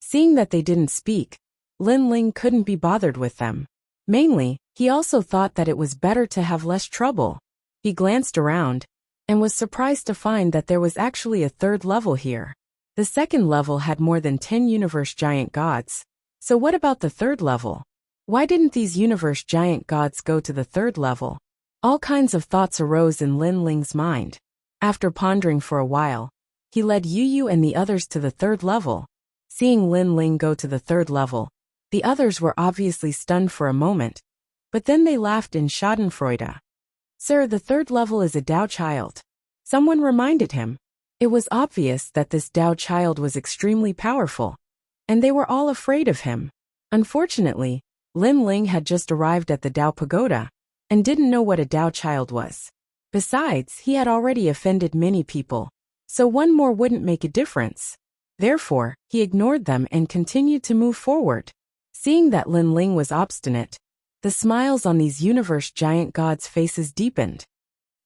Seeing that they didn't speak, Lin Ling couldn't be bothered with them. Mainly, he also thought that it was better to have less trouble. He glanced around, and was surprised to find that there was actually a third level here. The second level had more than 10 universe giant gods. So what about the third level? Why didn't these universe giant gods go to the third level? All kinds of thoughts arose in Lin Ling's mind. After pondering for a while, he led Yu and the others to the third level. Seeing Lin Ling go to the third level, the others were obviously stunned for a moment, but then they laughed in schadenfreude. Sir, the third level is a Dao child. Someone reminded him. It was obvious that this Dao child was extremely powerful, and they were all afraid of him. Unfortunately, Lin Ling had just arrived at the Dao Pagoda, and didn't know what a Dao child was. Besides, he had already offended many people, so one more wouldn't make a difference. Therefore, he ignored them and continued to move forward. Seeing that Lin Ling was obstinate, the smiles on these universe giant gods' faces deepened.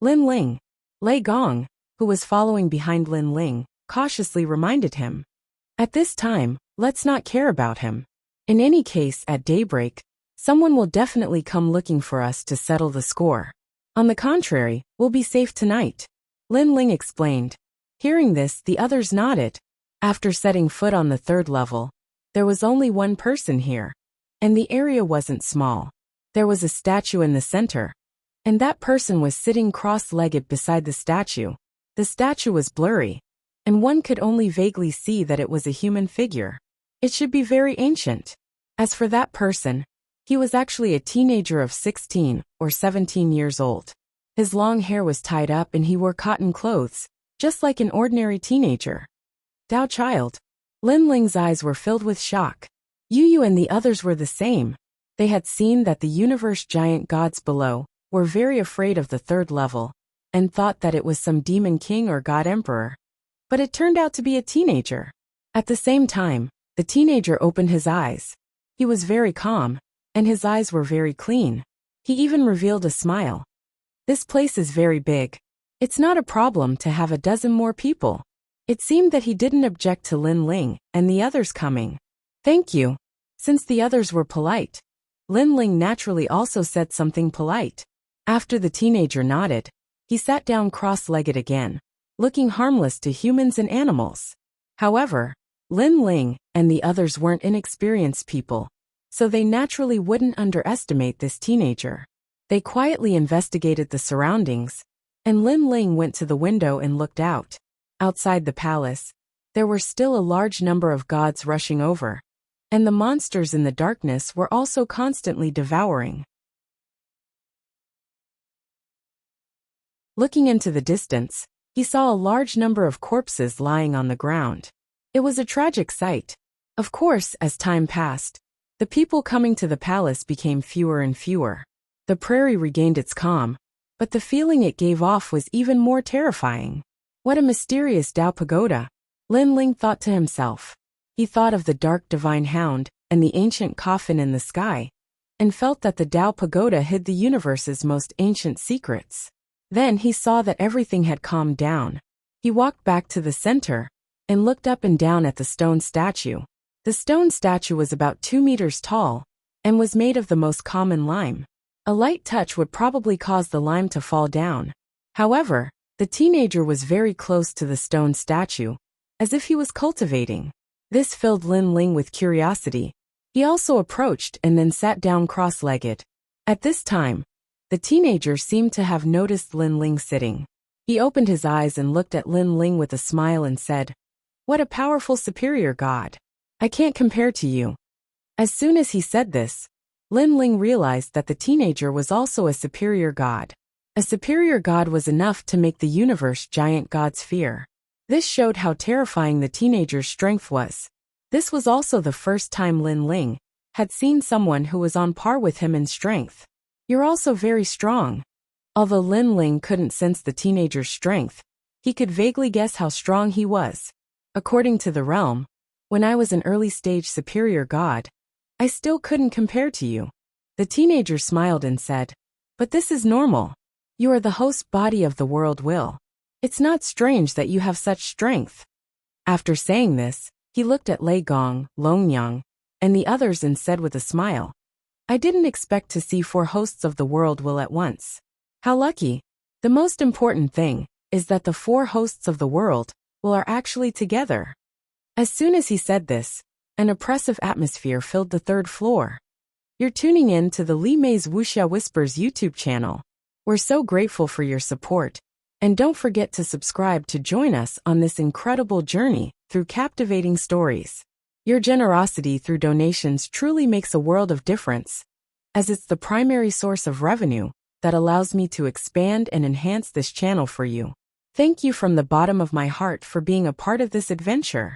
Lin Ling. Lei Gong, who was following behind Lin Ling, cautiously reminded him. At this time, let's not care about him. In any case, at daybreak, someone will definitely come looking for us to settle the score. On the contrary, we'll be safe tonight. Lin Ling explained. Hearing this, the others nodded. After setting foot on the third level, there was only one person here, and the area wasn't small. There was a statue in the center, and that person was sitting cross-legged beside the statue. The statue was blurry, and one could only vaguely see that it was a human figure. It should be very ancient. As for that person, he was actually a teenager of 16 or 17 years old. His long hair was tied up and he wore cotton clothes, just like an ordinary teenager. Dao child. Lin Ling's eyes were filled with shock. Yu and the others were the same. They had seen that the universe giant gods below were very afraid of the third level, and thought that it was some demon king or god emperor. But it turned out to be a teenager. At the same time, the teenager opened his eyes. He was very calm, and his eyes were very clean. He even revealed a smile. This place is very big. It's not a problem to have a dozen more people. It seemed that he didn't object to Lin Ling and the others coming. Thank you. Since the others were polite, Lin Ling naturally also said something polite. After the teenager nodded, he sat down cross-legged again, looking harmless to humans and animals. However, Lin Ling and the others weren't inexperienced people, so they naturally wouldn't underestimate this teenager. They quietly investigated the surroundings, and Lin Ling went to the window and looked out. Outside the palace, there were still a large number of gods rushing over, and the monsters in the darkness were also constantly devouring. Looking into the distance, he saw a large number of corpses lying on the ground. It was a tragic sight. Of course, as time passed, the people coming to the palace became fewer and fewer. The prairie regained its calm, but the feeling it gave off was even more terrifying. What a mysterious Dao pagoda, Lin Ling thought to himself. He thought of the dark divine hound and the ancient coffin in the sky, and felt that the Dao pagoda hid the universe's most ancient secrets. Then he saw that everything had calmed down. He walked back to the center and looked up and down at the stone statue. The stone statue was about 2 meters tall and was made of the most common lime. A light touch would probably cause the lime to fall down. However, the teenager was very close to the stone statue, as if he was cultivating. This filled Lin Ling with curiosity. He also approached and then sat down cross-legged. At this time, the teenager seemed to have noticed Lin Ling sitting. He opened his eyes and looked at Lin Ling with a smile and said, "What a powerful superior god. I can't compare to you." As soon as he said this, Lin Ling realized that the teenager was also a superior god. A superior god was enough to make the universe giant gods fear. This showed how terrifying the teenager's strength was. This was also the first time Lin Ling had seen someone who was on par with him in strength. "You're also very strong." Although Lin Ling couldn't sense the teenager's strength, he could vaguely guess how strong he was. "According to the realm, when I was an early-stage superior god, I still couldn't compare to you." The teenager smiled and said, "But this is normal. You are the host body of the world will. It's not strange that you have such strength." After saying this, he looked at Lei Gong, Longyang, and the others and said with a smile, "I didn't expect to see 4 hosts of the world will at once. How lucky. The most important thing is that the 4 hosts of the world will are actually together." As soon as he said this, an oppressive atmosphere filled the 3rd floor. You're tuning in to the Li Mei's Wuxia Whispers YouTube channel. We're so grateful for your support, and don't forget to subscribe to join us on this incredible journey through captivating stories. Your generosity through donations truly makes a world of difference, as it's the primary source of revenue that allows me to expand and enhance this channel for you. Thank you from the bottom of my heart for being a part of this adventure.